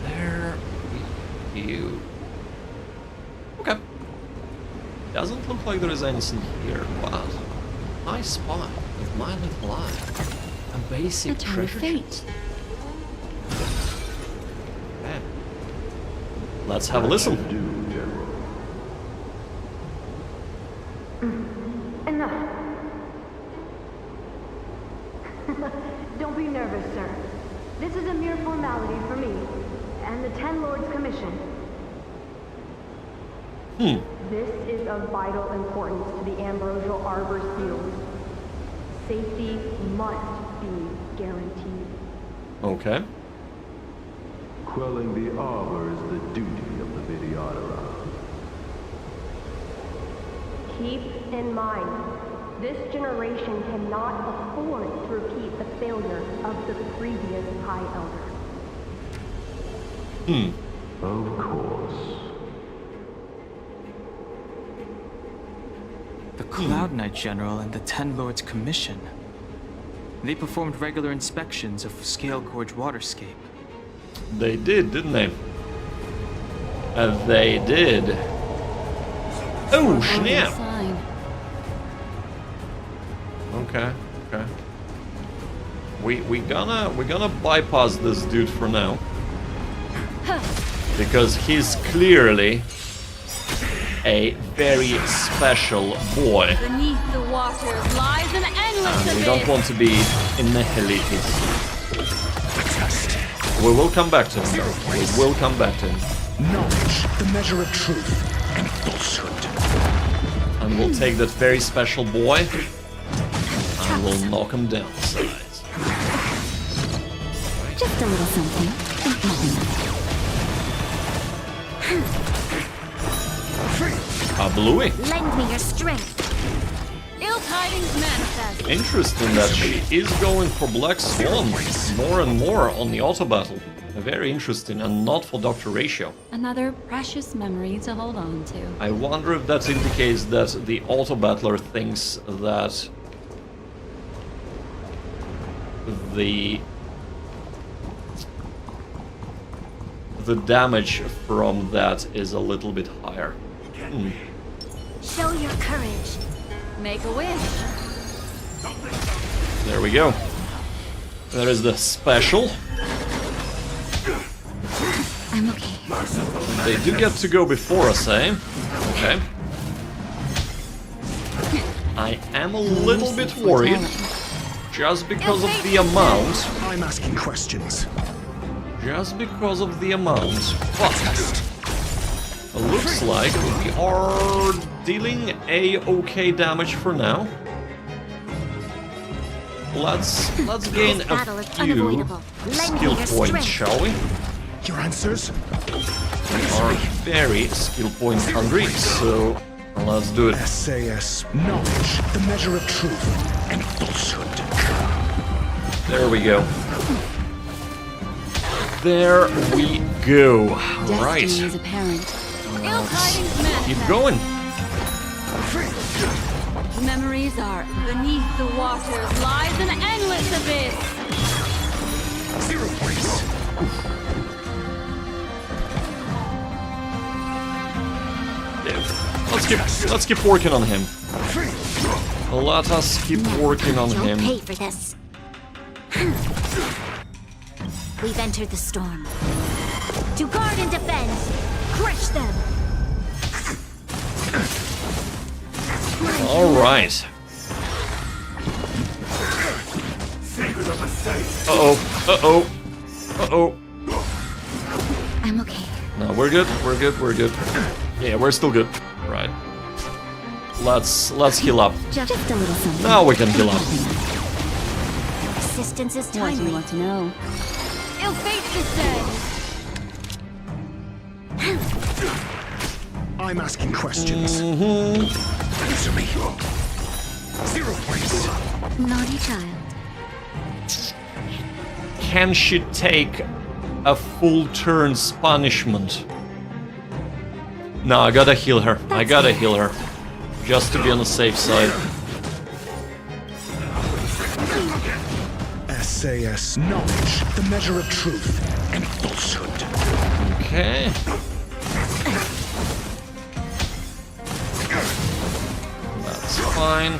There you. Okay. Doesn't look like there is anything here, but I spy with my little eye a basic treasure chest. Okay. Let's have a listen. Enough. Don't be nervous, sir. This is a mere formality for me and the Ten Lords Commission. This is of vital importance to the Ambrosial Arbor's field. Safety must be guaranteed. Okay. Quelling the Arbor is the duty of the Videodara. Keep in mind, this generation cannot afford to repeat the failure of the previous High Elder. Of course. The Cloud Knight General and the Ten Lords Commission. They performed regular inspections of Scale Gorge waterscape. They did, didn't they? They did. Oh, snap! Okay. We're gonna bypass this dude for now. Because he's clearly a very special boy. Beneath the waters lies an endless And we abyss. don't want to be annihilated. We will come back to him, though. We will come back to him. Knowledge, the measure of truth and falsehood. And we'll take that very special boy and we'll knock him down the sides. Just a little something. Nothing A bluey. Lend me your strength. Ill tidings manifest. Interesting that she is going for Black Swan more and more on the auto battle. Very interesting, and not for Dr. Ratio. Another precious memory to hold on to. I wonder if that indicates that the auto battler thinks that the damage from that is a little bit higher. Show your courage. Make a wish. There we go. There is the special. I'm okay. They do get to go before us, eh? Okay. I am a little bit worried, just because of the amount. I'm asking questions. Just because of the amount. But it looks like we are dealing a okay damage for now. Let's gain a few skill points, shall we? Your answers? We are very skill point hungry, so let's do it. SAS, knowledge, the measure of truth and falsehood. There we go. There we go. Right. Destiny is apparent. Keep going. Memories are beneath the waters lies an endless abyss. 0 points. Let's keep working on him. Let us keep working on You'll him. pay for this. We've entered the storm. To guard and defend, crush them. All right. Uh-oh. Uh-oh. Uh-oh. I'm okay. No, we're good. We're good. We're good. Yeah, we're still good. Right. Let's heal up. Just a little something. Now we can heal up. Assistance is What do timely. you want to know? Ill fate descend. I'm asking questions. Answer me. 0 points. Naughty child. Can she take a full turn's punishment? No, I gotta heal her. I gotta heal her. Just to be on the safe side. SAS, knowledge, the measure of truth and falsehood. Okay. That's fine.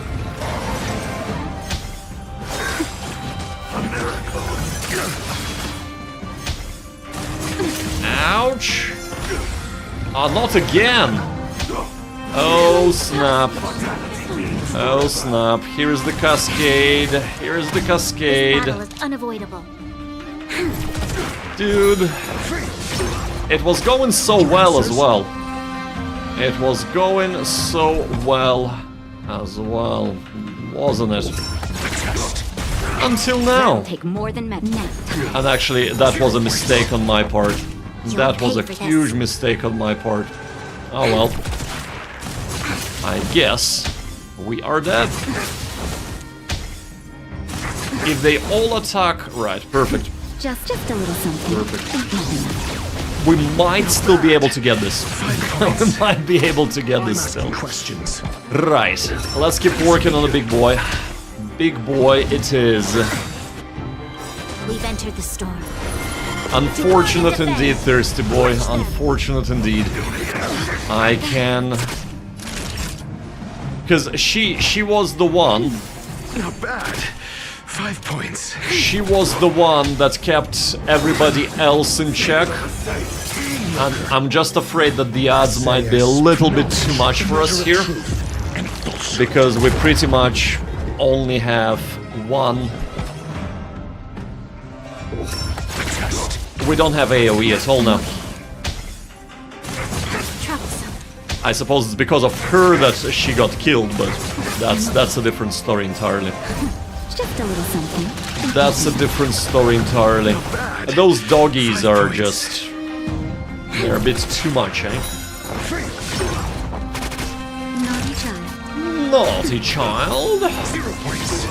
Ouch! Oh, not again! Oh snap! Oh snap! Here is the cascade. Here is the cascade. Battle is unavoidable. Dude, it was going so well as well. It was going so well as well, wasn't it? Until now. Take more than met now. And actually, that was a mistake on my part. That was a huge mistake on my part. Oh well. I guess we are dead. If they all attack... Right, perfect. Just a little something. Perfect. We might still be able to get this. We might be able to get this still. Questions. Right, let's keep working on the big boy. Big boy it is. We've entered the storm. Unfortunate indeed, thirsty boy. Unfortunate indeed. I can... Because she was the one... Not bad. 5 points. She was the one that kept everybody else in check. And I'm just afraid that the odds might be a little bit too much for us here. Because we pretty much only have one... We don't have AoE at all now. I suppose it's because of her that she got killed, but that's a different story entirely. Just a little something. That's a different story entirely. Those doggies are just... They're a bit too much, eh? Naughty child. Naughty child. 0 points.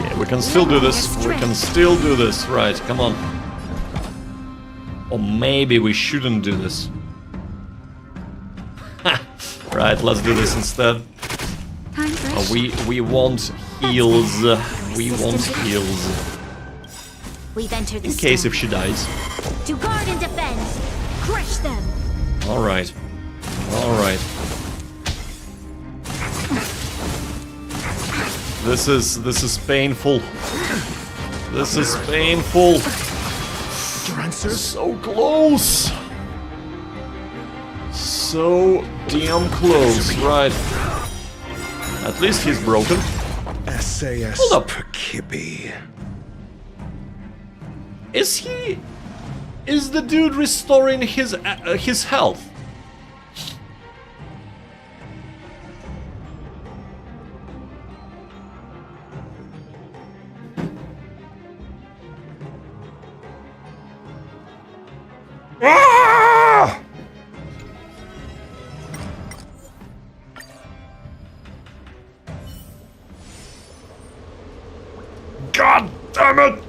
Yeah, we can still do this. We can still do this. Right, come on. Or maybe we shouldn't do this. Ha! Right, let's do this instead. We want heals. We want heals. We've entered the In case storm. if she dies. To guard and defend. Crush them. Alright. Alright. This is painful. This is painful. So close. So damn close, right. At least he's broken. SAS Hold up. Perkibi. Is the dude restoring his health? Ah! God damn it!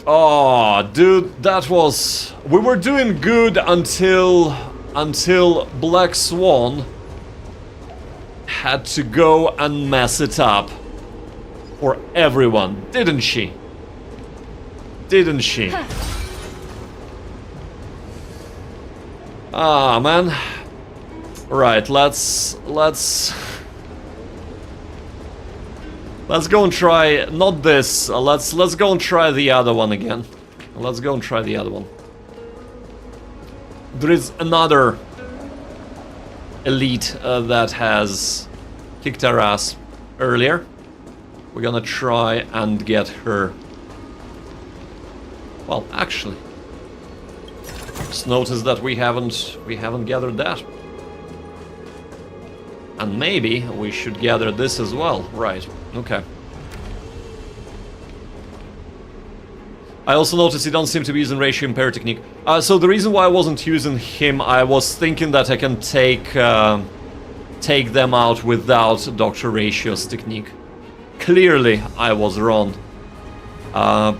Oh, dude, that was... We were doing good until Black Swan had to go and mess it up for everyone, didn't she? Didn't she? Ah, man. Right, let's go and try, not this, let's go and try the other one again. Let's go and try the other one. There is another elite that has kicked our ass earlier. We're gonna try and get her. Well, actually, just noticed that we haven't gathered that. And maybe we should gather this as well. Right, okay. I also noticed he doesn't seem to be using ratio impair technique. So the reason why I wasn't using him, I was thinking that I can take them out without Dr. Ratio's technique. Clearly, I was wrong. I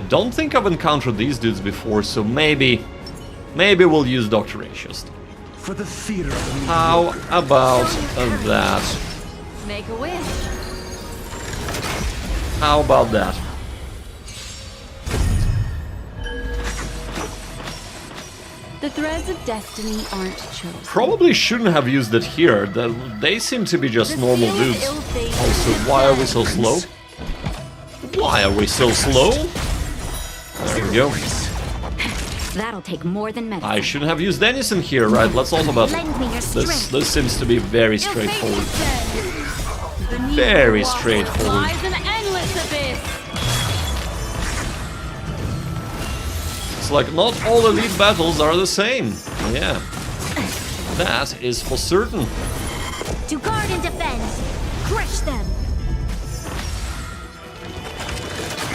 don't think I've encountered these dudes before, so maybe we'll use Dr. Ratio's technique. For the theater. How about that? Make a wish. How about that? The threads of destiny aren't chosen. Probably shouldn't have used it here. They seem to be just normal dudes. Also, why are we so slow? Why are we so slow? There we go. That'll take more than medicine. I shouldn't have used anything here, right? Let's also about this seems to be very straightforward. Very straightforward. Lies an endless abyss. It's like not all elite battles are the same. Yeah. That is for certain. To guard and defend. Crush them.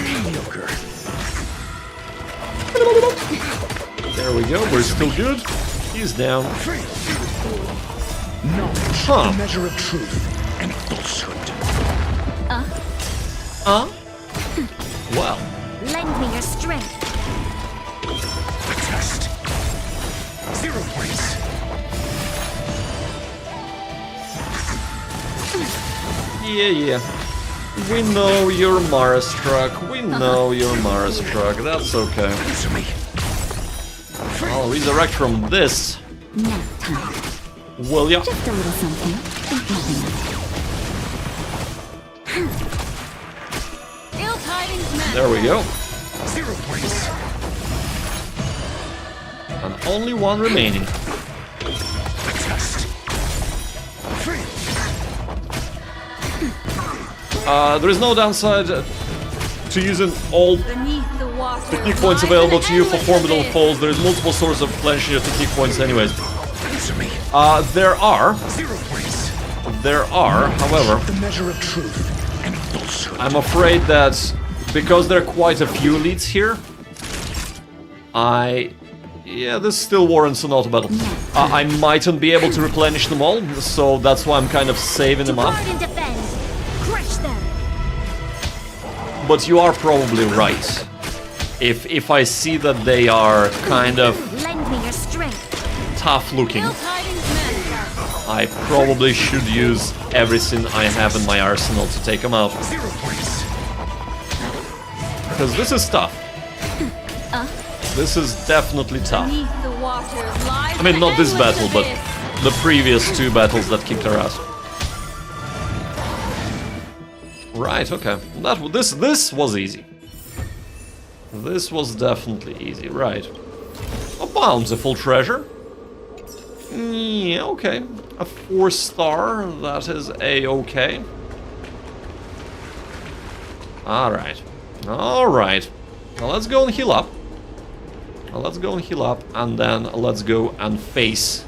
Mediocre. There we go, we're still good. He's down. Knowledge, Huh. the measure of truth and falsehood. Well. Lend me your strength. A test. 0 points. Yeah. We know you're Mars truck. We know you're Mars truck. That's okay. I'll resurrect from this. Nap time. Will ya? Just a little something. Think nothing of it. Ill tidings met. There we go. 0 points. And only one remaining. A test. 3. There is no downside to using all Beneath the water. technique points available to you for formidable foes. There's multiple sources of replenishing your technique points anyways. There are, 0 points. However, The measure of truth and falsehood. I'm afraid that because there are quite a few elites here, yeah, this still warrants an auto battle. I mightn't be able to replenish them all, so that's why I'm kind of saving them up. Guard and defend. Crush them. But you are probably right. If I see that they are kind of Lend me your strength. tough looking. I probably should use everything I have in my arsenal to take him out. Because this is tough. This is definitely tough. I mean, not this battle, but the previous 2 battles that kicked our ass. Right, okay. This was easy. This was definitely easy, right. A bountiful treasure. Yeah, okay. A 4-star, that is a-okay. Alright. Alright. Now let's go and heal up. And then let's go and face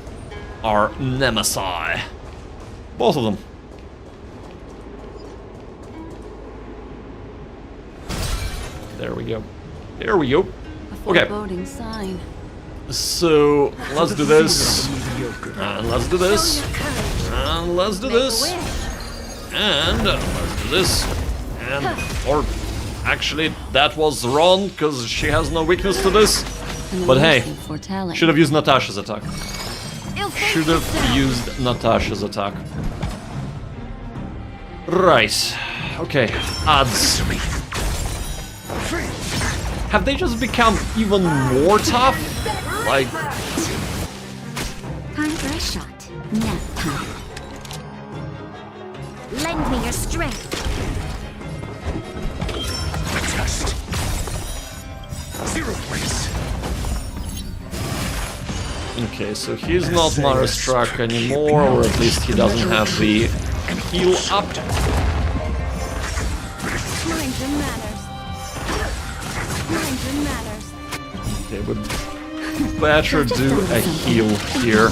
our nemesis. Both of them. There we go. There we go. Okay. Foreboding sign. So let's do this. And let's do this. And let's do this. And let's do this. And or actually that was wrong because she has no weakness to this. But hey, should have used Natasha's attack. Should have used Natasha's attack. Right. Okay. Odds. Have they just become even more tough? Like... Time for a shot. Nap time. Lend me your strength. Test. 0 points. Okay, so he's not Mara-struck anymore, or at least he doesn't have the heal up. Okay, but better do a heal here.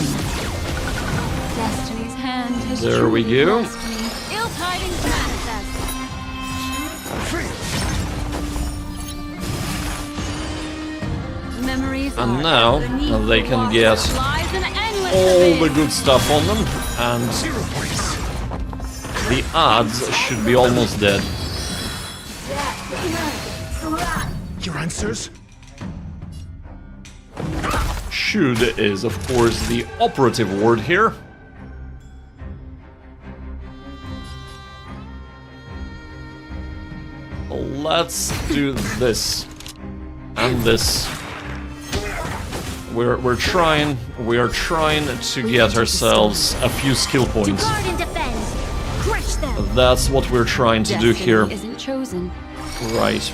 Destiny's hand has There we go. Ill tidings manifest. Memories And now they can get all the good stuff on them, and the odds should be almost dead. Your answers? Should is, of course, the operative word here. Let's do this and this. We are trying to get ourselves a few skill points. That's what we're trying to do here. Isn't chosen. Right.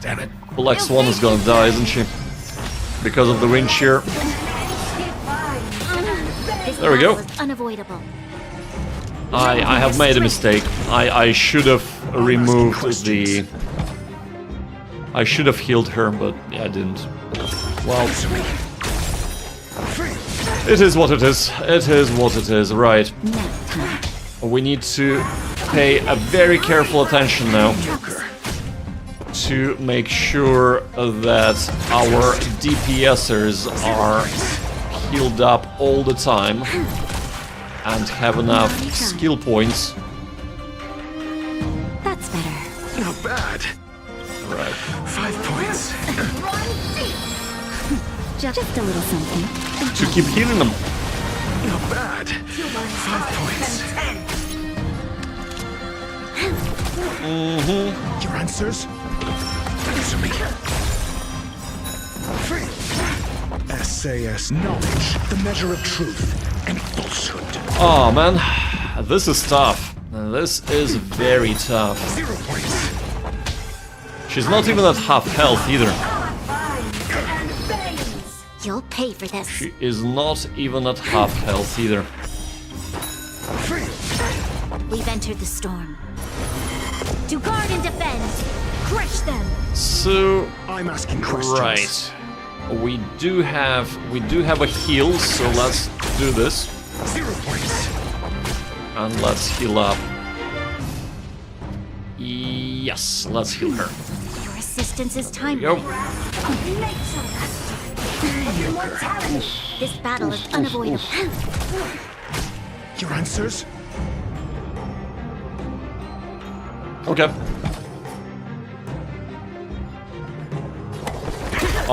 Damn it. Black Swan is gonna die, isn't she? Because of the wind shear. There we go. Unavoidable. I have made a mistake. I should have removed the... I should have healed her, but yeah, I didn't. Well... It is what it is. It is what it is, right. We need to pay a very careful attention now to make sure that our DPSers are healed up all the time and have enough skill points. That's better. Not bad. Right. 5 points. Just a little something. To keep healing them. Not bad. 5 points. Mm-hmm. Your answers? Answer me. SAS knowledge, the measure of truth and falsehood. Oh man, this is tough. This is very tough. 0 points. She's not even at half health either. You'll pay for this. She is not even at half health either. We've entered the storm. To guard and defend. Crush them. So I'm asking questions. right. We do have a heal, so let's do this. 0 points. And let's heal up. Yes, let's heal her. Your assistance is There we timely. go. This battle is unavoidable. Your answers? Okay.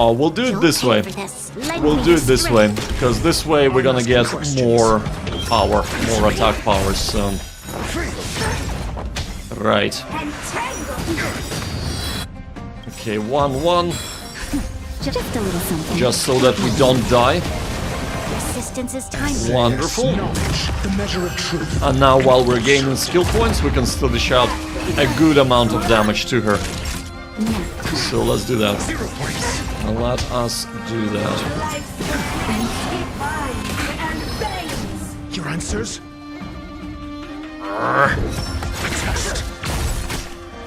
Oh, we'll do it this way. We'll do it this way, because this way we're gonna get more power, more attack power, so... Right. Okay, 1-1. Just a little something. Just so that we don't die. Resistance is time. Wonderful. And now while we're gaining skill points, we can still dish out a good amount of damage to her. So let's do that. Let us do that. Your answers?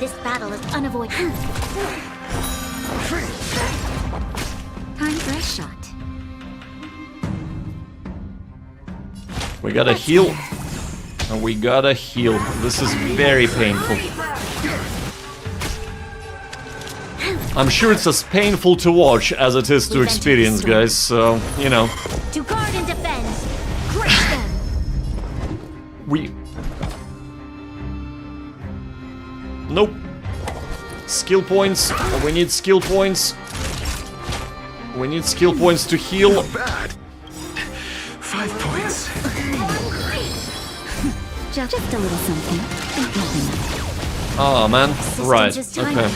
This battle is unavoidable. Time for a shot. We gotta heal. And we gotta heal. This is very painful. I'm sure it's as painful to watch as it is to experience, guys, so, you know. To guard and defend. Crush them. Nope. Skill points. We need skill points. We need skill points to heal. Not bad. 5 points. Just a little something. Oh man, right, okay.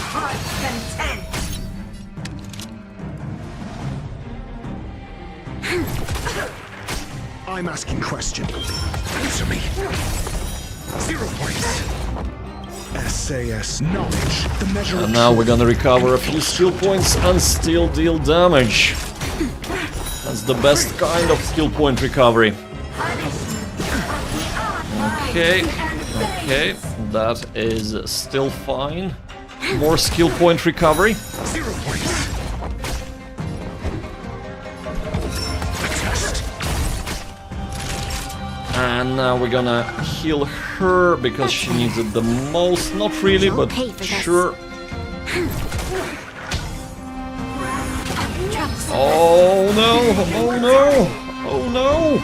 I'm asking questions. Answer me. 0 points. SAS knowledge, the measure And now we're gonna recover a few skill points and still deal damage. That's the best kind of skill point recovery. Okay, okay, that is still fine. More skill point recovery. 0 points. And now we're gonna heal her because she needs it the most. Not really, but sure. Oh no! Oh no! Oh no!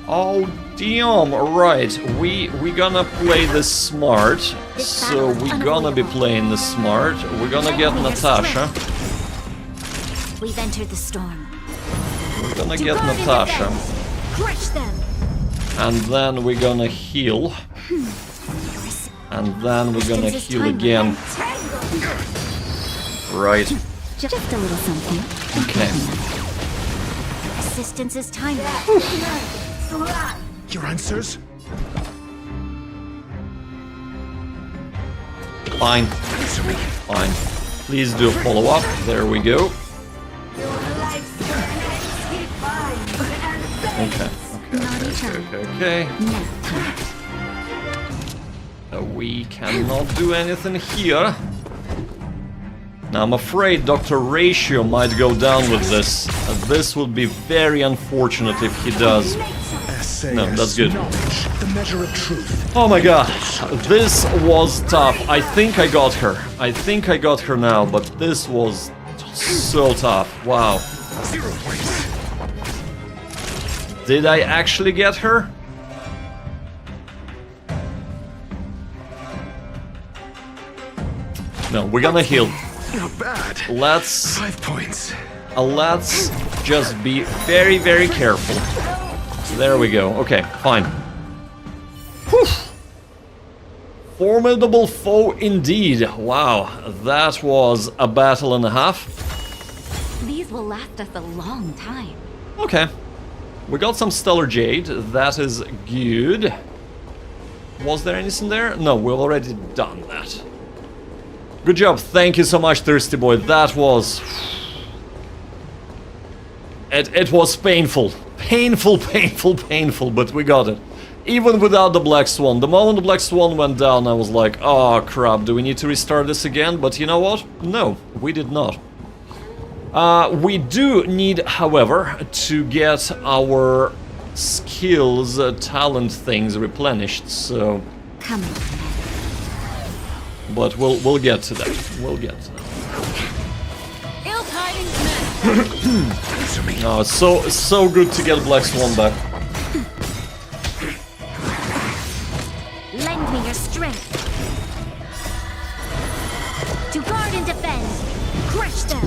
Oh damn! Right, we gonna play this smart. So we gonna be playing this smart. We're gonna get Natasha. We've entered the storm. We're gonna get Natasha. Crush them. And then we're gonna heal. And then we're gonna heal again. Right. Just a little something. Okay. Resistance is time. Your answers? Fine. Fine. Please do a follow-up. There we go. Okay. Okay. We cannot do anything here. Now I'm afraid Dr. Ratio might go down with this. This would be very unfortunate if he does. No, that's good. The measure of truth. Oh my god, this was tough. I think I got her. I think I got her now, but this was so tough. Wow. 0 points. Did I actually get her? No, we're gonna heal. Not bad. Let's 5 points. Let's just be very, very careful. There we go. Okay, fine. Whew. Formidable foe indeed. Wow, that was a battle and a half. These will last us a long time. Okay. We got some Stellar Jade. That is good. Was there anything there? No, we've already done that. Good job. Thank you so much, Thirsty Boy. That was... It was painful. Painful, but we got it. Even without the Black Swan. The moment the Black Swan went down, I was like, oh crap, do we need to restart this again? But you know what? No, we did not. We do need, however, to get our skills, talent things replenished, so... Come on. But we'll get to that. We'll get to that. Oh, it's so good to get Black Swan back. Lend me your strength. To guard and defend. Crush them.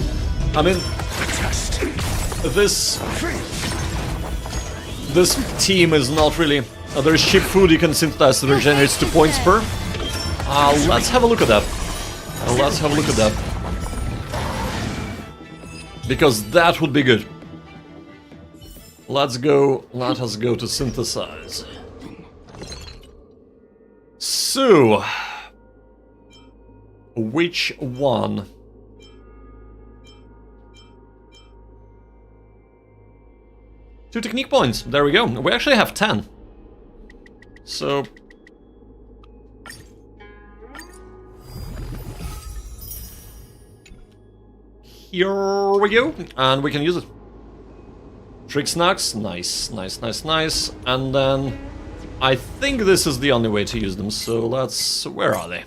I mean, this team is not really. There's cheap food you can synthesize that regenerates 2 points per. Let's have a look at that. Let's have a look at that. Because that would be good. Let us go to synthesize. So, which one? Two technique points. There we go. We actually have 10. So here we go, and we can use it. Trick snacks, nice. And then I think this is the only way to use them. So let's. Where are they?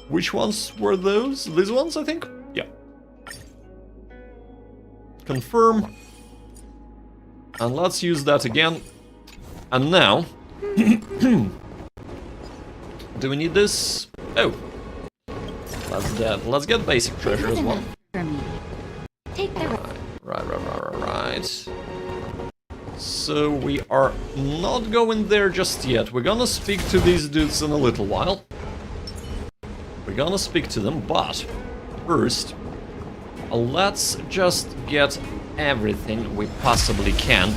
Which ones were those? These ones, I think. Yeah. Confirm. And let's use that again. And now, do we need this? Oh, let's get basic treasure as well. Take the Right. So we are not going there just yet. We're gonna speak to these dudes in a little while. We're gonna speak to them, but first, let's just get everything we possibly can.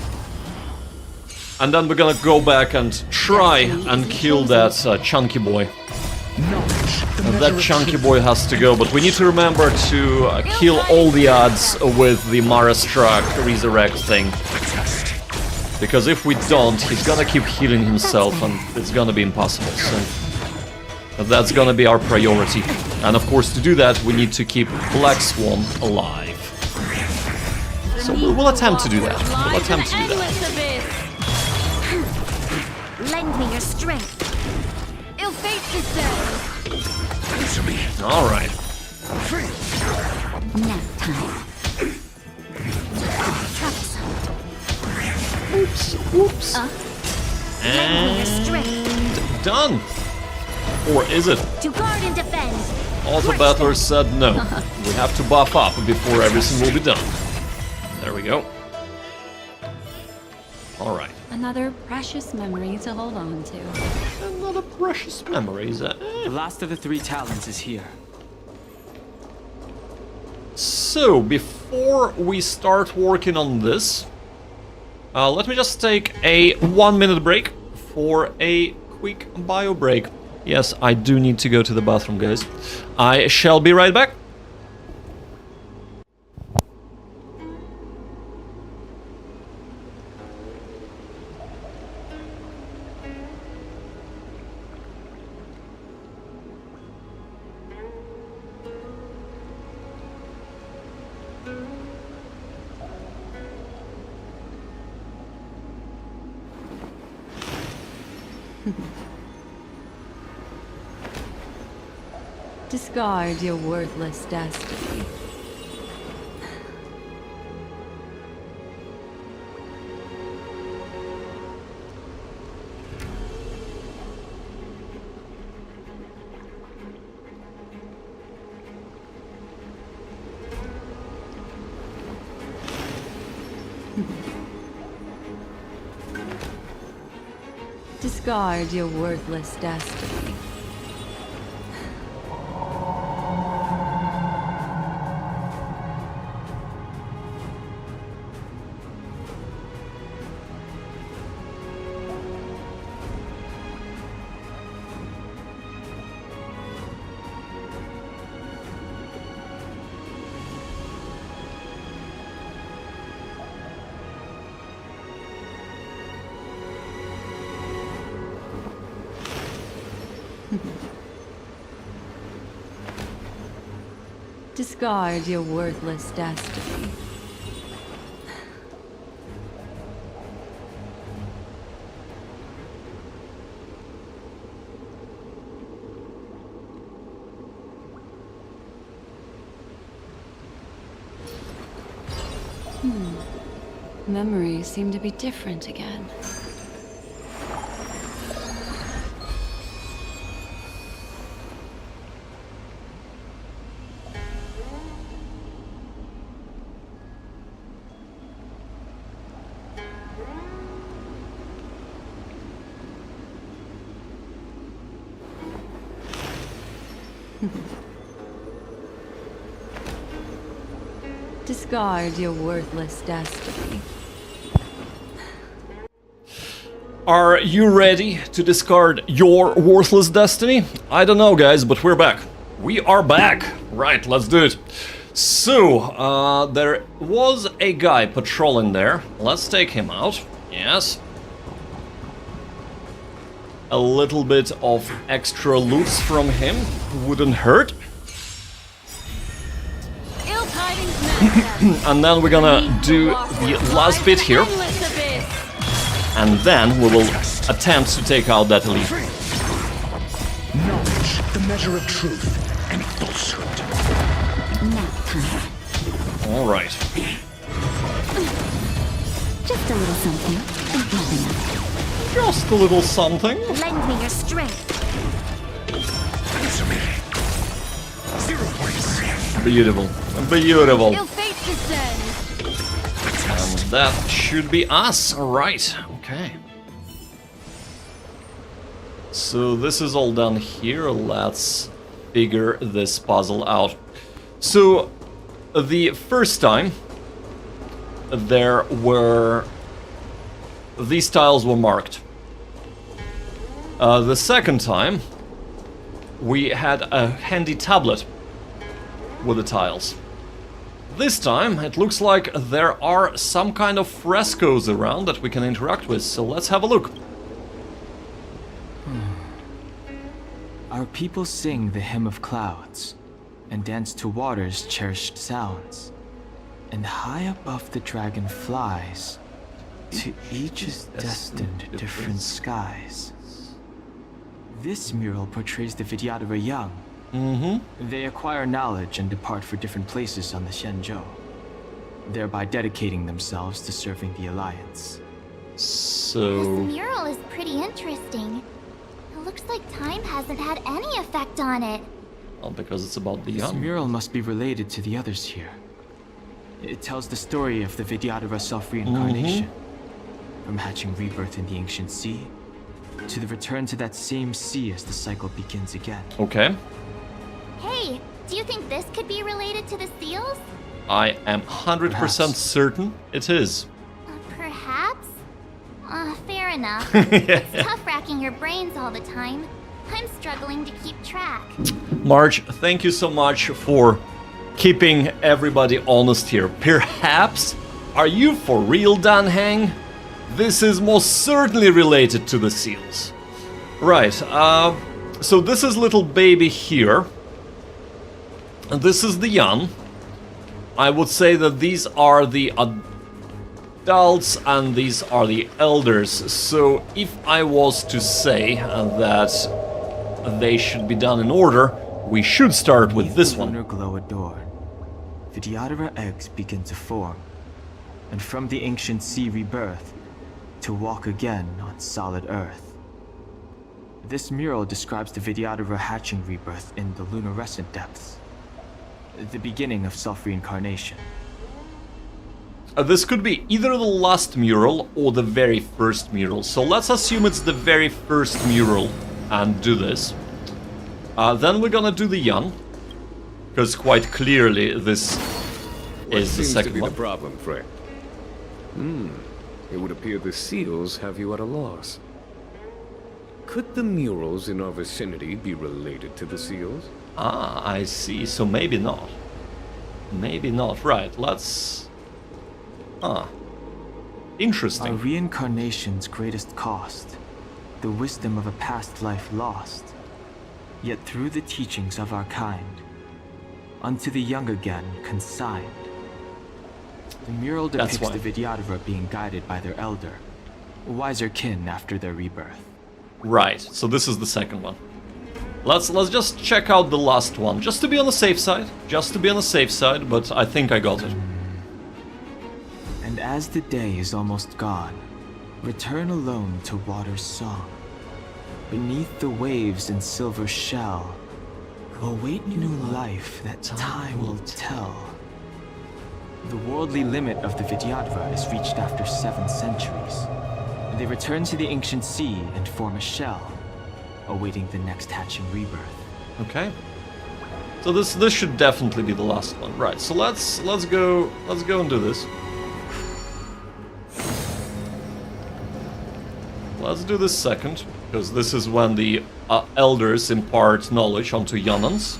And then we're gonna go back and try and kill that chunky boy. That chunky boy has to go, but we need to remember to kill all the odds with the Marastruck resurrect thing. Because if we don't, he's gonna keep healing himself and it's gonna be impossible, so that's gonna be our priority. And of course, to do that, we need to keep Black Swan alive. So we'll attempt to do that. Lend me your strength. Ill fate descends. Answer me. All right. nap time. Oops. Lend me your strength. Done. Or is it? To guard and defend. Auto Battler said no. We have to buff up before everything will be done. There we go. Alright. Another precious memory to hold on to. Another precious memory. The last of the 3 talents is here. So, before we start working on this, let me just take a 1-minute break for a quick bio break. Yes, I do need to go to the bathroom, guys. I shall be right back. Discard your worthless destiny. Discard your worthless destiny. Discard your worthless destiny. Memories seem to be different again. Discard your worthless destiny. Are you ready to discard your worthless destiny? I don't know, guys, but we're back. We are back. Right, let's do it. So, there was a guy patrolling there. Let's take him out. Yes. A little bit of extra loot from him wouldn't hurt. Ill tidings, Master. And then we're gonna do the last bit here. And then we will attempt to take out that elite. Knowledge, the measure of truth and falsehood. Alright. Just a little something. Think nothing of it. Just a little something. Lend me your strength. Answer me. 0 points. Beautiful. Beautiful. Ill fate descend. And that should be us. Alright. Okay. So this is all done here. Let's figure this puzzle out. So the first time there were these tiles were marked. The second time we had a handy tablet with the tiles. This time it looks like there are some kind of frescoes around that we can interact with, so let's have a look. Our people sing the hymn of clouds and dance to water's cherished sounds. And high above the dragon flies, to each is destined different skies. This mural portrays the Vidyadhara young. They acquire knowledge and depart for different places on the Xianzhou, thereby dedicating themselves to serving the Alliance. So... This mural is pretty interesting. It looks like time hasn't had any effect on it. Well, because it's about the This young. mural must be related to the others here. It tells the story of the Vidyadhara self-reincarnation, from hatching rebirth in the ancient sea, to the return to that same sea as the cycle begins again. Okay. Hey, do you think this could be related to the seals? I am 100% certain it is. Perhaps? Fair enough. It's tough racking your brains all the time. I'm struggling to keep track. Marge, thank you so much for keeping everybody honest here. Perhaps? Are you for real, Dan Hang? This is most certainly related to the seals. Right, so this is little baby here. And this is the young. I would say that these are the adults and these are the elders. So if I was to say that they should be done in order, we should start with this one. Lunar glow adored, Vidyadhara eggs begin to form, and from the ancient sea rebirth, to walk again on solid earth. This mural describes the Vidyadhara hatching rebirth in the lunarescent depths, the beginning of self-reincarnation. This could be either the last mural or the very first mural. So let's assume it's the very first mural and do this. Then we're gonna do the young, because quite clearly this is the second one. What seems to be the problem, Frey? It would appear the seals have you at a loss. Could the murals in our vicinity be related to the seals? Ah, I see. So maybe not. Maybe not. Right, let's... Interesting. Our reincarnation's greatest cost, the wisdom of a past life lost, yet through the teachings of our kind, unto the young again consigned. The mural depicts the Vidyadhara being guided by their elder, wiser kin after their rebirth. Right, so this is the second one. Let's just check out the last one, just to be on the safe side. Just to be on the safe side, but I think I got it. And as the day is almost gone, return alone to water's song. Beneath the waves in silver shell, await new life that time will tell. The worldly limit of the Vidyadhara is reached after 7 centuries. They return to the ancient sea and form a shell, awaiting the next hatching rebirth. Okay. So this should definitely be the last one. Right, so let's go and do this. Let's do this second, because this is when the elders impart knowledge onto Yanans.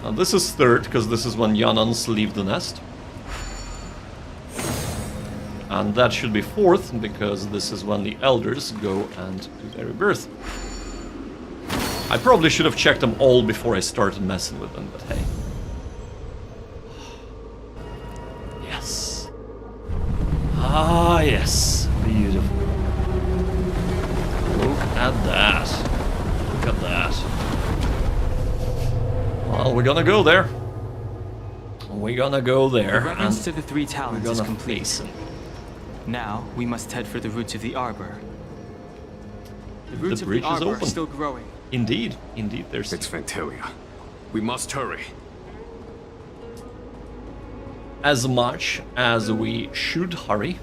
Now this is third, because this is when Yanans leave the nest. And that should be fourth, because this is when the elders go and do their rebirth. I probably should have checked them all before I started messing with them, but hey. Yes. Ah, yes. Beautiful. Look at that. Look at that. Well, we're gonna go there. We're gonna go there. The reference to the 3 talents is complete. Now, we must head for the roots of the arbor. The roots The of bridge the is arbor open. are still growing. Indeed, indeed, there's... It's Ventilia. We must hurry. As much as we should hurry,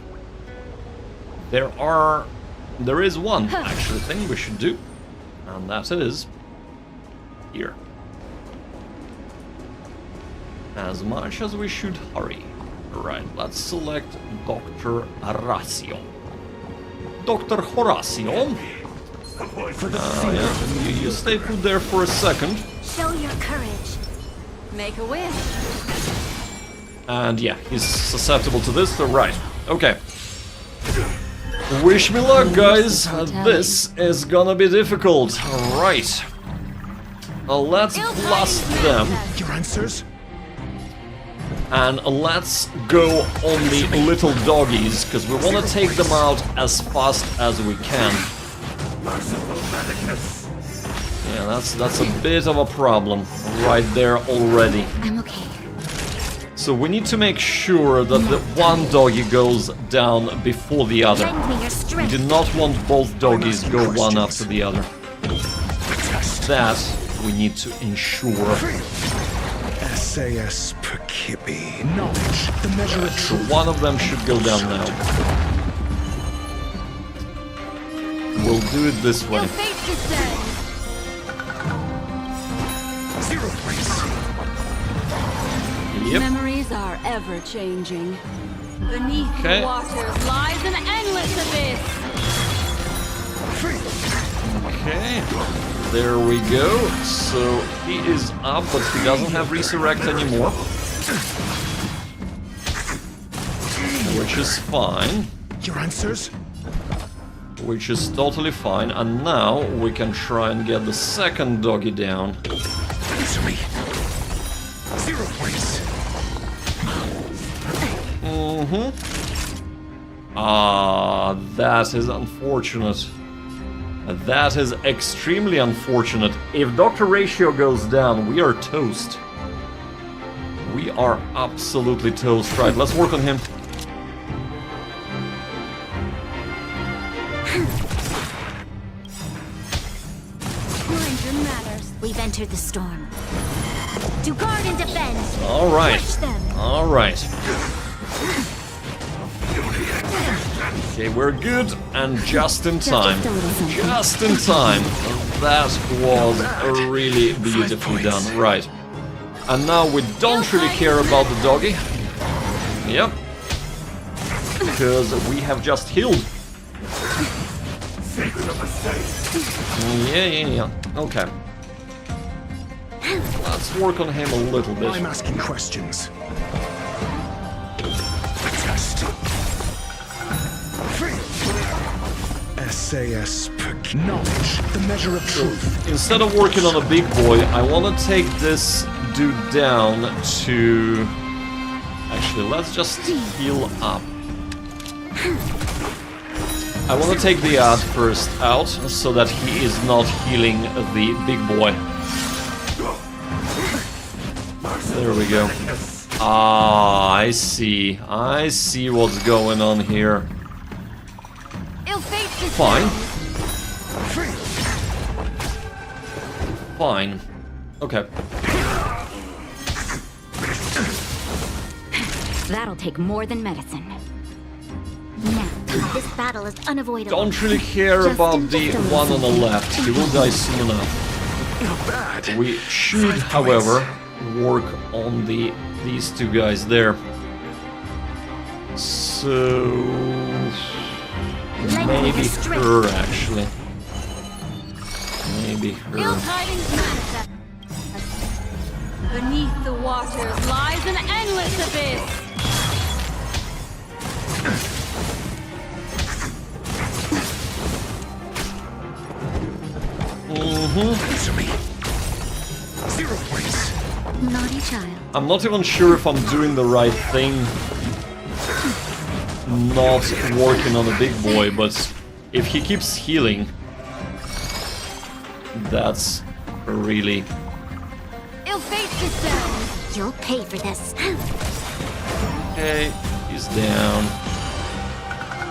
there is one actual thing we should do, and that is here. As much as we should hurry. Right, let's select Dr. Horacio. Dr. Horacio. Yeah, you stay put there for a second. Show your courage. Make a wish. And yeah, he's susceptible to this, so right. Okay. Wish me luck, guys. This is gonna be difficult. Right. Let's blast them. Your answers? And let's go on the little doggies, because we want to take them out as fast as we can. Yeah, that's a bit of a problem right there already. I'm okay. So we need to make sure that the one doggy goes down before the other. We do not want both doggies go one after the other. That we need to ensure. SAS Perkibi. Knowledge, the measure of So truth. one of them should go down now. We'll do it this way. Yep. Memories are ever changing. Beneath Okay. the waters lies an endless abyss. Okay, there we go. So he is up, but he doesn't have resurrect anymore. Which is fine. Your answers? Which is totally fine. And now we can try and get the second doggy down. Answer me. 0 points. Ah, that is unfortunate. That is extremely unfortunate. If Dr. Ratio goes down, we are toast. We are absolutely toast. Right, let's work on him. Ranger matters. We've entered the storm. To guard and defend. All right. Crush them. All right. Okay, we're good and just in time. Just in time. That was really beautifully done. Right. And now we don't really care about the doggy. Yep. Because we have just healed. Yeah. Okay. Let's work on him a little bit. I'm asking questions. Test. SAS Perk. Knowledge, the measure of truth. Instead of working on a big boy, I want to take this dude down to... Actually, let's just heal up. I want to take the ad first out, so that he is not healing the big boy. There we go. Ah, I see. I see what's going on here. Fine. Fine. Okay. That'll take more than medicine. Now, this battle is unavoidable. Don't really care about the one on the left. He will die soon enough. Not bad. We should, however, work on these two guys there. So maybe her, actually. Maybe her. Ill tidings manifest. Beneath the waters lies an endless abyss. Answer me. 0 points. Naughty child. I'm not even sure if I'm doing the right thing. Not working on a big boy, but if he keeps healing, that's really... Ill fate descends. You'll pay for this. Okay, he's down.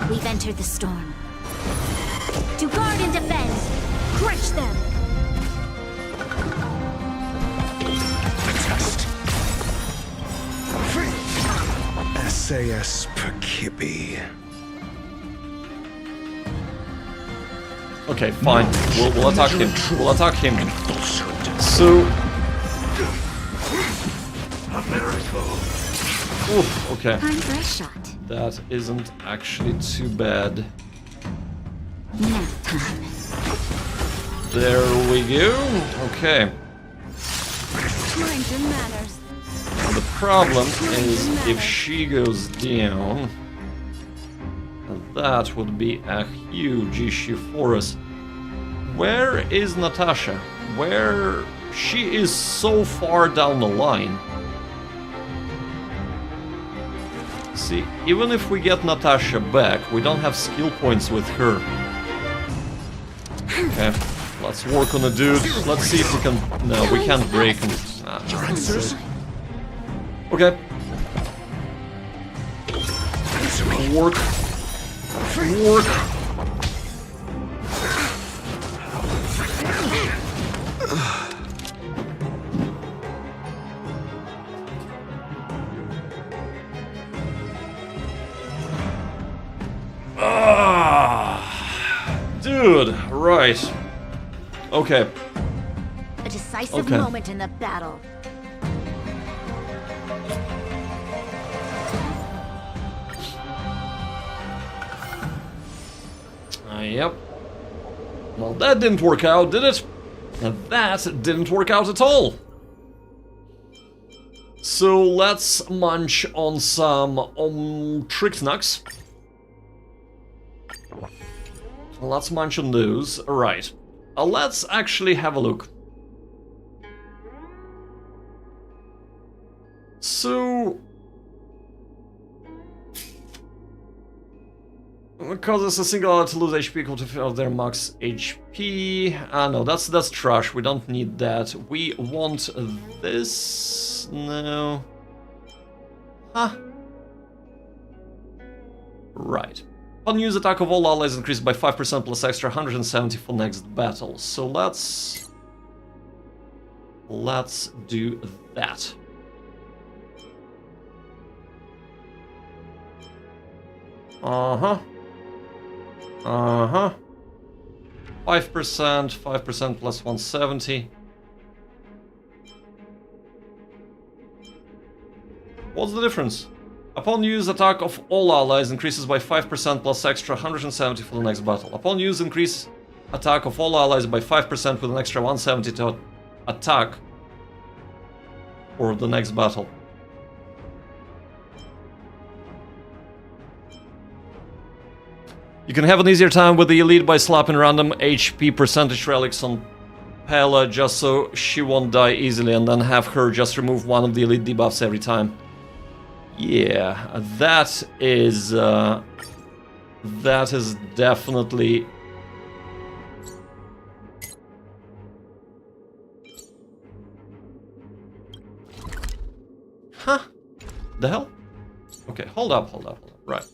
We've entered the storm. To guard and defend. Crush them. Test. SAS Perkibi. Okay, fine. We'll attack him. We'll attack him. So... Oof, okay. Time for a shot. That isn't actually too bad. Nap time. There we go. Okay. Mind your manners. The problem is if she goes down, that would be a huge issue for us. Where is Natasha? Where... She is so far down the line. See, even if we get Natasha back, we don't have skill points with her. Okay, let's work on the dude. Let's see if we can... No, we can't break him. Okay. Work. Work. Dude, right. Okay. A decisive moment in the battle. Yep. Well, that didn't work out, did it? That didn't work out at all. So let's munch on some trick nugs. Let's munch on those. Right. Let's actually have a look. So... Causes a single ally to lose HP equal to their max HP. No, that's trash. We don't need that. We want this. No. Huh. Right. Unused attack of all allies increased by 5% plus extra 170 for next battle. So let's do that. Uh-huh. 5% plus 170. What's the difference? Upon use, attack of all allies increases by 5% plus extra 170 for the next battle. Upon use, increase attack of all allies by 5% with an extra 170 to attack for the next battle. You can have an easier time with the elite by slapping random HP percentage relics on Pela just so she won't die easily, and then have her just remove one of the elite debuffs every time. Yeah, that is definitely... Huh? The hell? Okay, hold up. Right.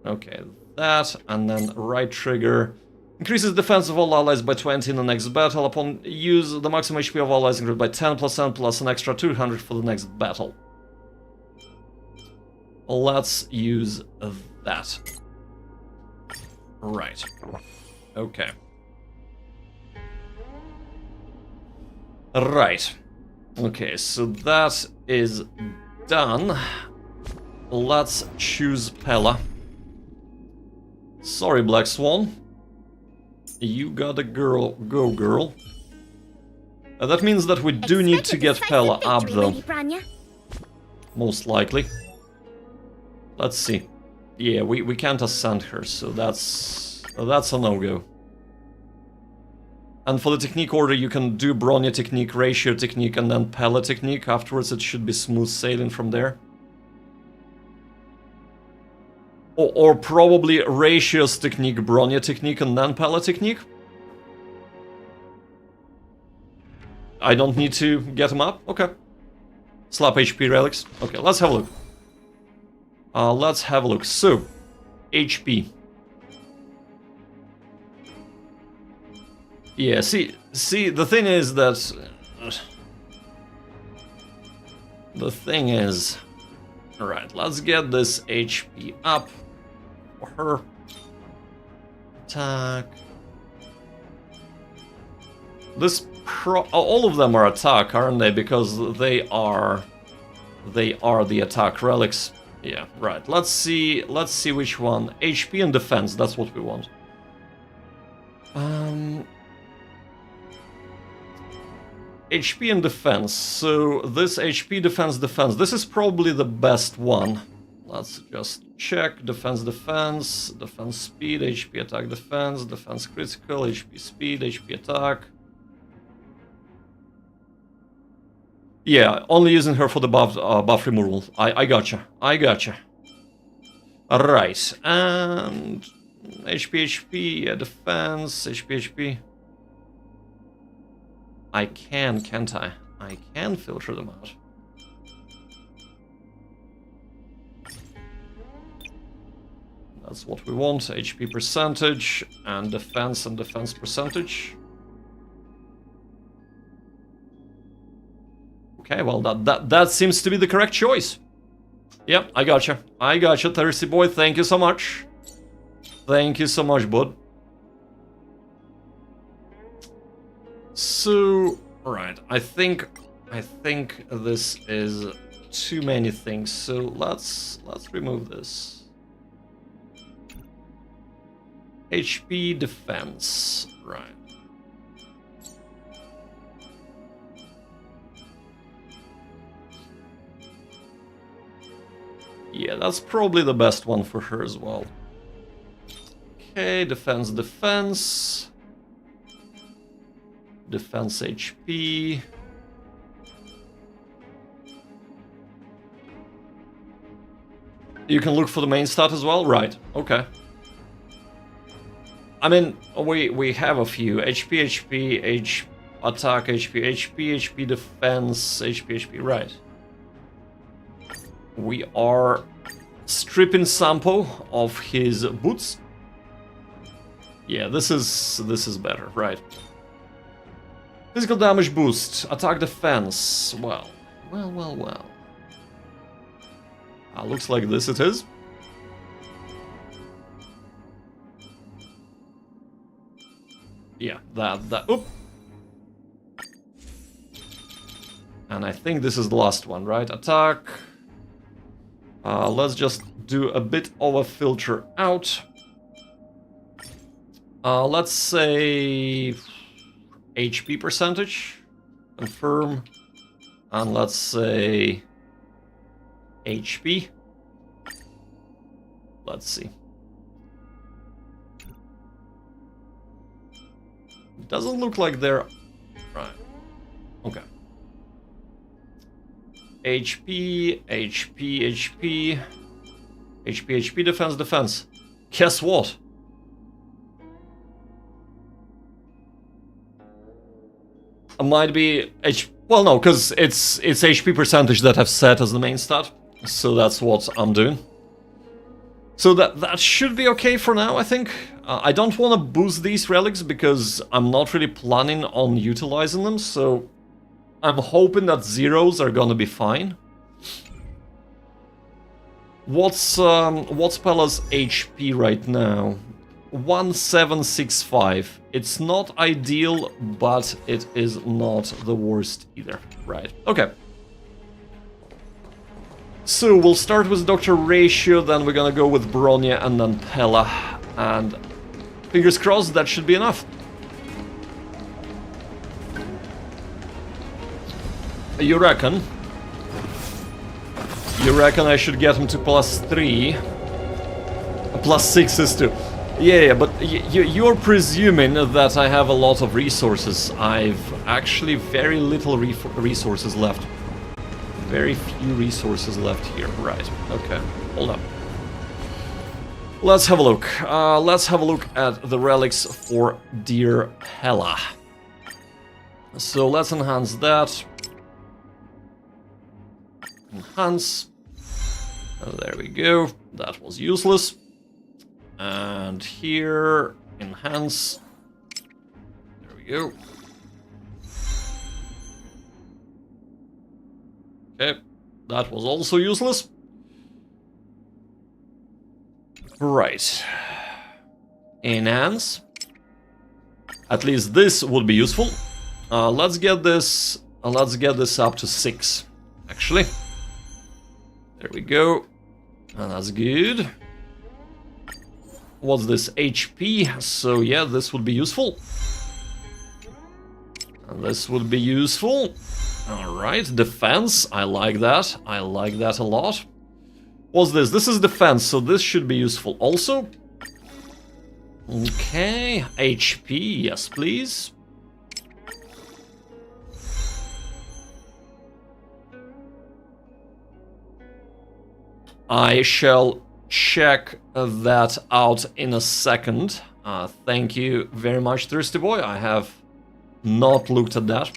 Okay, that, and then right trigger. Increases defense of all allies by 20 in the next battle. Upon use, the maximum HP of all allies increased by 10% plus an extra 200 for the next battle. Let's use that. Right. Okay. Right. Okay, so that is done. Let's choose Pella. Sorry, Black Swan. You gotta go, girl. That means that we do need to get Pella up, though. Most likely. Let's see. Yeah, we can't ascend her, so that's a no-go. And for the technique order, you can do Bronya technique, Ratio technique, and then Pella technique. Afterwards, it should be smooth sailing from there. Or probably Ratio's technique, Bronya technique, and then Pella technique. I don't need to get him up? Okay. Slap HP relics. Okay, let's have a look. Let's have a look. So, HP. Yeah, see, the thing is that... the thing is... Alright, let's get this HP up for her. Attack. This all of them are attack, aren't they? Because they are the attack relics. Yeah, right. Let's see which one. HP and defense, that's what we want. HP and defense. So this HP, defense, this is probably the best one. Let's just check. Defense, defense speed, HP attack defense critical, HP speed, HP attack. Yeah, only using her for the buff removal. I gotcha. Alright, and HP, yeah, defense, HP. I can, can't I? I can filter them out. That's what we want, HP percentage, and defense percentage. Okay, well, that seems to be the correct choice. Yep, I gotcha, Thirsty Boy, thank you so much. Thank you so much, bud. So, right, I think this is too many things, so let's remove this. HP defense, right. Yeah, that's probably the best one for her as well. Okay, defense. Defense HP. You can look for the main stat as well? Right, okay. I mean, we have a few. HP, attack, HP, defense, HP, right. We are stripping Sampo of his boots. Yeah, this is better, right. Physical damage boost, attack defense. Well. Looks like this it is. Yeah, that. Oop. And I think this is the last one, right? Attack. Let's just do a bit of a filter out. Let's say HP percentage, confirm, and let's say HP. Let's see. It doesn't look like they're... Right. Okay. HP, defense. Guess what? It might be well, no, because it's HP percentage that I've set as the main stat, so that's what I'm doing. So that should be okay for now, I think. I don't want to boost these relics because I'm not really planning on utilizing them, so I'm hoping that zeros are gonna be fine. What's Pella's HP right now? 1765. It's not ideal, but it is not the worst either. Right, okay. So we'll start with Dr. Ratio, then we're gonna go with Bronya and then Pella. And fingers crossed, that should be enough. You reckon? You reckon I should get him to +3? +6 is too. Yeah, but you're presuming that I have a lot of resources. I've actually very little resources left. Very few resources left here. Right, okay, hold up. Let's have a look. Let's have a look at the relics for dear Pella. So let's enhance that. Enhance. There we go. That was useless. And here, enhance. There we go. Okay, that was also useless. Right. Enhance. At least this would be useful. Let's get this. Let's get this up to 6. Actually. There we go. And that's good. What's this? HP. So yeah, this would be useful. And this would be useful. Alright, defense. I like that. I like that a lot. What's this? This is defense, so this should be useful also. Okay, HP. Yes, please. I shall check that out in a second. Thank you very much, Thirsty Boy. I have not looked at that.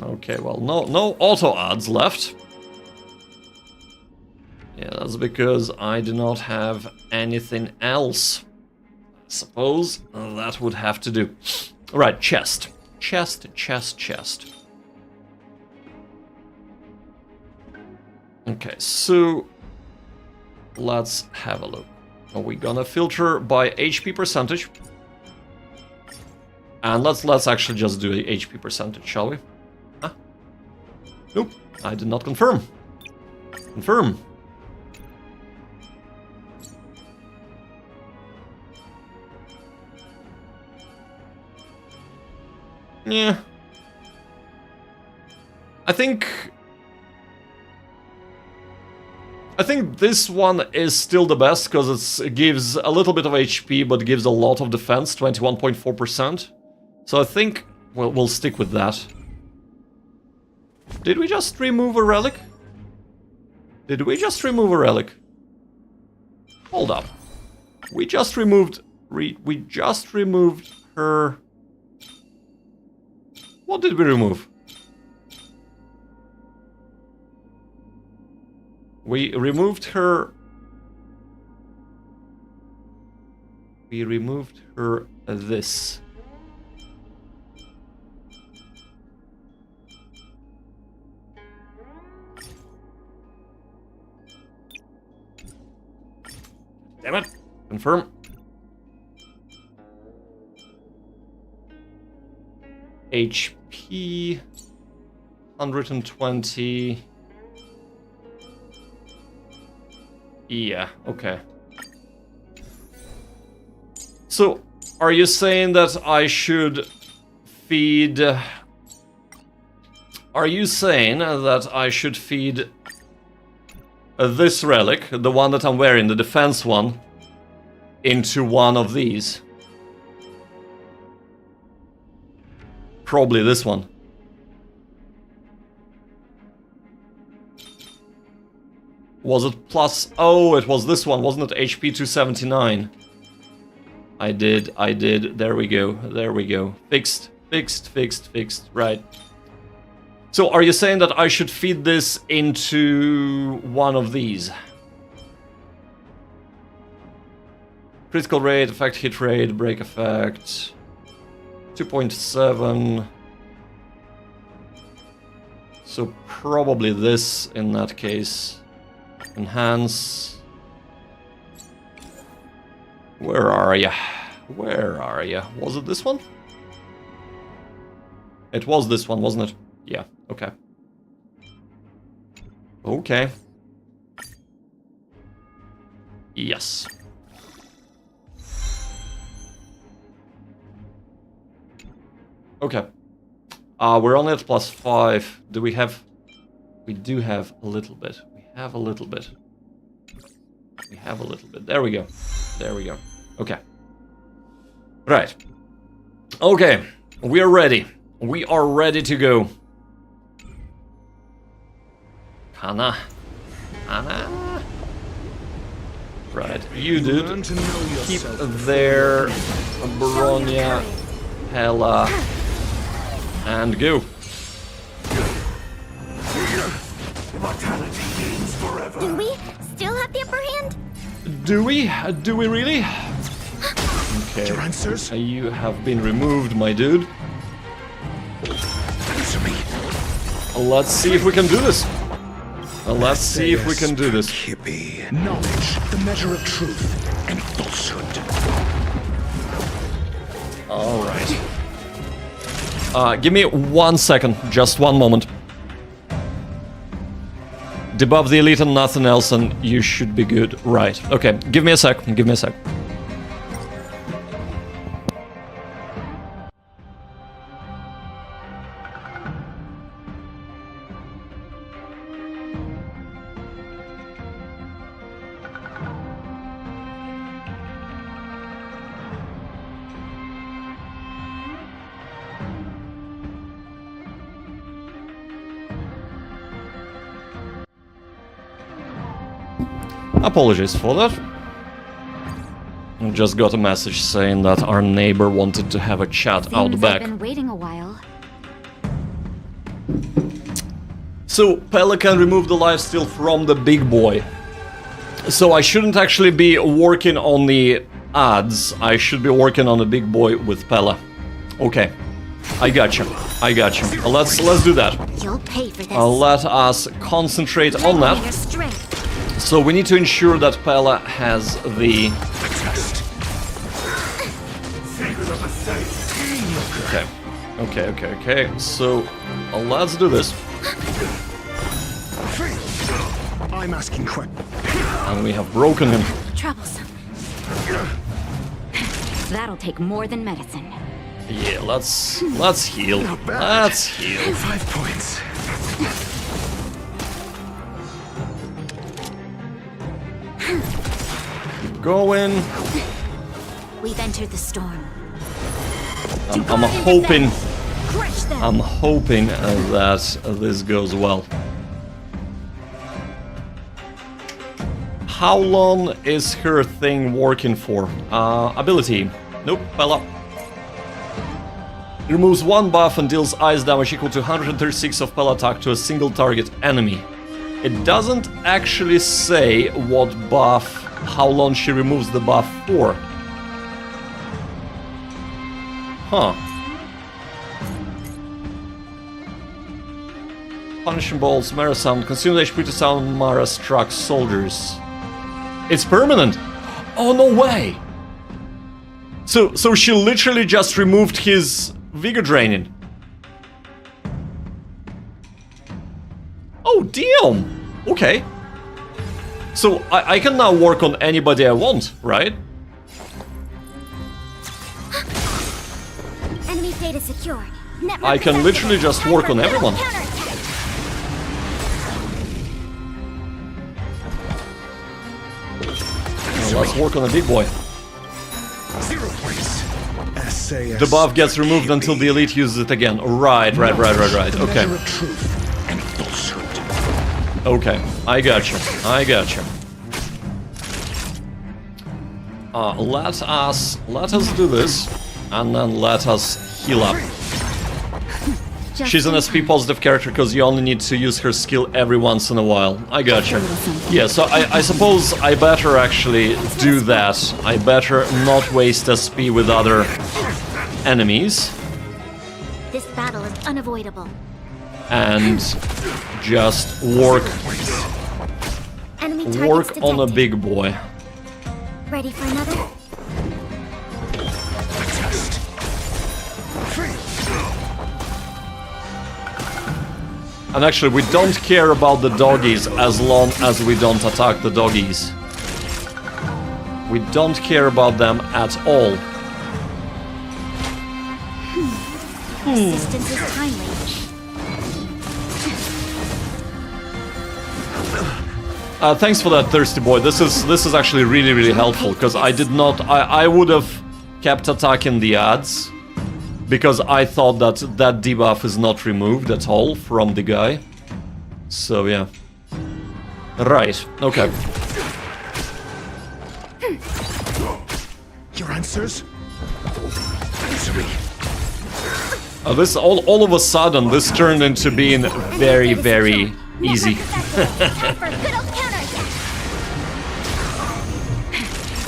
Okay, well, no auto ads left. Yeah, that's because I do not have anything else. I suppose that would have to do. Right, chest. Chest. Okay, so let's have a look. Are we gonna filter by HP percentage? And let's actually just do a HP percentage, shall we? Huh? Nope, I did not confirm. Confirm. Yeah. I think this one is still the best because it gives a little bit of HP but gives a lot of defense, 21.4%. So I think we'll stick with that. Did we just remove a relic? Did we just remove a relic? Hold up. We just removed her. What did we remove? We removed her. We removed her this. Damn it. Confirm. HP 120. Yeah, okay. So, are you saying that I should feed... Are you saying that I should feed this relic, the one that I'm wearing, the defense one, into one of these? Probably this one. Was it plus... Oh, it was this one, wasn't it? HP 279. I did. There we go. Fixed. Right. So, are you saying that I should feed this into one of these? Critical rate, effect, hit rate, break effect... 2.7... So, probably this in that case... Enhance. Where are ya? Where are ya? Was it this one? It was this one, wasn't it? Yeah, okay. Okay. Yes. Okay. We're only at +5. Do we have... We do have a little bit. We have a little bit. We have a little bit. There we go. There we go. Okay. Right. Okay. We are ready. We are ready to go. Hana. Hana. Right. You dude. Keep there. Bronya. Hela. And go. Do we still have the upper hand? Do we? Do we really? Okay. You have been removed, my dude. Let's see if we can do this. Let's see if we can do this. Hippie. Knowledge, the measure of truth and falsehood. All right. Give me 1 second, just 1 moment. Debuff the elite and nothing else, and you should be good. Right. Okay. Give me a sec. Give me a sec. Apologies for that. I just got a message saying that our neighbor wanted to have a chat out back. I've been waiting a while. So, Pella can remove the lifesteal from the big boy. So I shouldn't actually be working on the ads. I should be working on the big boy with Pella. Okay. I gotcha. I gotcha. Let's do that. You'll pay for this. Let us concentrate on that. So we need to ensure that Pella has the... Okay. So, let's do this. I'm asking questions. And we have broken him. Troublesome. That'll take more than medicine. Yeah, let's heal. Let's heal. 5 points. Keep going. We've entered the storm. I'm hoping that this goes well. How long is her thing working for? Ability. Nope, Pella. Removes 1 buff and deals ice damage equal to 136 of Pella attack to a single target enemy. It doesn't actually say what buff, how long she removes the buff for. Huh. Punishing balls, Mara sound, consume HP to sound Mara struck soldiers. It's permanent! Oh, no way! So she literally just removed his vigor draining. Oh, damn! Okay. So I can now work on anybody I want, right? Enemy data secured. I can literally just work on everyone. Now let's work on the big boy. 0 points. The buff gets removed until the elite uses it again. Right. Okay. Okay, I gotcha. Let us do this, and then let us heal up. She's an SP positive character because you only need to use her skill every once in a while. I gotcha. Yeah, so I suppose I better actually do that. I better not waste SP with other enemies. This battle is unavoidable. And just work Enemy targets work on a detected. big boy. Ready for another? And actually, we don't care about the doggies as long as we don't attack the doggies. We don't care about them at all. Assistance is timely. Thanks for that, Thirsty Boy. This is actually really helpful, because I did not... I would have kept attacking the ads, because I thought that debuff is not removed at all from the guy. So, yeah. Right, okay. Your answers? Answer me. This all of a sudden, this turned into being very easy.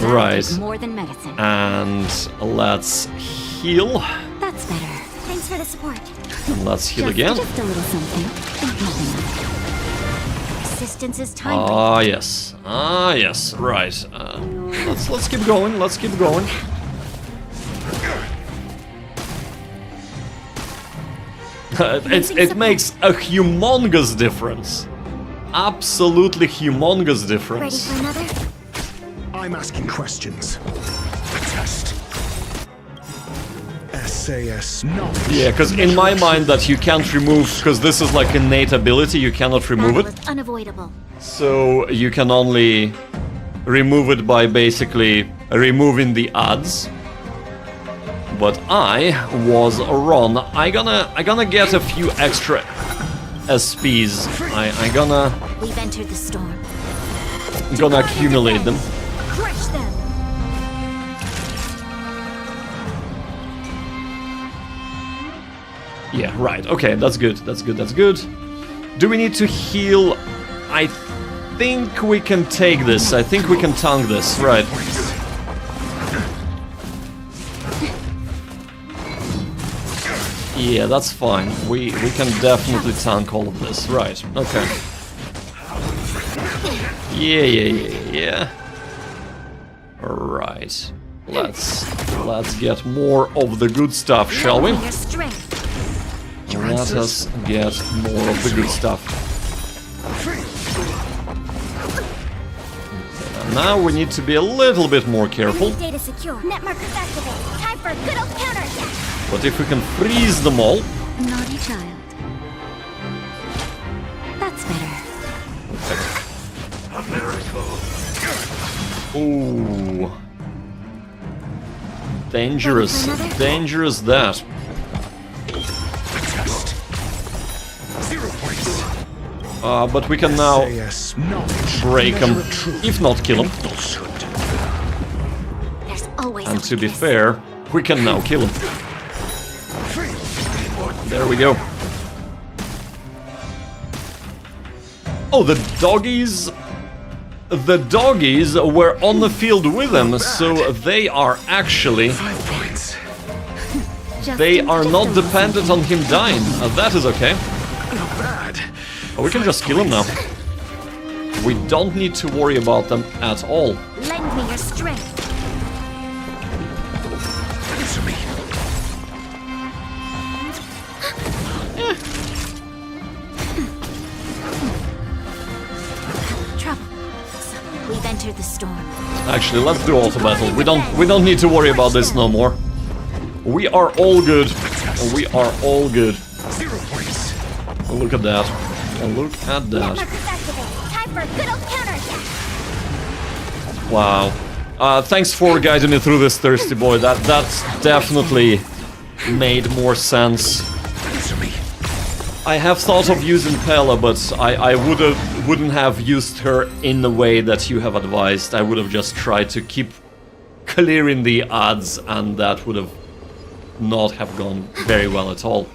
Right. More than medicine. And let's heal. That's better. Thanks for the support. And let's heal again. Just a little something. Think nothing of it. Assistance is timely. Ah yes. Ah yes. Right. Let's keep going. Let's keep going. It makes a humongous difference. Absolutely humongous difference. Ready for another? I'm asking questions. A test. SAS knowledge. Yeah, because in my mind that you can't remove, because this is like innate ability, you cannot remove it. Was unavoidable. So you can only remove it by basically removing the ads. But I was wrong. I gonna get a few extra SPs. I gonna We've entered the storm. accumulate them. Crush them. Yeah, right. Okay, that's good. That's good. That's good. Do we need to heal? I think we can take this. I think we can tank this. Right. Yeah, that's fine. We can definitely tank all of this. Right. Okay. Yeah. Right. Let's get more of the good stuff, shall we? Let us get more of the good stuff. And now we need to be a little bit more careful. Data secure. Net markers activate. Time for a good old counterattack. But if we can freeze them all... Naughty child. That's better. A miracle. Ooh. Dangerous. Dangerous that. But we can now break him, if not kill him. There's always And to be fair, we can now kill him. There we go. Oh, the doggies... The doggies were on the field with him, so they are actually... They are not dependent on him dying. That is okay. Not bad. Oh, we can just kill him now. We don't need to worry about them at all. Lend me your strength. Answer me. Trouble. We've entered the storm. Actually, let's do auto battle. We don't need to worry about this no more. We are all good. We are all good. 0 points. Look at that. Look at that. Time for a good old counterattack. Wow. Thanks for guiding me through this, Thirsty Boy. That's definitely made more sense. I have thought of using Pella, but I wouldn't have used her in the way that you have advised. I would have just tried to keep clearing the odds, and that would have not have gone very well at all.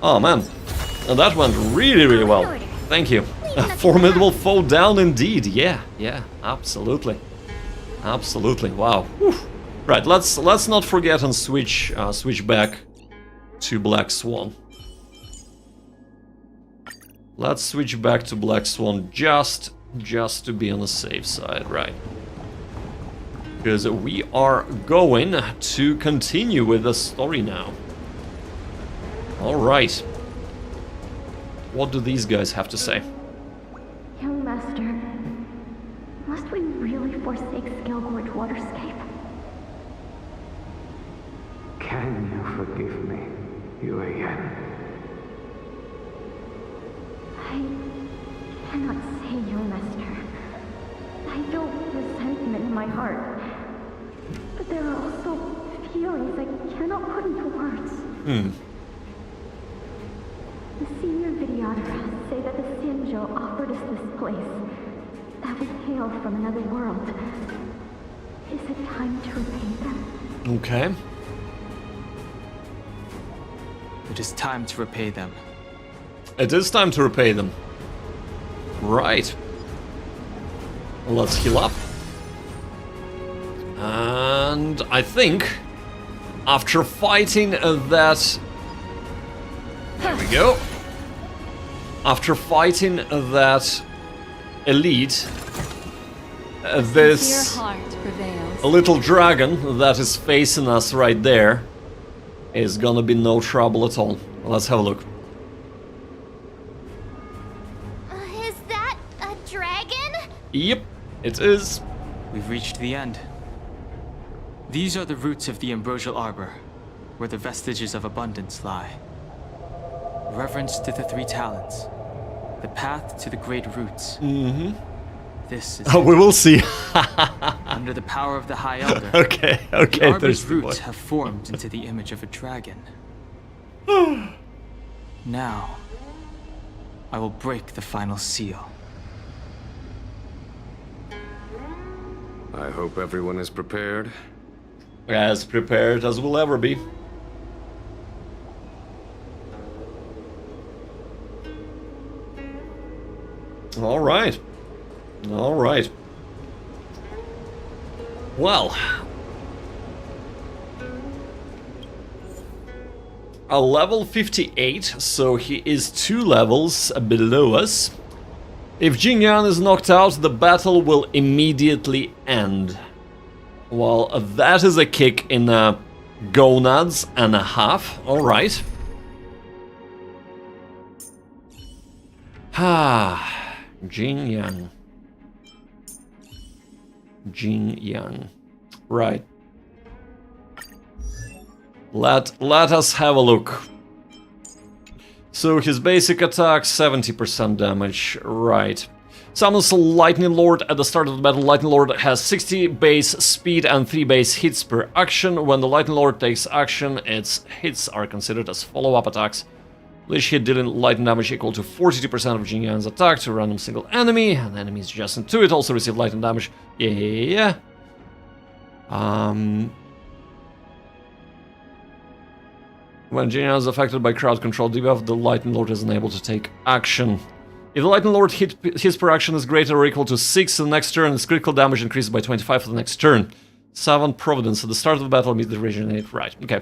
Oh man, and that went really well. Thank you. A formidable foe down indeed. Yeah, absolutely. Wow. Whew. Right, let's not forget and switch back to Black Swan. Let's switch back to Black Swan just to be on the safe side, right? Because we are going to continue with the story now. Alright. What do these guys have to say? Young Master, must we really forsake Skelgorge Waterscape? Can you forgive me, Yuan? I cannot say, Young Master. I feel resentment in my heart. But there are also feelings I cannot put into words. The senior videographers say that the Xianzhou offered us this place, that we hail from another world. Is it time to repay them? Okay. It is time to repay them. It is time to repay them. Right. Let's heal up. And I think after fighting that... There we go. After fighting that elite, this little dragon that is facing us right there is gonna be no trouble at all. Let's have a look. Is that a dragon? Yep, it is. We've reached the end. These are the roots of the Ambrosial Arbor, where the vestiges of abundance lie. Reverence to the three talents. The path to the great roots. This is... Oh, we will see. Under the power of the High Elder. Okay, The Arbor's there's roots have formed into the image of a dragon. Now, I will break the final seal. I hope everyone is prepared. As prepared as we'll ever be. Alright. Alright. Well. A level 58, so he is 2 levels below us. If Jingyan is knocked out, the battle will immediately end. Well, that is a kick in the gonads and a half. Alright. Jingyan. Jingyan. Right. Let us have a look. So his basic attack, 70% damage. Right. Summons Lightning Lord at the start of the battle. Lightning Lord has 60 base speed and 3 base hits per action. When the Lightning Lord takes action, its hits are considered as follow-up attacks. Each hit dealing lightning damage equal to 42% of Jingyan's attack to a random single enemy, and enemies adjacent to it also receive lightning damage. Yeah. When Jingyan is affected by crowd control debuff, the Lightning Lord is unable to take action. If the Lightning Lord his per action is greater or equal to 6 the next turn, its critical damage increases by 25 for the next turn. Savant Providence, at the start of the battle, immediately regenerate. Right, okay.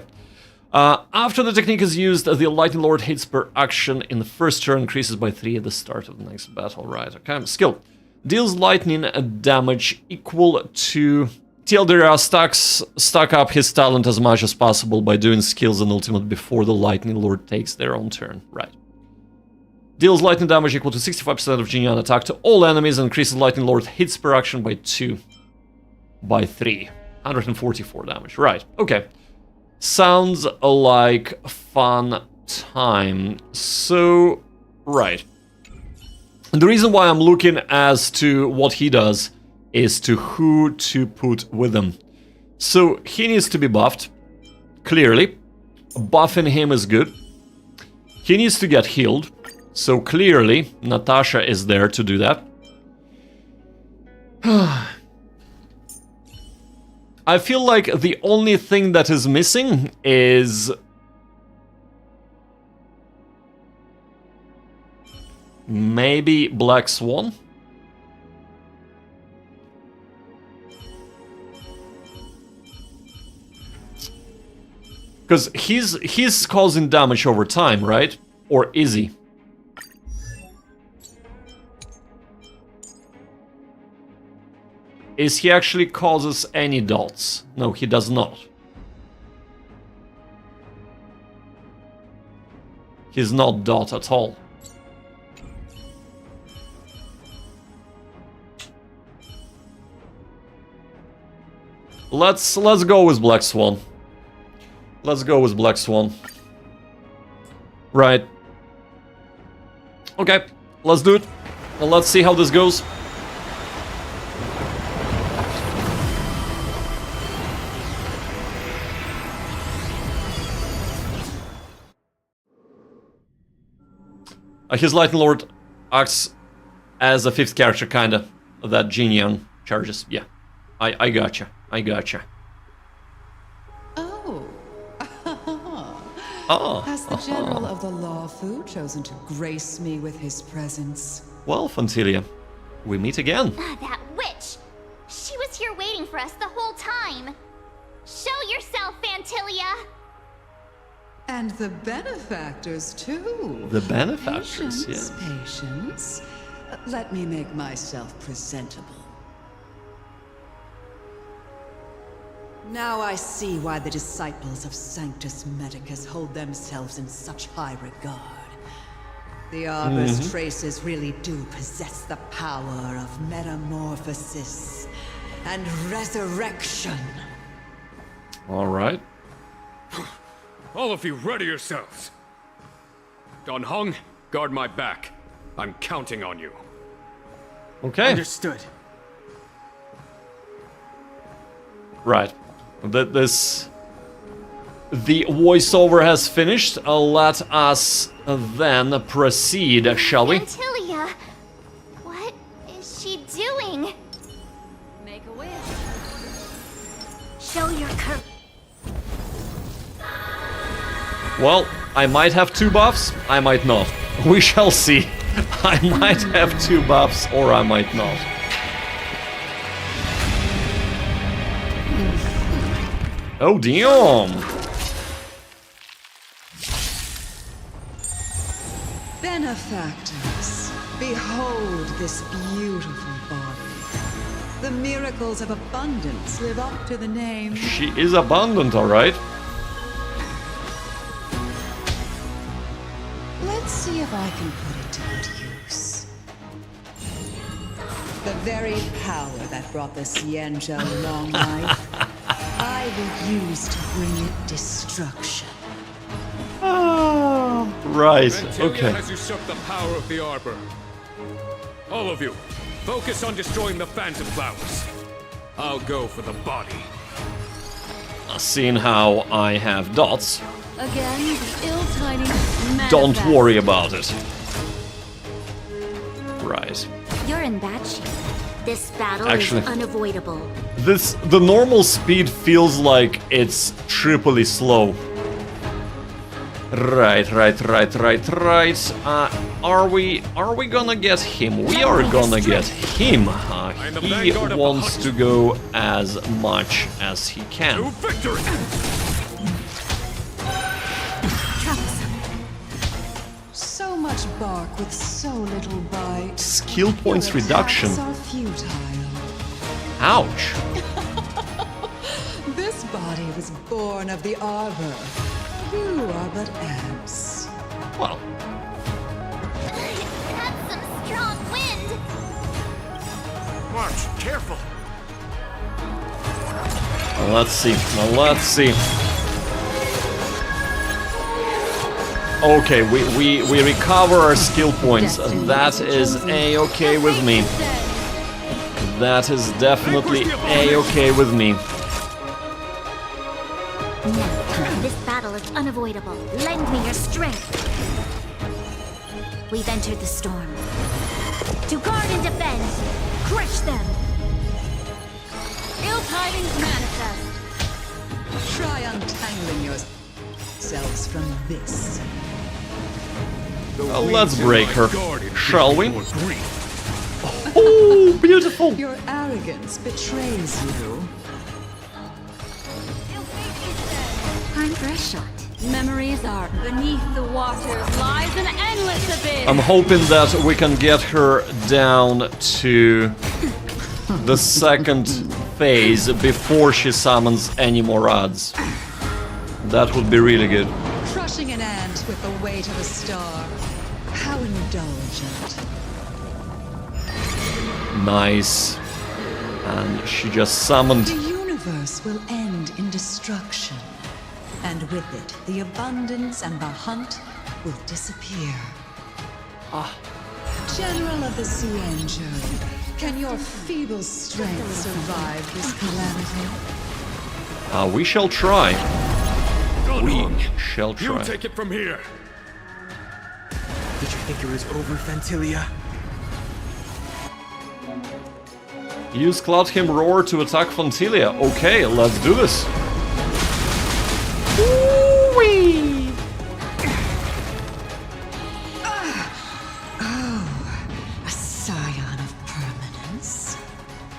After the technique is used, the Lightning Lord hits per action in the first turn increases by 3 at the start of the next battle. Right, okay. Skill. Deals lightning damage equal to... Teldira stack up his talent as much as possible by doing skills and ultimate before the Lightning Lord takes their own turn. Right. Deals lightning damage equal to 65% of Jingyan attack to all enemies and increases Lightning Lord hits per action by 2. By 3. 144 damage. Right, okay. Sounds like fun time. So, right. And the reason why I'm looking as to what he does is to who to put with him. So, he needs to be buffed. Clearly. Buffing him is good. He needs to get healed. So, clearly, Natasha is there to do that. I feel like the only thing that is missing is... maybe Black Swan? Because he's causing damage over time, right? Or is he? Is he actually causes any dots? No, he does not. He's not dot at all. Let's go with Black Swan. Let's go with Black Swan. Right. Okay, let's do it. Let's see how this goes. His Lightning Lord acts as a fifth character, kinda, that Jinyan charges. Yeah, I gotcha. I gotcha. Oh. Oh. Has the General of the Lawfu chosen to grace me with his presence? Well, Fantilia, we meet again. That witch! She was here waiting for us the whole time. Show yourself, Fantilia! And the benefactors, too. The benefactors, Patience, yeah. Patience. Let me make myself presentable. Now I see why the disciples of Sanctus Medicus hold themselves in such high regard. The Arbor's traces really do possess the power of metamorphosis and resurrection. All right. All of you, ready yourselves. Don Hong, guard my back. I'm counting on you. Okay. Understood. Right. The voiceover has finished. Let us then proceed, shall we? Fantilia! What is she doing? Make a wish. Show your courage. Well, I might have 2 buffs, I might not. We shall see. I might have 2 buffs, or I might not. Oh, damn! Benefactors, behold this beautiful body. The miracles of abundance live up to the name. She is abundant, alright. Let's see if I can put it to good use. The very power that brought the Xianzhou long life, I will use to bring it destruction. Oh, right, okay. has usurped the power of the Arbor. All of you, focus on destroying the Phantom Flowers. I'll go for the body. Seeing how I have dots, Again, the ill-timed don't manifest. worry about it. Right. You're in bad shape. This battle Actually- is unavoidable. The normal speed feels like it's triply slow. Right. Are we gonna get him? We are gonna get him. He wants to go as much as he can. So much bark with so little bite. Skill points Your reduction. attacks are futile. Ouch. This body was born of the Arbor. You are but ants. Well. That's some strong wind. March, careful. Let's see. Okay, we recover our skill points. That is a-okay with me. That is definitely a-okay with me. This battle is unavoidable. Lend me your strength. We've entered the storm. To guard and defend. Crush them. Ill tidings manifest. Try untangling yourselves from this. Let's break her, shall we? Oh, beautiful! Your arrogance betrays you. Time for a shot. Memories are beneath the waters lies an endless abyss. I'm hoping that we can get her down to the second phase before she summons any more odds. That would be really good. Crushing an ant with the weight of a star. How indulgent. Nice. And she just summoned. The universe will end in destruction. And with it, the abundance and the hunt will disappear. General of the Cienjo, can your feeble strength survive this calamity? We shall try. We on. shall try. You take it from here. Did you think it was over, Fantilia? Use Cloud Him Roar to attack Fantilia. Okay, let's do this. Ooh-wee. A scion of permanence.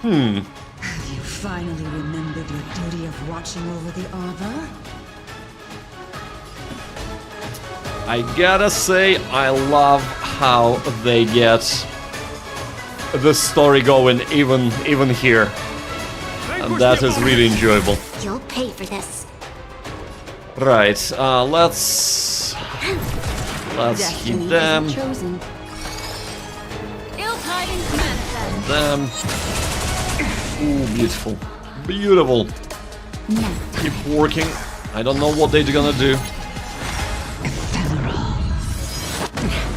Have you finally remembered your duty of watching over the Arbor? I gotta say, I love how they get the story going even here. And that is really enjoyable. You'll pay for this. Right, let's hit them. Chosen. Ill tidings manifest. Them. Ooh, beautiful. Beautiful. Keep working. I don't know what they're gonna do.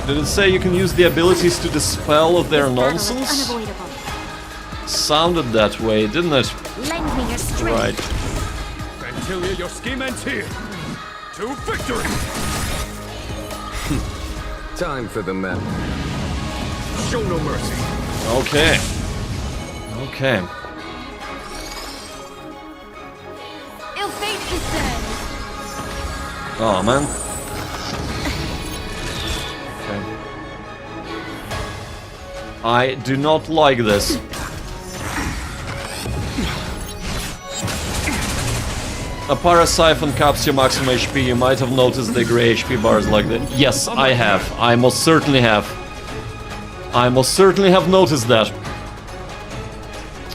Did it say you can use the abilities to dispel their nonsense? Unavoidable. Sounded that way, didn't it? Lend me your strength. Right. Fantilia, your scheme ends here. To victory! Time for the map. Show no mercy. Okay. Okay. Ill fate descends. Oh man. I do not like this. A Parasiphon caps your maximum HP. You might have noticed the grey HP bars like that. Yes, I have. I most certainly have. I most certainly have noticed that.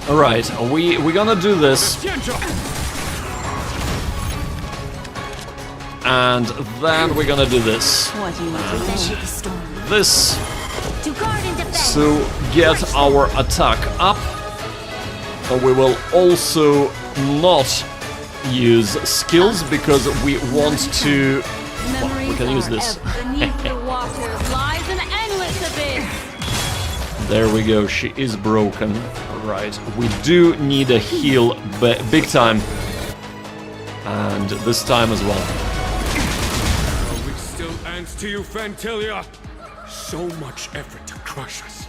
Alright, we're gonna do this. And then we're gonna do this. What do you want to measure the storm? This. To guard and defend. To get our attack up. We will also not use skills because we want to... Well, we can use this. Beneath the waters lies an endless abyss. There we go, she is broken. Right, we do need a heal big time. And this time as well. Are we still ants to you, Fantilia? So much effort to crush us,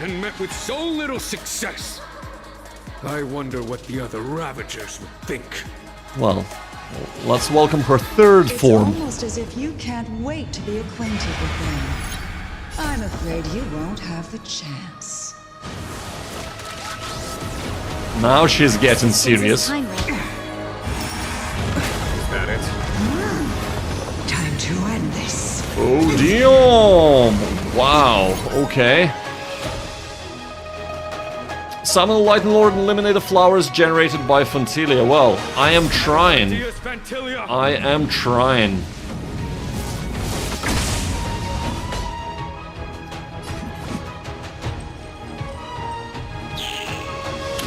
and met with so little success. I wonder what the other Ravagers would think. Well, let's welcome her third form. It's almost as if you can't wait to be acquainted with them. I'm afraid you won't have the chance. Now she's getting serious. Is that it? Time to end this. Oh, damn! Wow, okay. Summon the Lightning Lord and eliminate the flowers generated by Fantilia. Well, I am trying. I am trying.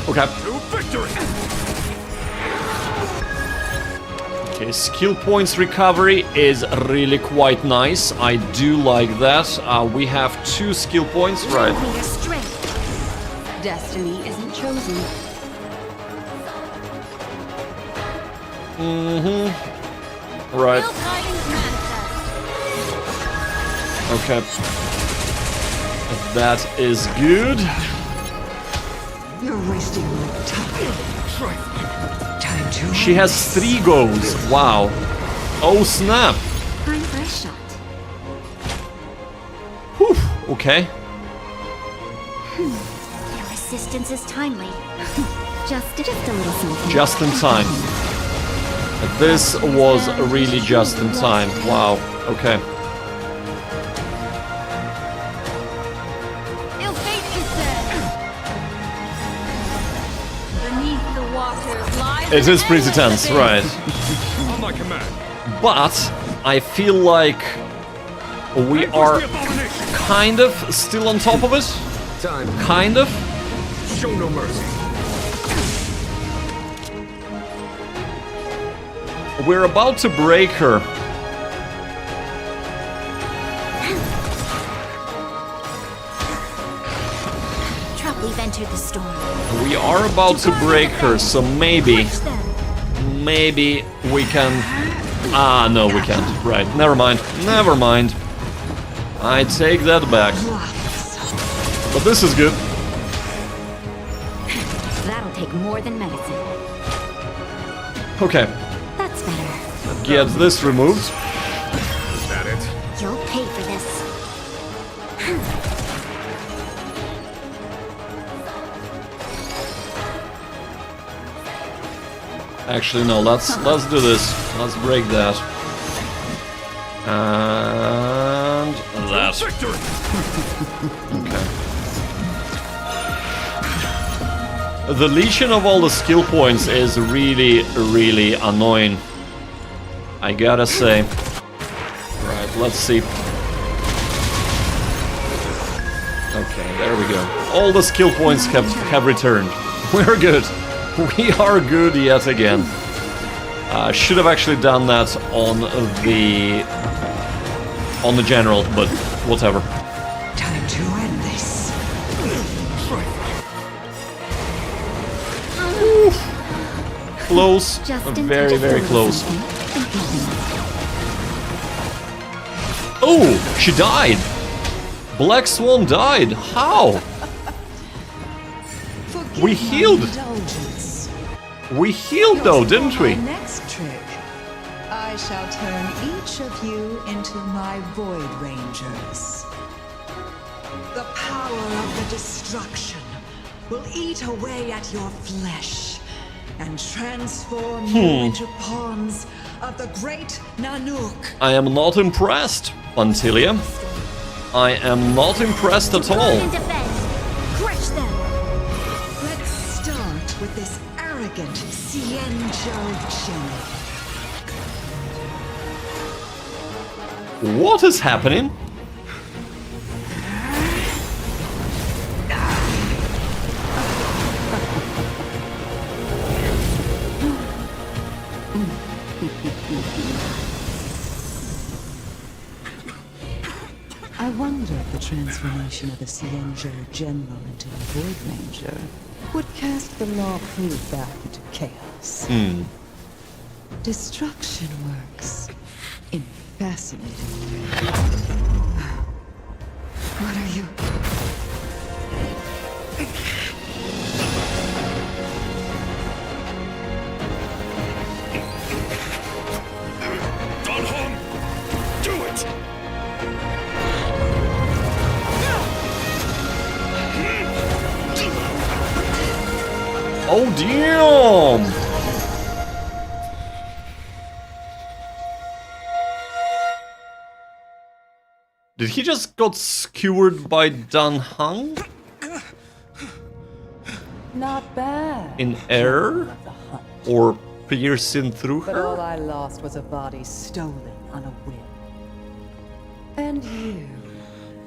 Okay. To victory! Okay, skill points recovery is really quite nice. I do like that. We have 2 skill points, right? Your strength. Destiny isn't chosen. Mm-hmm. Right. Ill tidings manifest. Okay. That is good. You're wasting my time. Time to She has 3 goals. Wow. Oh snap. Time for a shot. Whew. Okay. Your assistance is timely. just a little something. Just in time. This was really just in time. Wow. Okay. Ill fate descends. waters lies It an is pretty endless tense, abyss. right? On my command. But I feel like we are kind of still on top of it. Time. Kind of. Show no mercy. We're about to break her. We've entered the storm. We are about to break her, so maybe we can... Ah, no, we can't. Right, never mind. Never mind. I take that back. But this is good. That'll take more than medicine. Okay, That's better. get this removed. Is that it? You'll pay for this. Actually, no, let's do this. Let's break that. And that. Okay. The leeching of all the skill points is really, really annoying. I gotta say. Right, let's see. Okay, there we go. All the skill points have returned. We're good. We are good yet again. Should have actually done that on the general, but whatever. Time to end this. Close. Very, very close. Oh, she died. Black Swan died. How? We healed. We healed though, didn't we? My next trick. I shall turn each of you into my Void Rangers. The power of the destruction will eat away at your flesh and transform you into pawns of the great Nanook. I am not impressed, Antilia. I am not impressed at all. Crush them. Let's start with this arrogant Cienjo Jenny. What is happening? I wonder if the transformation of the Cienjo General into a Void Ranger would cast the Law Food back into chaos. Destruction works in fascinating ways. What are you? Do it! Oh, damn! Did he just got skewered by Dan Hung? Not bad. In air? Or piercing through But all her? I lost was a body stolen on a whim. And you,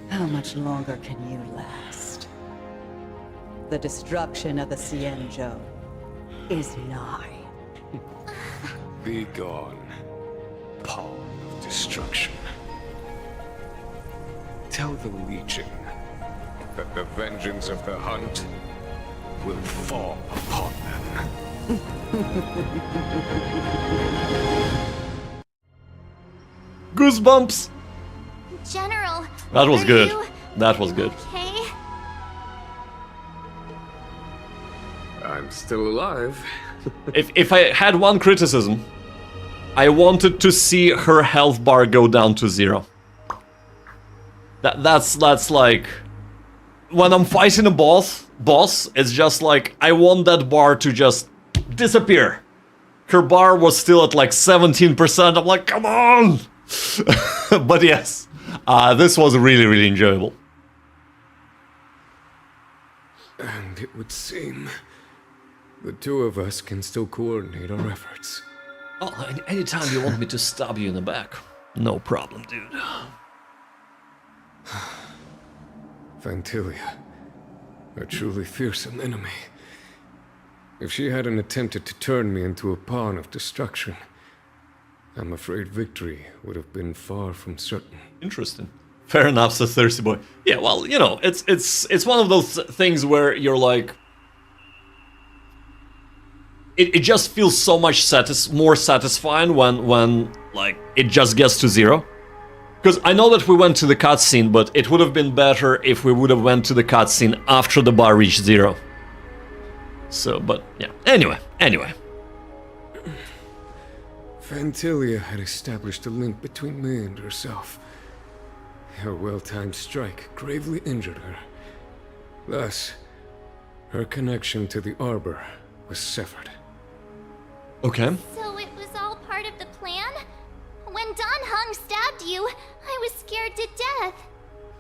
how much longer can you last? The destruction of the Cienjo is nigh. Be gone, pawn of destruction. Tell the Legion that the vengeance of the hunt will fall upon them. Goosebumps! General. That was are good. you That was good. Okay. I'm still alive. If I had one criticism, I wanted to see her health bar go down to 0. That's like when I'm fighting a boss, it's just like I want that bar to just disappear. Her bar was still at like 17%. I'm like, come on! But yes, this was really, really enjoyable. And it would seem The two of us can still coordinate our efforts. Oh, anytime you want me to stab you in the back, no problem, dude. Fantilia, a truly fearsome enemy. If she hadn't attempted to turn me into a pawn of destruction, I'm afraid victory would have been far from certain. Interesting. Fair enough, says Thirsty Boy. Yeah, well, you know, it's one of those things where you're like, it just feels so much more satisfying when like it just gets to 0. Because I know that we went to the cutscene, but it would have been better if we would have went to the cutscene after the bar reached 0. So, but yeah. Anyway. Fantilia had established a link between me and herself. Her well-timed strike gravely injured her. Thus, her connection to the Arbor was severed. Okay. So it was all part of the plan? When Don Hung stabbed you, I was scared to death.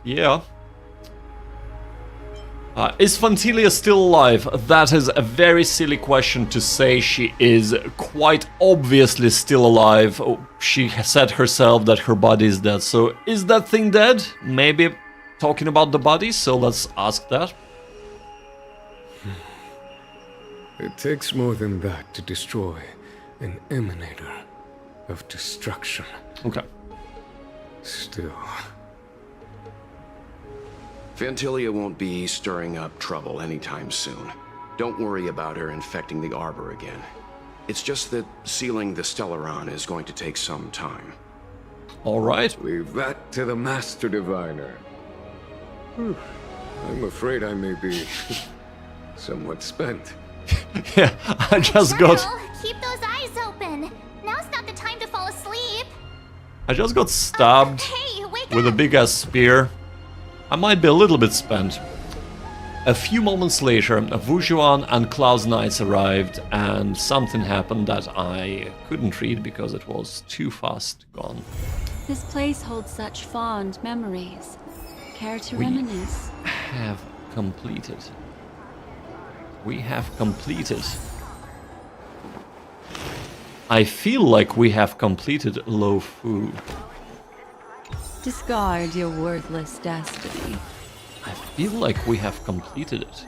Yeah. Is Fantilia still alive? That is a very silly question to say. She is quite obviously still alive. She said herself that her body is dead. So is that thing dead? Maybe talking about the body, so let's ask that. It takes more than that to destroy an emanator of destruction. Okay. Still... Fantilia won't be stirring up trouble anytime soon. Don't worry about her infecting the Arbor again. It's just that sealing the Stellaron is going to take some time. Alright. Leave that to the Master Diviner. I'm afraid I may be somewhat spent. Yeah, I just got... Keep those eyes open. Now's not the time to fall asleep. I just got stabbed with a big-ass spear. I might be a little bit spent. A few moments later, Wujuan and Cloud's Knights arrived, and something happened that I couldn't read because it was too fast gone. This place holds such fond memories. Care to reminisce? Have completed. We have completed. I feel like we have completed Lo Fu. Discard your worthless destiny. I feel like we have completed it.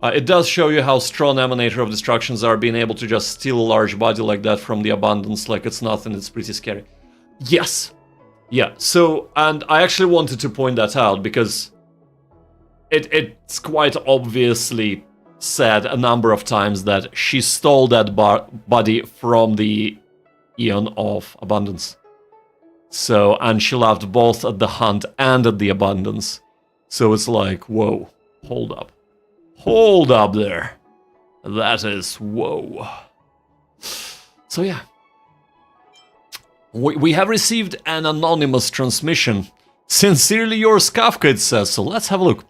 It does show you how strong Emanator of Destructions are, being able to just steal a large body like that from the Abundance like it's nothing. It's pretty scary. Yes! Yeah, so, and I actually wanted to point that out because it's quite obviously said a number of times that she stole that body from the Eon of Abundance. So, and she laughed both at the hunt and at the Abundance. So it's like, whoa, hold up. Hold up there. That is, whoa. So yeah. We have received an anonymous transmission. Sincerely yours, Kafka, it says, so let's have a look.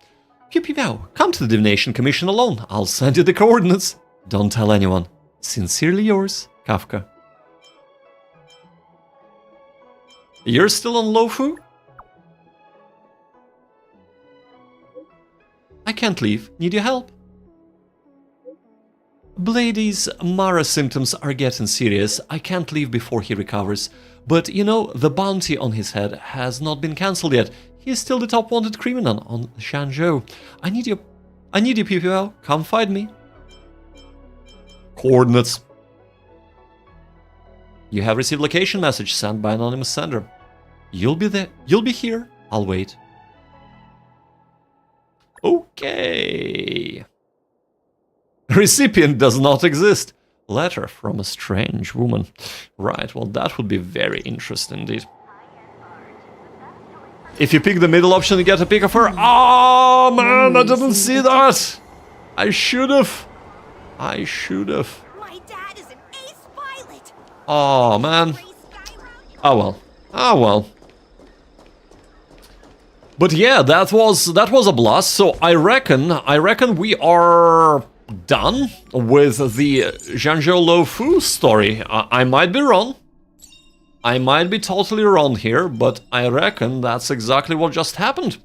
Meow, come to the Divination Commission alone. I'll send you the coordinates. Don't tell anyone. Sincerely yours, Kafka. You're still on Lo Fu? I can't leave. Need your help? Blady's Mara symptoms are getting serious. I can't leave before he recovers. But, you know, the bounty on his head has not been cancelled yet. He is still the top wanted criminal on Shanzhou. I need you, PPL. Come find me. Coordinates. You have received location message sent by anonymous sender. You'll be there. You'll be here. I'll wait. Okay. Recipient does not exist. Letter from a strange woman. Right, well that would be very interesting indeed. If you pick the middle option, you get a pic of her. Oh man, I didn't see that. I should have. My dad is an ace pilot. Oh man. Oh well. Oh well. But yeah, that was a blast. So I reckon we are done with the Zhangzhou Lo Fu story. I might be wrong. I might be totally wrong here, but I reckon that's exactly what just happened.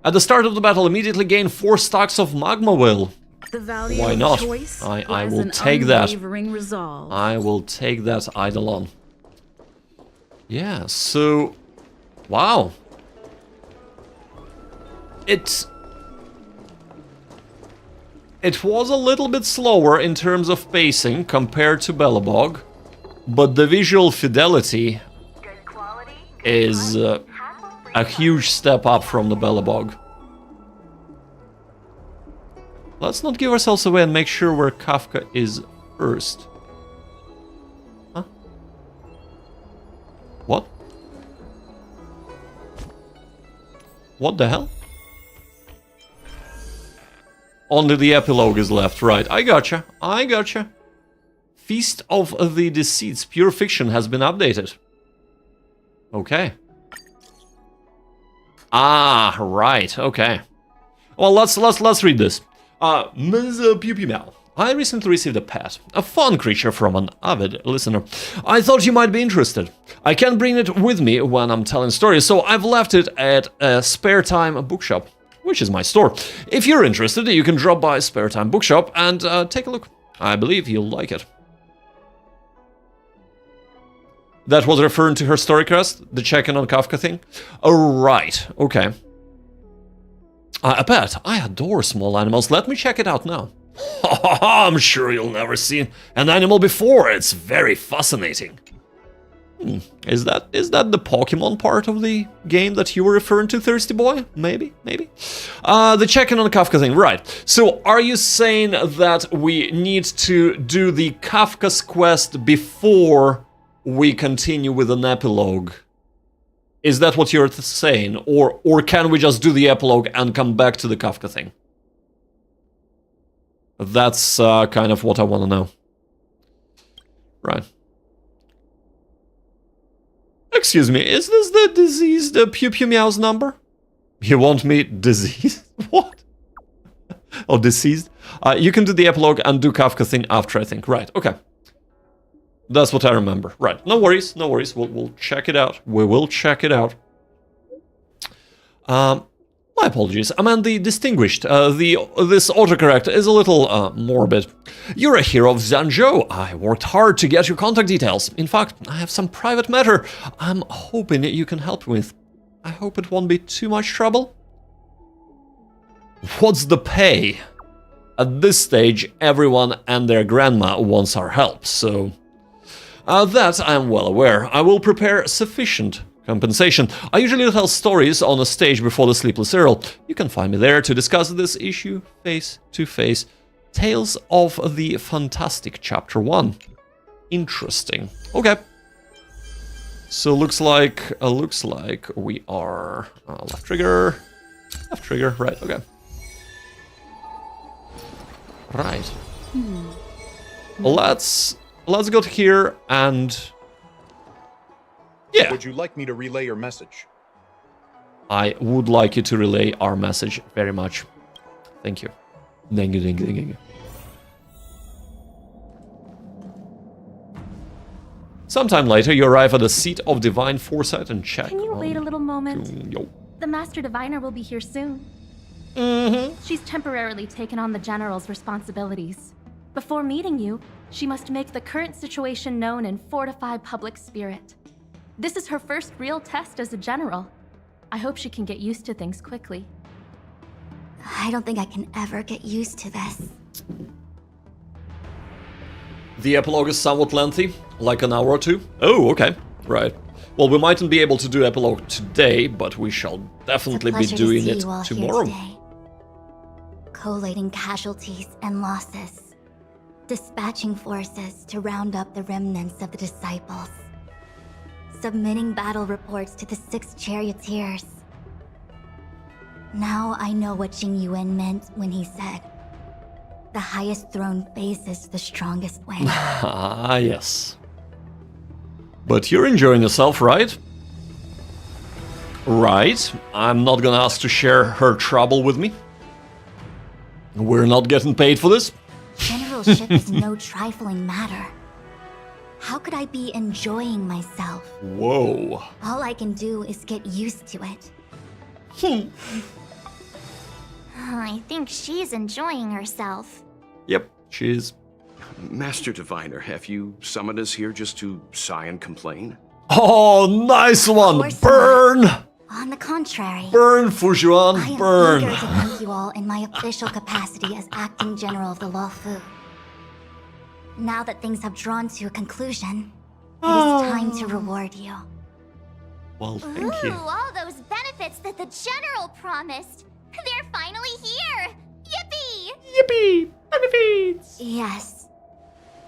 At the start of the battle, immediately gain 4 stacks of magma will. The value Why of not? choice I lies will in take that. unwavering resolve. I will take that Eidolon. Yeah, so... Wow. It was a little bit slower in terms of pacing compared to Belobog, but the visual fidelity is a huge step up from the Belobog. Let's not give ourselves away and make sure where Kafka is first. Huh? What? What the hell? Only the epilogue is left, right. I gotcha. Feast of the Deceits, Pure Fiction has been updated. Okay. Ah, right, okay. Well, let's read this. Ms. Meow. I recently received a pet, a fun creature from an avid listener. I thought you might be interested. I can't bring it with me when I'm telling stories, so I've left it at a Spare Time bookshop, which is my store. If you're interested, you can drop by Spare Time Bookshop and take a look. I believe you'll like it. That was referring to her story quest, the check-in on Kafka thing? Oh, right, okay. A pet. I adore small animals. Let me check it out now. I'm sure you'll never seen an animal before. It's very fascinating. Is that the Pokemon part of the game that you were referring to, Thirsty Boy? Maybe. The check-in on Kafka thing, right. So, are you saying that we need to do the Kafka's quest before we continue with an epilogue? Is that what you're saying? Or can we just do the epilogue and come back to the Kafka thing? That's kind of what I want to know. Right. Excuse me, is this the diseased Pew Meow's number? You want me diseased? What? Oh, deceased? You can do the epilogue and do Kafka thing after, I think. Right, okay. That's what I remember. Right, no worries. We'll check it out. We will check it out. My apologies. I meant the distinguished. This autocorrect is a little morbid. You're a hero of Zhangzhou. I worked hard to get your contact details. In fact, I have some private matter I'm hoping you can help me with. I hope it won't be too much trouble. What's the pay? At this stage, everyone and their grandma wants our help, so... that I am well aware. I will prepare sufficient compensation. I usually tell stories on a stage before the Sleepless Earl. You can find me there to discuss this issue face to face. Tales of the Fantastic Chapter 1. Interesting. Okay. So looks like we are left trigger, right, okay. Right. Let's go to here and... Yeah. Would you like me to relay your message? I would like you to relay our message very much. Thank you. Thank you. Sometime later, you arrive at the seat of divine foresight and check. Can you wait a little moment? Yo. The Master Diviner will be here soon. She's temporarily taken on the General's responsibilities. Before meeting you, she must make the current situation known and fortify public spirit. This is her first real test as a General. I hope she can get used to things quickly. I don't think I can ever get used to this. The epilogue is somewhat lengthy, like an hour or two. Oh, okay. Right. Well, we mightn't be able to do epilogue today, but we shall definitely be doing it tomorrow. Collating casualties and losses. Dispatching forces to round up the remnants of the disciples. Submitting battle reports to the 6 charioteers. Now I know what Jing Yuan meant when he said, "The highest throne faces the strongest win." Ah, yes. But you're enjoying yourself, right? Right. I'm not gonna ask to share her trouble with me. We're not getting paid for this. Generalship is no trifling matter. How could I be enjoying myself? Whoa. All I can do is get used to it. I think she's enjoying herself. Yep, she is. Master Diviner, have you summoned us here just to sigh and complain? Oh, nice one! Burn! On the contrary, Burn, Fujuan, I am burn! eager to thank you all in my official capacity as Acting General of the Luofu. Now that things have drawn to a conclusion, it is time to reward you. Well, thank you. all those benefits that the General promised. They're finally here! Yippee! Yippee! Benefits! Yes.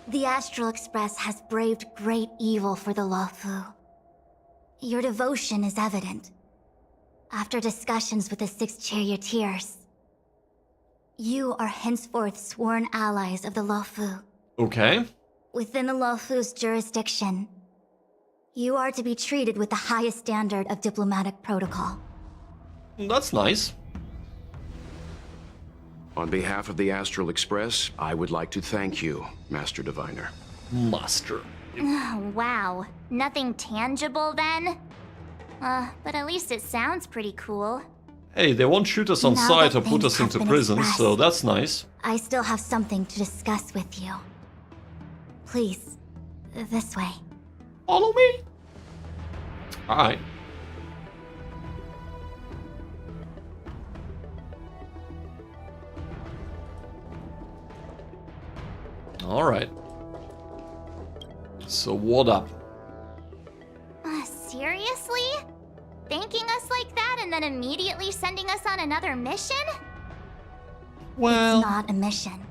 The Astral Express has braved great evil for the Luofu. Your devotion is evident. After discussions with the 6 charioteers, you are henceforth sworn allies of the Luofu. Okay. Within the Luofu's jurisdiction, you are to be treated with the highest standard of diplomatic protocol. That's nice. On behalf of the Astral Express, I would like to thank you, Master Diviner. Master. Wow. Nothing tangible then? But at least it sounds pretty cool. Hey, they won't shoot us on Now sight that or put things us have into been prison, expressed, so that's nice. I still have something to discuss with you. Please, this way. Follow me. Alright. Alright. So what up? Seriously? Thanking us like that and then immediately sending us on another mission? Well... It's not a mission.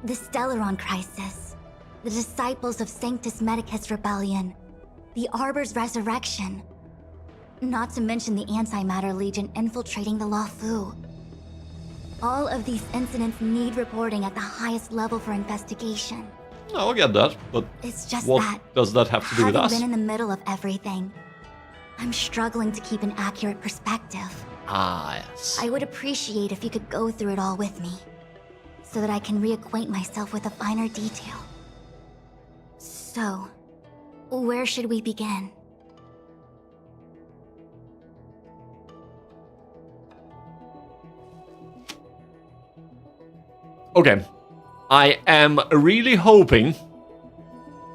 The Stellaron Crisis, the Disciples of Sanctus Medicus Rebellion, the Arbor's Resurrection, not to mention the Antimatter Legion infiltrating the Luofu. All of these incidents need reporting at the highest level for investigation. No, I get that, but It's just what that, does that have to do with having us? been in the middle of everything, I'm struggling to keep an accurate perspective. Ah, yes. I would appreciate if you could go through it all with me, so that I can reacquaint myself with a finer detail. So, where should we begin? Okay. I am really hoping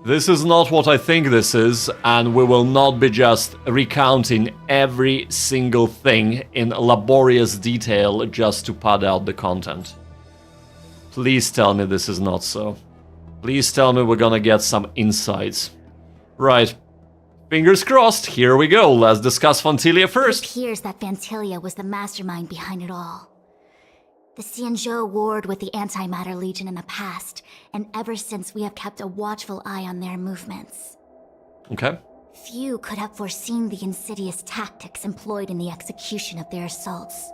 this is not what I think this is, and we will not be just recounting every single thing in laborious detail just to pad out the content. Please tell me this is not so. Please tell me we're gonna get some insights. Right. Fingers crossed, here we go. Let's discuss Fantilia first. It appears that Fantilia was the mastermind behind it all. The Xianzhou warred with the Antimatter Legion in the past, and ever since we have kept a watchful eye on their movements. Okay. Few could have foreseen the insidious tactics employed in the execution of their assaults.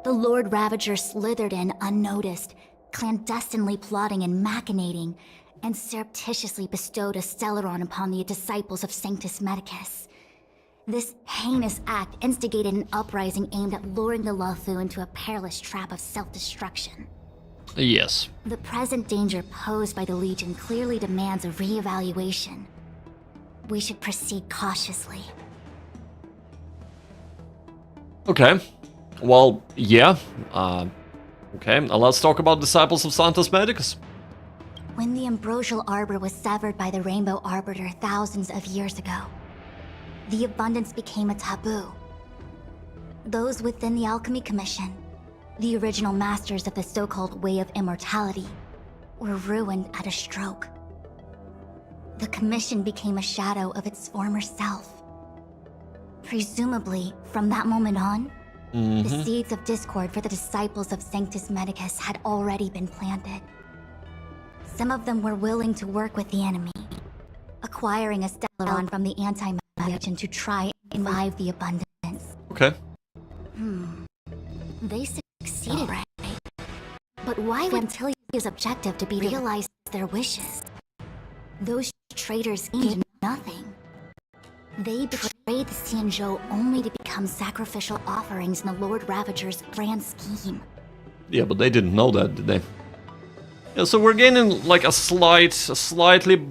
The Lord Ravager slithered in unnoticed, clandestinely plotting and machinating, and surreptitiously bestowed a Stellaron upon the disciples of Sanctus Medicus. This heinous act instigated an uprising aimed at luring the Luofu into a perilous trap of self-destruction. Yes. The present danger posed by the Legion clearly demands a re-evaluation. We should proceed cautiously. Okay. Well, yeah. Okay, now let's talk about Disciples of Sanctus Medicus. When the Ambrosial Arbor was severed by the Rainbow Arbiter thousands of years ago, the abundance became a taboo. Those within the Alchemy Commission, the original masters of the so-called Way of Immortality, were ruined at a stroke. The Commission became a shadow of its former self. Presumably, from that moment on, the seeds of discord for the disciples of Sanctus Medicus had already been planted. Some of them were willing to work with the enemy, acquiring a Stellaron from the Antimatter Legion to try and revive the abundance. Okay. They succeeded, right? But why would Antilia's objective to be to realize their wishes? Those traitors gained nothing. They betrayed the Xianzhou only to become sacrificial offerings in the Lord Ravager's grand scheme. Yeah, but they didn't know that, did they? Yeah, so we're gaining like a slightly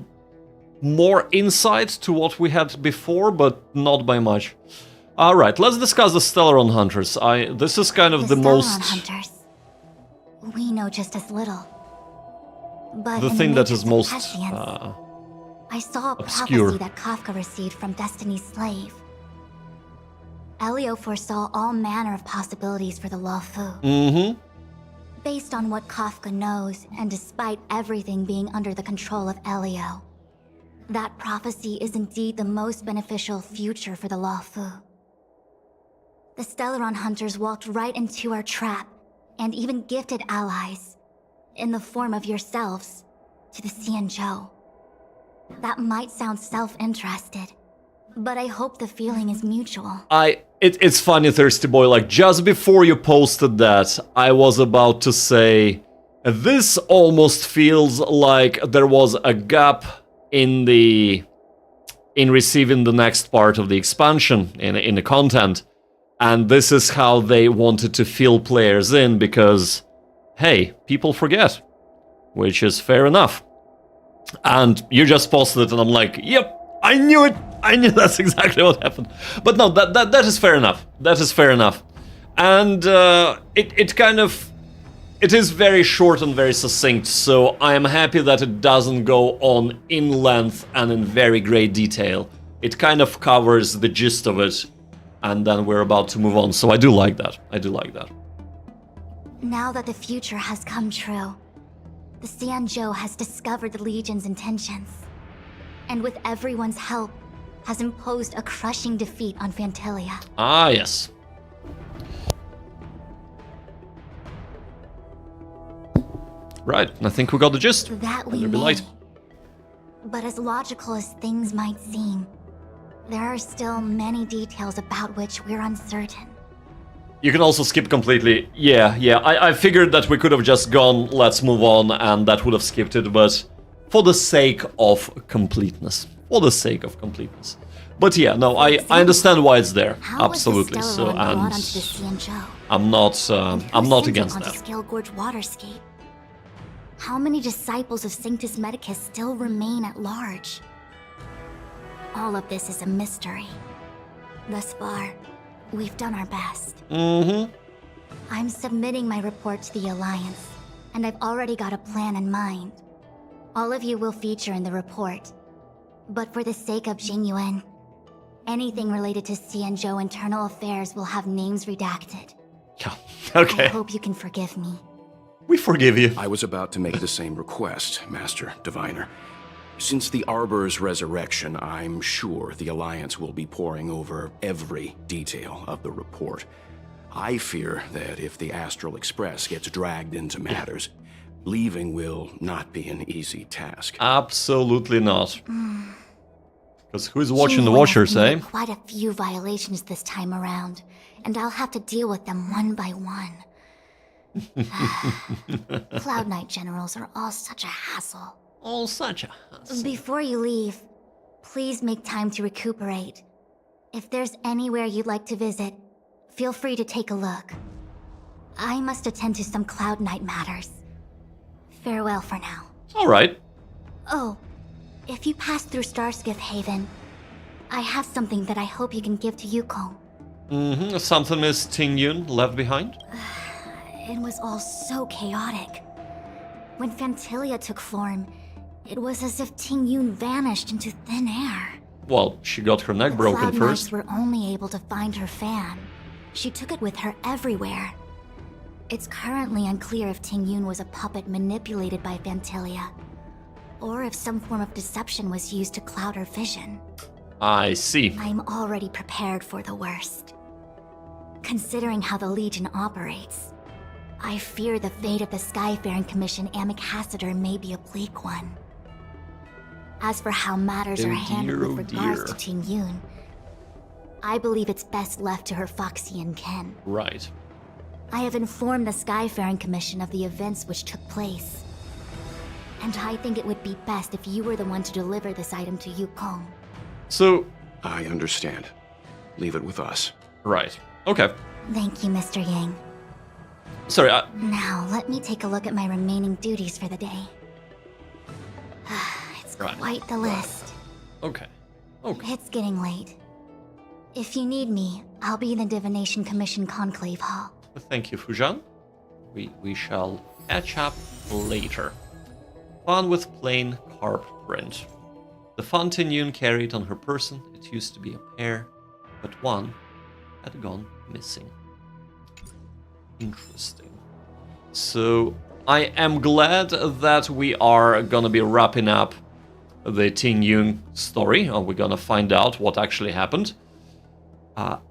more insight to what we had before, but not by much. Alright, let's discuss the Stellaron Hunters. This is kind of the most... Hunters. We know just as little. But the in thing that Matrix is of most Prescience, I saw a obscure. prophecy that Kafka received from Destiny's slave. Elio foresaw all manner of possibilities for the Lawfu. Mm-hmm. Based on what Kafka knows, and despite everything being under the control of Elio, that prophecy is indeed the most beneficial future for the Lawfu. The Stellaron Hunters walked right into our trap, and even gifted allies, in the form of yourselves, to the Xianzhou. That might sound self-interested, but I hope the feeling is mutual. It's funny, Thirsty Boy, like just before you posted that, I was about to say, this almost feels like there was a gap in receiving the next part of the expansion, in the content, and this is how they wanted to fill players in, because, hey, people forget, which is fair enough. And you just posted it, and I'm like, yep, I knew it! I knew that's exactly what happened. But no, that is fair enough. That is fair enough. And it is very short and very succinct, so I am happy that it doesn't go on in length and in very great detail. It kind of covers the gist of it, and then we're about to move on, so I do like that. I do like that. Now that the future has come true, the Xianzhou has discovered the Legion's intentions, and with everyone's help, has imposed a crushing defeat on Fantilia. Ah, yes. Right, I think we got the gist. That we may. But as logical as things might seem, there are still many details about which we're uncertain. You can also skip completely. Yeah, I figured that we could have just gone, let's move on, and that would have skipped it, but for the sake of completeness. For the sake of completeness. But yeah, no, I understand why it's there. Absolutely. So, and I'm not against that. Scale Gorge Waterscape. How many disciples of Sanctus Medicus still remain at large? All of this is a mystery. Thus far, we've done our best. Mm-hmm. I'm submitting my report to the Alliance, and I've already got a plan in mind. All of you will feature in the report. But for the sake of Jingyuan, anything related to Xianzhou internal affairs will have names redacted. Yeah, okay. I hope you can forgive me. We forgive you. I was about to make the same request, Master Diviner. Since the Arbor's resurrection, I'm sure the Alliance will be poring over every detail of the report. I fear that if the Astral Express gets dragged into matters, leaving will not be an easy task. Absolutely not. Because who's watching the Watchers, eh? Quite a few violations this time around, and I'll have to deal with them one by one. Cloud Knight generals are all such a hassle. All such a hassle. Before you leave, please make time to recuperate. If there's anywhere you'd like to visit, feel free to take a look. I must attend to some Cloud Knight matters. Farewell for now. Alright. Oh, if you pass through Starskiff Haven, I have something that I hope you can give to Yukong. Mm-hmm. Something Miss Tingyun left behind? It was all so chaotic. When Fantilia took form, it was as if Tingyun vanished into thin air. Well, she got her neck broken Cloud first. Knights were only able to find her fan. She took it with her everywhere. It's currently unclear if Tingyun was a puppet manipulated by Fantilia, or if some form of deception was used to cloud her vision. I see. I'm already prepared for the worst. Considering how the Legion operates, I fear the fate of the Skyfaring Commission Amichacitor may be a bleak one. As for how matters are handled with regards to Tingyun, I believe it's best left to her Foxian ken. Right. I have informed the Skyfaring Commission of the events which took place. And I think it would be best if you were the one to deliver this item to Yukong. So... I understand. Leave it with us. Right. Okay. Thank you, Mr. Yang. Sorry, Now, let me take a look at my remaining duties for the day. It's Right. quite the list. Okay. Okay. It's getting late. If you need me, I'll be in the Divination Commission Conclave Hall. Thank you, Fujan. We shall catch up later. Fun with plain carp print. The fountain Yoon carried on her person, it used to be a pair, but one had gone missing. Interesting. So, I am glad that we are gonna be wrapping up the Ting Yoon story, and we're gonna find out what actually happened.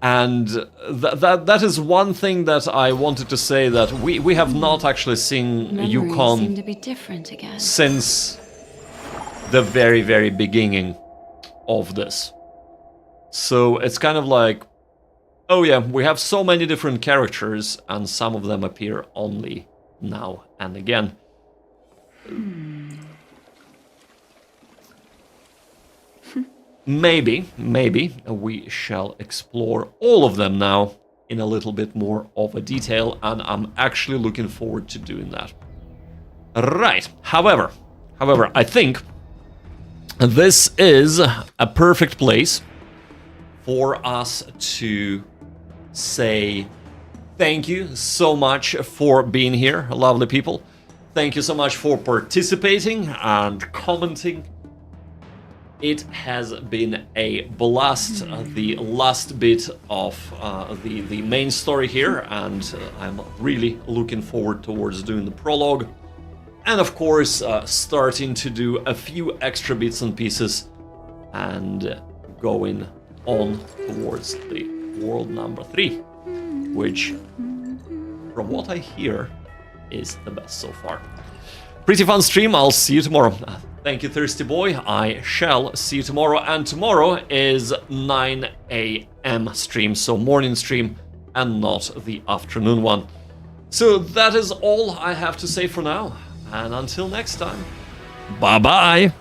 And that is one thing that I wanted to say, that we have not actually seen Memories Yukon seem to be different again. since the very, very beginning of this. So it's kind of like, oh yeah, we have so many different characters, and some of them appear only now and again. Maybe we shall explore all of them now in a little bit more of a detail, and I'm actually looking forward to doing that. Right, however, I think this is a perfect place for us to say thank you so much for being here, lovely people. Thank you so much for participating and commenting. It has been a blast, the last bit of the main story here, and I'm really looking forward towards doing the prologue. And of course, starting to do a few extra bits and pieces and going on towards the world number 3, which, from what I hear, is the best so far. Pretty fun stream, I'll see you tomorrow. Thank you, Thirsty Boy. I shall see you tomorrow, and tomorrow is 9 a.m. stream, so morning stream and not the afternoon one. So that is all I have to say for now, and until next time, bye-bye!